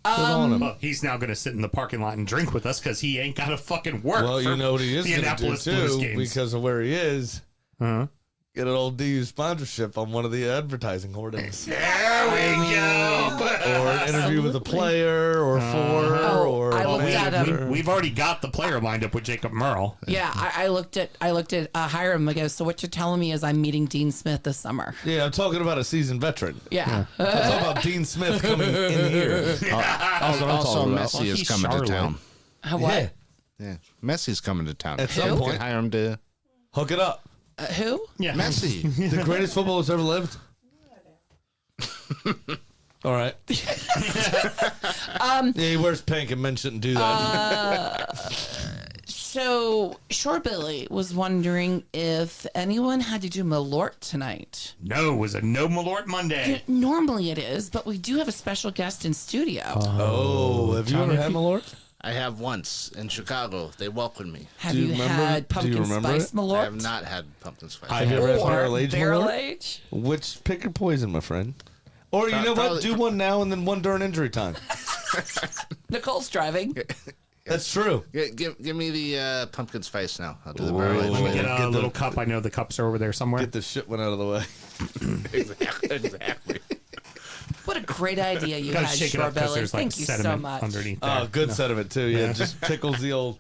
B: Well, he's now going to sit in the parking lot and drink with us because he ain't got to fucking work.
C: Well, you
B: for
C: know what he is
B: the
C: going to do
B: Annapolis Blues
C: too,
B: games.
C: because of where he is.
B: Uh-huh.
C: Get an old DU sponsorship on one of the advertising hoardings,
B: There we go.
C: or an interview with a player, or four, or
E: I
C: a
E: looked at
C: manager.
B: We've already got the player lined up with Jacob Merle.
E: Yeah, I looked at Hiram. I go, so what you're telling me is I'm meeting Dean Smith this summer.
C: Yeah, I'm talking about a seasoned veteran.
E: Yeah.
C: I'm talking about Dean Smith coming in here. That's what I'm
F: Also,
C: talking about.
F: Messi is
B: he's
F: coming
B: Charlotte.
F: to town.
E: What?
C: Yeah,
F: Yeah, Messi's coming to town.
C: at some
E: Who?
C: point,
F: Hire him to
C: hook it up.
E: Who?
B: Yeah.
F: Messi.
C: The greatest footballers ever lived. All right. Yeah, he wears pink, and men shouldn't do that.
E: So, Shore Billy was wondering if anyone had to do Malort tonight.
B: No, it was a no Malort Monday.
E: Normally it is, but we do have a special guest in studio.
C: Oh, have you ever had Malort?
F: I have once in Chicago. They welcomed me.
E: have
C: do you
E: you
C: remember-
E: had
C: do you
E: pumpkin
C: remember
E: spice
C: it?
E: Malort?
F: I have not had pumpkin spice.
C: Have you ever had barrel aged
E: barrel
C: Malort?
E: age?
C: Which pick your poison, my friend. Or you know what?
F: Probably-
C: Do one now and then one during injury time.
E: Nicole's driving.
C: That's true.
F: Give me the pumpkin spice now. I'll do the
C: Ooh.
F: barrel aged
B: Let me
F: later.
B: get a little cup. I know the cups are over there somewhere.
C: Get the shit one out of the way.
F: Exactly.
E: What a great idea you
B: Gotta
E: had,
B: shake it
E: Shore
B: up because
E: Billy.
B: there's like
E: Thank you so
B: sediment
E: much.
B: underneath there.
C: Oh, good sediment too. Yeah, just tickles the old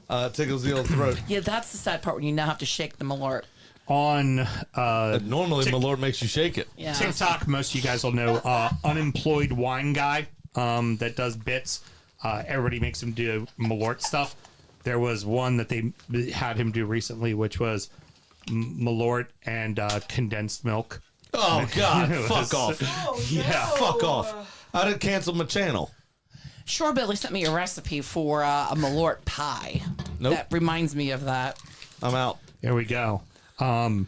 C: throat.
E: Yeah, that's the sad part when you now have to shake the Malort.
B: On
C: Normally, Malort makes you shake it.
E: Yeah.
B: TikTok, most of you guys will know unemployed wine guy that does bits. Everybody makes him do Malort stuff. There was one that they had him do recently, which was Malort and condensed milk.
C: Oh God,
B: It
C: fuck
B: was-
C: off. Yeah, fuck off. I done canceled my channel.
E: Shore Billy sent me a recipe for a Malort pie.
C: Nope.
E: That reminds me of that.
C: I'm out.
B: There we go. And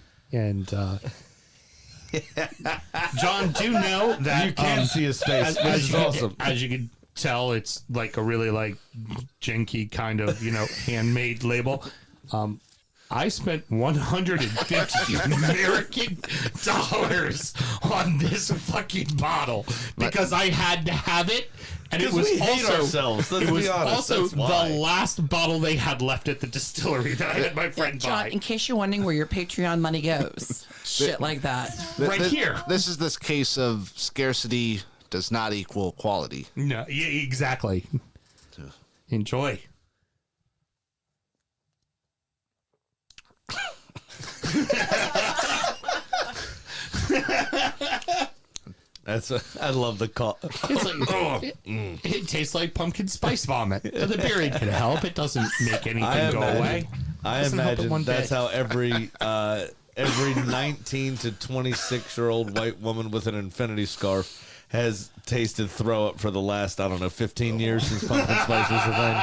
B: John, do know that
C: You can't see his face, which is awesome.
B: As you can tell, it's like a really like janky kind of handmade label. I spent $150 American dollars on this fucking bottle because I had to have it, and it
C: 'Cause
B: was
C: we hate
B: also
C: ourselves, let's
B: it was
C: be honest,
B: also
C: that's why.
B: the last bottle they had left at the distillery that I had my friend
E: John,
B: buy.
E: in case you're wondering where your Patreon money goes, shit like that.
B: Right here.
F: This is this case of scarcity does not equal quality.
B: No, yeah, exactly. Enjoy.
C: I love the call.
B: It's like, it tastes like pumpkin spice vomit. The beer ain't gonna help. It doesn't make anything go away.
C: I
B: Doesn't help it
C: imagine
B: one
C: that's
B: bit.
C: how every 19 to 26-year-old white woman with an infinity scarf has tasted throw up for the last, I don't know, 15 years since pumpkin spice was a thing.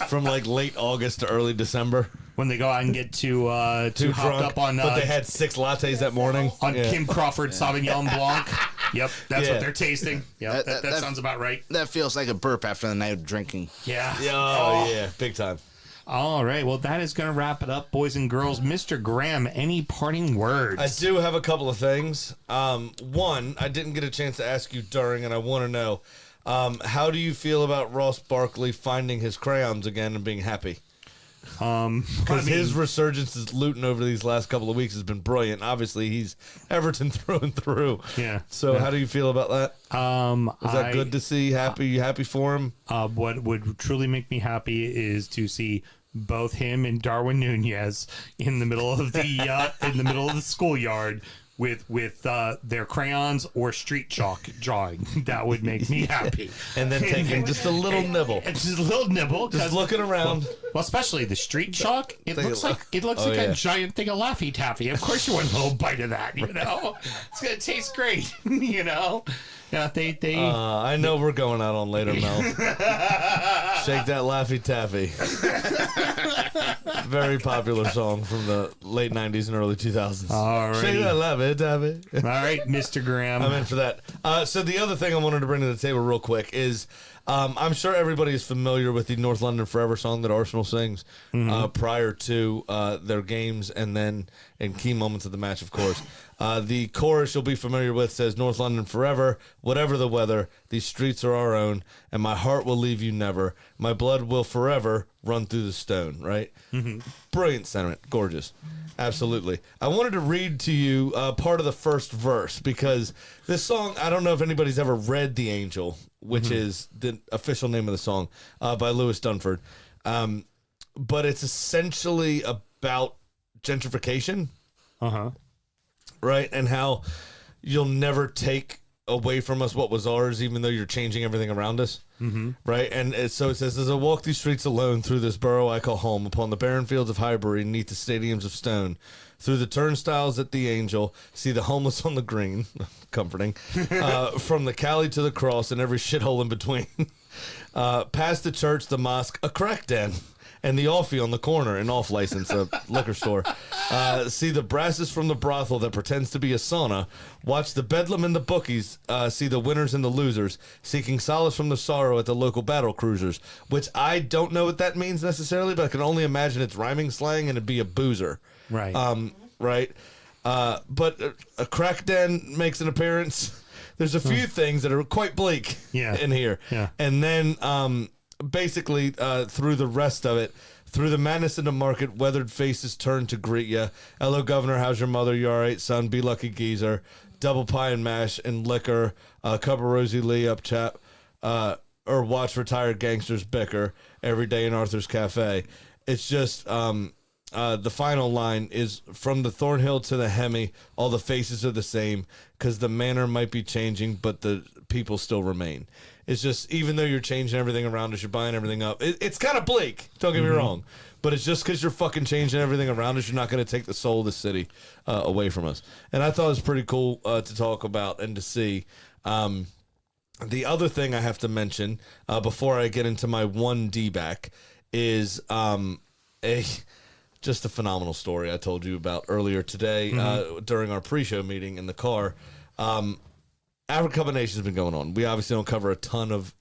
C: from like late August to early December.
B: When they go out and get too hopped
C: drunk,
B: up on,
C: but they had 6 lattes that morning.
B: On Kim Crawford Sauvignon Blanc. Yep, that's
C: Yeah.
B: what they're tasting. Yep, that sounds about right.
F: That feels like a burp after the night of drinking.
B: Yeah.
C: Oh, yeah, big time.
B: All right, well, that is going to wrap it up, boys and girls. Mr. Graham, any parting words?
C: I do have a couple of things. One, I didn't get a chance to ask you during, and I want to know, how do you feel about Ross Barkley finding his crayons again and being happy? Because his resurgence as Luton over these last couple of weeks has been brilliant. Obviously, he's Everton through and through.
B: Yeah.
C: So how do you feel about that? Is that good to see? Happy for him?
B: What would truly make me happy is to see both him and Darwin Nunez in the middle of the schoolyard with their crayons or street chalk drawing. That would make me happy.
C: And then taking just a little nibble.
B: Just a little nibble.
C: Just looking around.
B: Well, especially the street chalk. It looks like a giant thing of Laffy Taffy. Of course you want a little bite of that, you know? It's going to taste great, you know? Yeah, they
C: I know we're going out on later, Mel. Shake that Laffy Taffy. Very popular song from the late 90s and early 2000s.
B: All right.
C: Shake that Laffy Taffy.
B: All right, Mr. Graham.
C: I'm in for that. So the other thing I wanted to bring to the table real quick is I'm sure everybody is familiar with the North London Forever song that Arsenal sings prior to their games and then in key moments of the match, of course. The chorus you'll be familiar with says, North London forever, whatever the weather, these streets are our own, and my heart will leave you never. My blood will forever run through the stone, right? Mm-hmm. Brilliant sentiment. Gorgeous. Absolutely. I wanted to read to you part of the first verse because this song, I don't know if anybody's ever read The Angel, which is the official name of the song, by Lewis Dunford. But it's essentially about gentrification. Uh-huh. Right? And how you'll never take away from us what was ours, even though you're changing everything around us. Mm-hmm. Right? And so it says, as I walk these streets alone through this borough I call home, upon the barren fields of Highbury, neath the stadiums of stone, through the turnstiles at the Angel, see the homeless on the green, comforting, from the Cali to the cross and every shithole in between, past the church, the mosque, a crack den, and the offie on the corner, an off-license, a liquor store. See the brasses from the brothel that pretends to be a sauna. Watch the bedlam and the bookies. See the winners and the losers, seeking solace from the sorrow at the local battle cruisers, which I don't know what that means necessarily, but I can only imagine it's rhyming slang and it'd be a boozer.
B: Right.
C: Right. But a crack den makes an appearance. There's a few things that are quite bleak in here. Yeah. And then basically through the rest of it, through the madness in the market, weathered faces turn to greet ya. Hello, Governor, how's your mother? You all right, son? Be lucky, geezer. Double pie and mash and liquor. Cup of Rosie Lee up, chap. Or watch retired gangsters bicker every day in Arthur's Cafe. It's just the final line is, from the Thornhill to the Hemi, all the faces are the same, because the manner might be changing, but the people still remain. It's just, even though you're changing everything around us, you're buying everything up. It's kind of bleak, don't get me wrong, but it's just because you're fucking changing everything around us, you're not going to take the soul of the city away from us. And I thought it was pretty cool to talk about and to see. The other thing I have to mention before I get into my 1D back is just a phenomenal story I told you about earlier today during our pre-show meeting in the car. Africa Cup of Nations has been going on. We obviously don't cover a ton of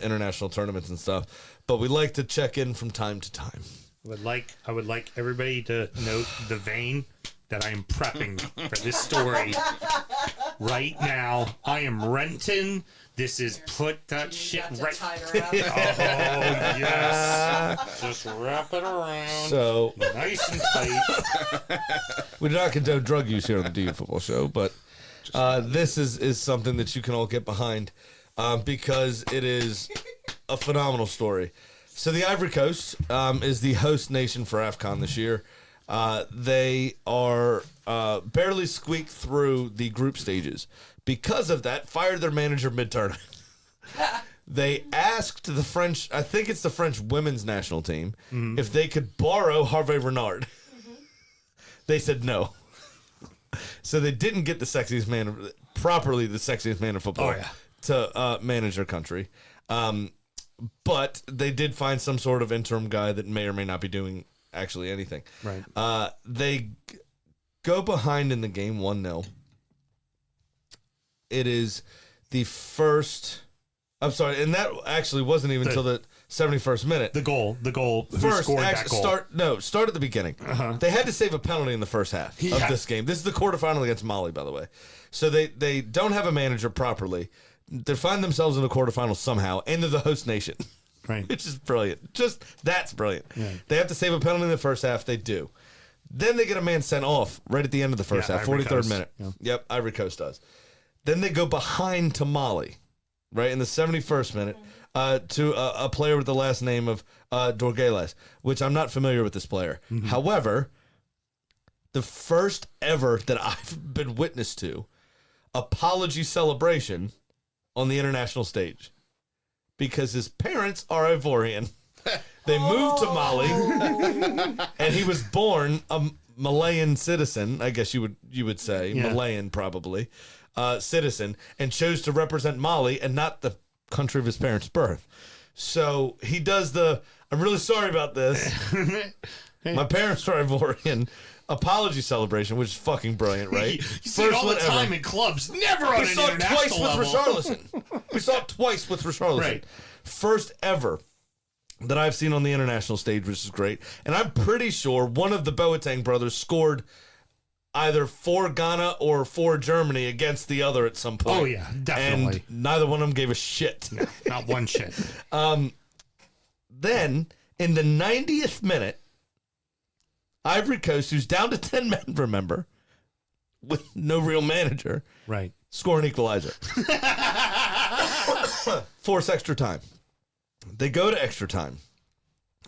C: international tournaments and stuff, but we like to check in from time to time.
B: I would like everybody to note the vein that I am prepping for this story right now. I am renting. This is put that shit right. Oh yes, just wrap it around.
C: So
B: nice and tight.
C: We do not condone drug use here on the DU Football Show, but this is something that you can all get behind because it is a phenomenal story. So the Ivory Coast is the host nation for AFCON this year. They are barely squeaked through the group stages. Because of that, fired their manager mid-tournament. They asked the French, I think it's the French women's national team, if they could borrow Hervé Renard. They said no. So they didn't get the sexiest man, properly the sexiest man in football, to manage their country. But they did find some sort of interim guy that may or may not be doing actually anything.
B: Right.
C: They go behind in the game 1-0. It is the first. I'm sorry, and that actually wasn't even until the 71st minute.
B: The goal. Who
C: First,
B: scored that goal?
C: Start at the beginning. They had to save a penalty in the first half of this game. This is the quarterfinal against Mali, by the way. So they don't have a manager properly. They find themselves in the quarterfinals somehow, and they're the host nation.
B: Right.
C: Which is brilliant. That's brilliant. Yeah. They have to save a penalty in the first half. They do. Then they get a man sent off right at the end of the first half, 43rd minute. Yeah. Yep, Ivory Coast does. Then they go behind to Mali, right, in the 71st minute, to a player with the last name of Dorgeles, which I'm not familiar with this player. Mm-hmm. However, the first ever that I've been witness to apology celebration on the international stage, because his parents are Ivorian. They moved to Mali, and he was born a Malayan citizen, I guess you would say, Malayan probably, citizen, and chose to represent Mali and not the country of his parents' birth. So he does I'm really sorry about this. My parents are Ivorian. Apology celebration, which is fucking brilliant, right?
B: You see it all the time in clubs, never on an international level.
C: We saw it twice with Richarlison. Right. First ever that I've seen on the international stage, which is great. And I'm pretty sure one of the Boateng brothers scored either for Ghana or for Germany against the other at some point.
B: Oh, yeah, definitely.
C: And neither one of them gave a shit.
B: No, not one shit.
C: Then, in the 90th minute, Ivory Coast, who's down to 10 men, remember, with no real manager,
B: right,
C: score an equalizer. Force extra time. They go to extra time.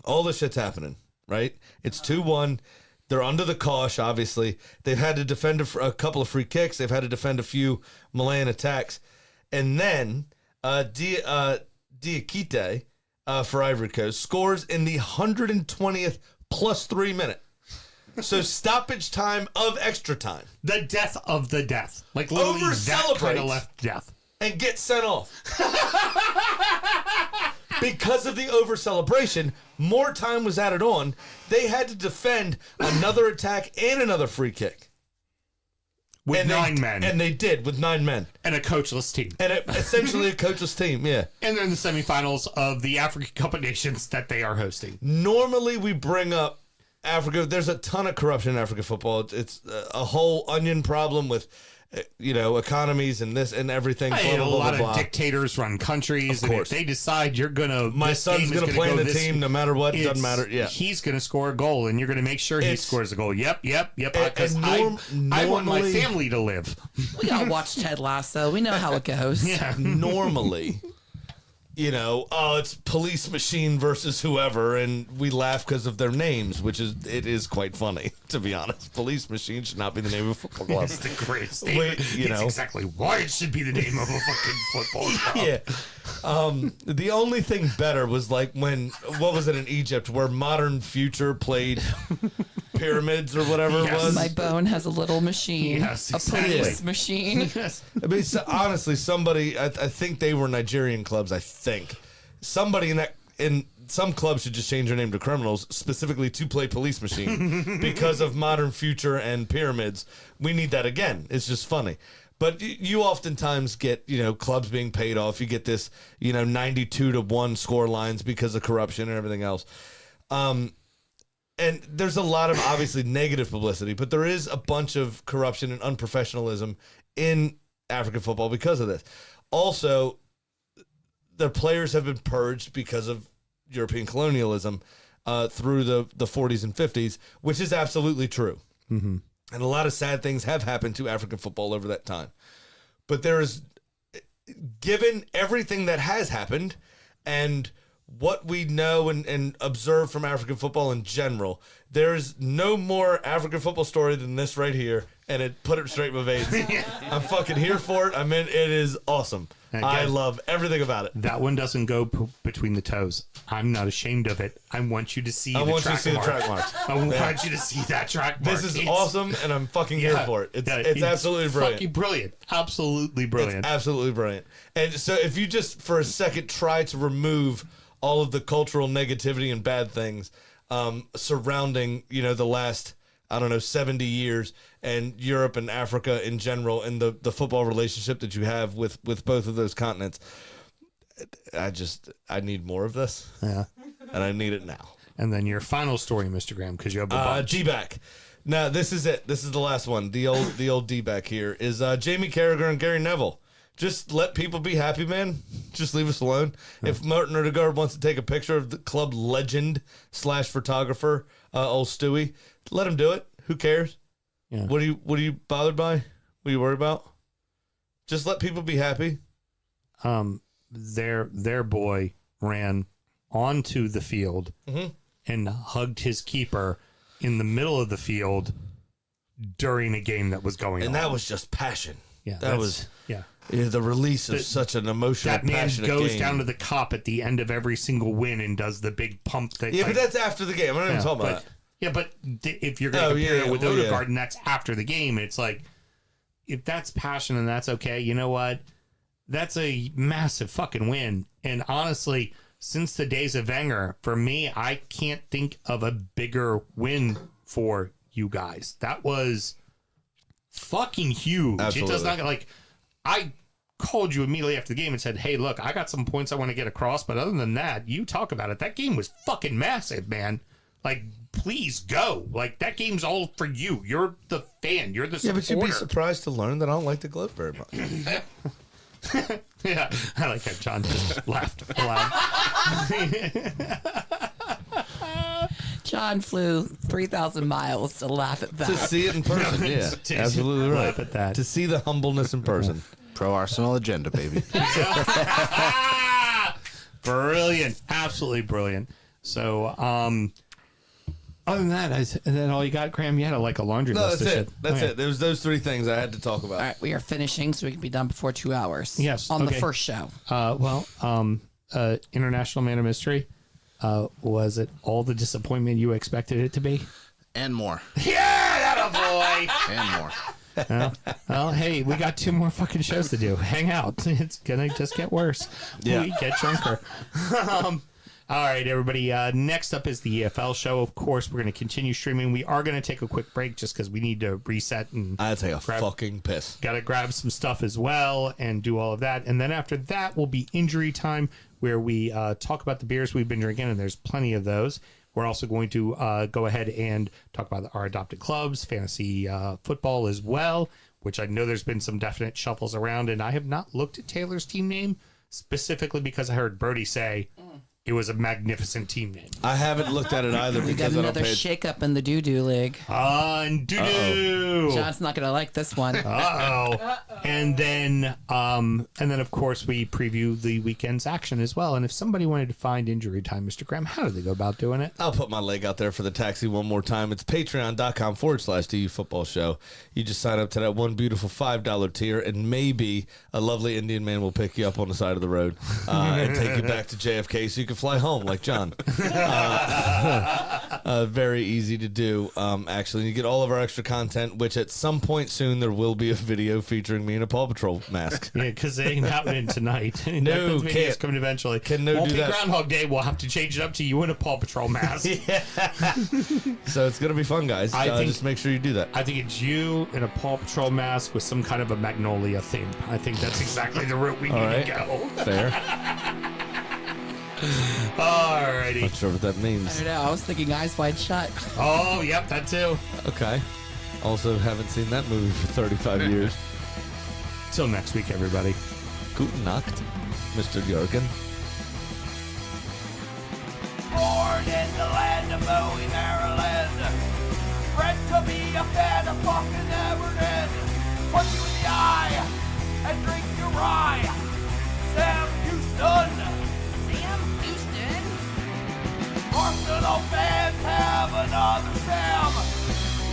C: All this shit's happening, right? It's 2-1. They're under the cosh, obviously. They've had to defend a couple of free kicks. They've had to defend a few Malayan attacks. And then Diakite for Ivory Coast scores in the 120th plus 3 minute. So stoppage time of extra time.
B: The death of the death. Like literally that kind of left death.
C: And get sent off. Because of the over-celebration, more time was added on. They had to defend another attack and another free kick.
B: With 9 men.
C: And they did, with 9 men.
B: And a coachless team.
C: And essentially a coachless team, yeah.
B: And they're in the semifinals of the African Cup of Nations that they are hosting.
C: Normally we bring up Africa. There's a ton of corruption in African football. It's a whole onion problem with, economies and this and everything.
B: A lot of dictators run countries, and if they decide you're gonna,
C: my son's gonna play in the team no matter what, it doesn't matter. Yeah,
B: he's gonna score a goal, and you're gonna make sure he scores a goal. Yep. Because I want my family to live.
E: We all watch Ted Lasso. We know how it goes.
C: Yeah, normally. It's police machine versus whoever, and we laugh because of their names, it is quite funny, to be honest. Police machine should not be the name of a football club.
B: It's the greatest statement. It's exactly why it should be the name of a fucking football club.
C: Yeah. The only thing better was what was it in Egypt, where Modern Future played pyramids or whatever it was?
E: My bone has a little machine.
B: Yes,
E: exactly. A police machine.
B: Yes.
C: I mean, honestly, somebody, I think they were Nigerian clubs, I think. Somebody in some clubs should just change their name to Criminals, specifically to play Police Machine, because of Modern Future and pyramids. We need that again. It's just funny. But you oftentimes get, clubs being paid off. You get this, 92-1 score lines because of corruption and everything else. And there's a lot of obviously negative publicity, but there is a bunch of corruption and unprofessionalism in African football because of this. Also, their players have been purged because of European colonialism through the 40s and 50s, which is absolutely true.
B: Mm-hmm.
C: And a lot of sad things have happened to African football over that time. But given everything that has happened and what we know and observe from African football in general, there's no more African football story than this right here, and it put it straight in my veins. I'm fucking here for it. I mean, it is awesome. I love everything about it.
B: That one doesn't go between the toes. I'm not ashamed of it. I want you to see the track marks. I want you to see that track mark.
C: This is awesome, and I'm fucking here for it. It's absolutely brilliant.
B: Fucking brilliant. Absolutely brilliant.
C: It's absolutely brilliant. And so if you just, for a second, try to remove all of the cultural negativity and bad things surrounding, the last, 70 years and Europe and Africa in general and the football relationship that you have with both of those continents. I need more of this.
B: Yeah.
C: And I need it now.
B: And then your final story, Mr. Graham, because you have a bunch.
C: D-back. Now, this is it. This is the last one. The old D-back here is Jamie Carragher and Gary Neville. Just let people be happy, man. Just leave us alone. Yeah. If Martin Odegaard wants to take a picture of the club legend / photographer, old Stewie, let him do it. Who cares?
B: Yeah.
C: What are you bothered by? What are you worried about? Just let people be happy.
B: Their boy ran onto the field and hugged his keeper in the middle of the field during a game that was going on.
C: And that was just passion.
B: Yeah.
C: That was
B: yeah.
C: The release of such an emotional,
B: that man
C: passionate
B: goes
C: game.
B: down to the cop at the end of every single win and does the big pump thing.
C: Yeah, but that's after the game. I'm not even talking about that.
B: Yeah, but if you're going to compare it with Odegaard and that's after the game, it's like, if that's passion and that's okay, you know what? That's a massive fucking win. And honestly, since the days of Wenger, for me, I can't think of a bigger win for you guys. That was fucking huge.
C: Absolutely.
B: It does not, like, I called you immediately after the game and said, hey, look, I got some points I want to get across, but other than that, you talk about it. That game was fucking massive, man. Like, please go. Like, that game's all for you. You're the fan. You're the supporter.
C: Yeah, but you'd be surprised to learn that I don't like the globe very much.
B: Yeah, I like how John just laughed aloud.
E: John flew 3,000 miles to laugh at that.
C: To see it in person, yeah. Absolutely right.
B: Laugh at that.
C: To see the humbleness in person.
F: Pro Arsenal agenda, baby.
B: Brilliant. Absolutely brilliant. So, other than that, is that all you got, Graham? You had a laundry
C: No,
B: list.
C: that's it. That's it. There was those three things I had to talk about.
E: All right, we are finishing so we can be done before 2 hours.
B: Yes,
E: On the
B: okay.
E: first show.
B: International Man of Mystery. Was it all the disappointment you expected it to be?
F: And more.
B: Yeah, that boy.
F: And more.
B: Well, hey, we got 2 more fucking shows to do. Hang out. It's gonna just get worse.
C: Yeah.
B: We get drunker. All right, everybody. Next up is the EFL show. Of course, we're going to continue streaming. We are going to take a quick break just because we need to reset and
C: I take a fucking piss.
B: got to grab some stuff as well and do all of that. And then after that will be injury time, where we talk about the beers we've been drinking, and there's plenty of those. We're also going to go ahead and talk about our adopted clubs, fantasy football as well, which I know there's been some definite shuffles around. And I have not looked at Taylor's team name specifically because I heard Brody say it was a magnificent team name.
C: I haven't looked at it either
E: We got
C: because I don't
E: another
C: pay.
E: shake-up in the doo-doo league.
B: And doo-doo.
E: John's not going to like this one.
B: And then of course we preview the weekend's action as well. And if somebody wanted to find injury time, Mr. Graham, how do they go about doing it?
C: I'll put my leg out there for the taxi one more time. It's patreon.com/DU Football Show. You just sign up to that one beautiful $5 tier, and maybe a lovely Indian man will pick you up on the side of the road and take you back to JFK so you can fly home like John. Very easy to do, actually. You get all of our extra content, which at some point soon there will be a video featuring me in a Paw Patrol mask.
B: Yeah, because it ain't happening tonight.
C: No,
B: That video's
C: can't.
B: coming eventually.
C: Can no
B: Won't
C: do
B: be
C: that.
B: Groundhog Day. We'll have to change it up to you in a Paw Patrol mask.
C: So it's going to be fun, guys.
B: I think-
C: just make sure you do that.
B: I think it's you in a Paw Patrol mask with some kind of a Magnolia theme. I think that's exactly the route we need to go.
C: Fair.
B: Alrighty.
C: Not sure what that
E: I
C: means.
E: don't know. I was thinking Eyes Wide Shut.
B: Oh, yep, that too.
C: Okay. Also haven't seen that movie for 35 years.
B: Till next week, everybody.
C: Guten Nacht, Mr. Jurgen.
D: Born in the land of Bowie, Maryland. Bred to be a fan of fucking Everton. Punch you in the eye and drink your rye. Sam Houston.
K: Sam Houston?
D: Arsenal fans have another Sam.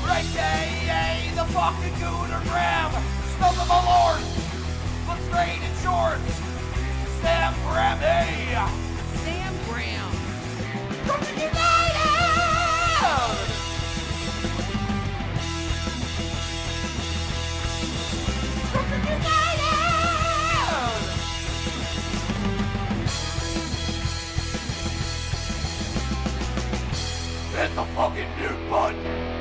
D: Right day, the fucking Gooner Graham. Stump of a lord. Look straight in shorts. Sam Graham, hey.
K: Sam Graham.
D: Brooklyn United! Brooklyn United! the fucking mute button.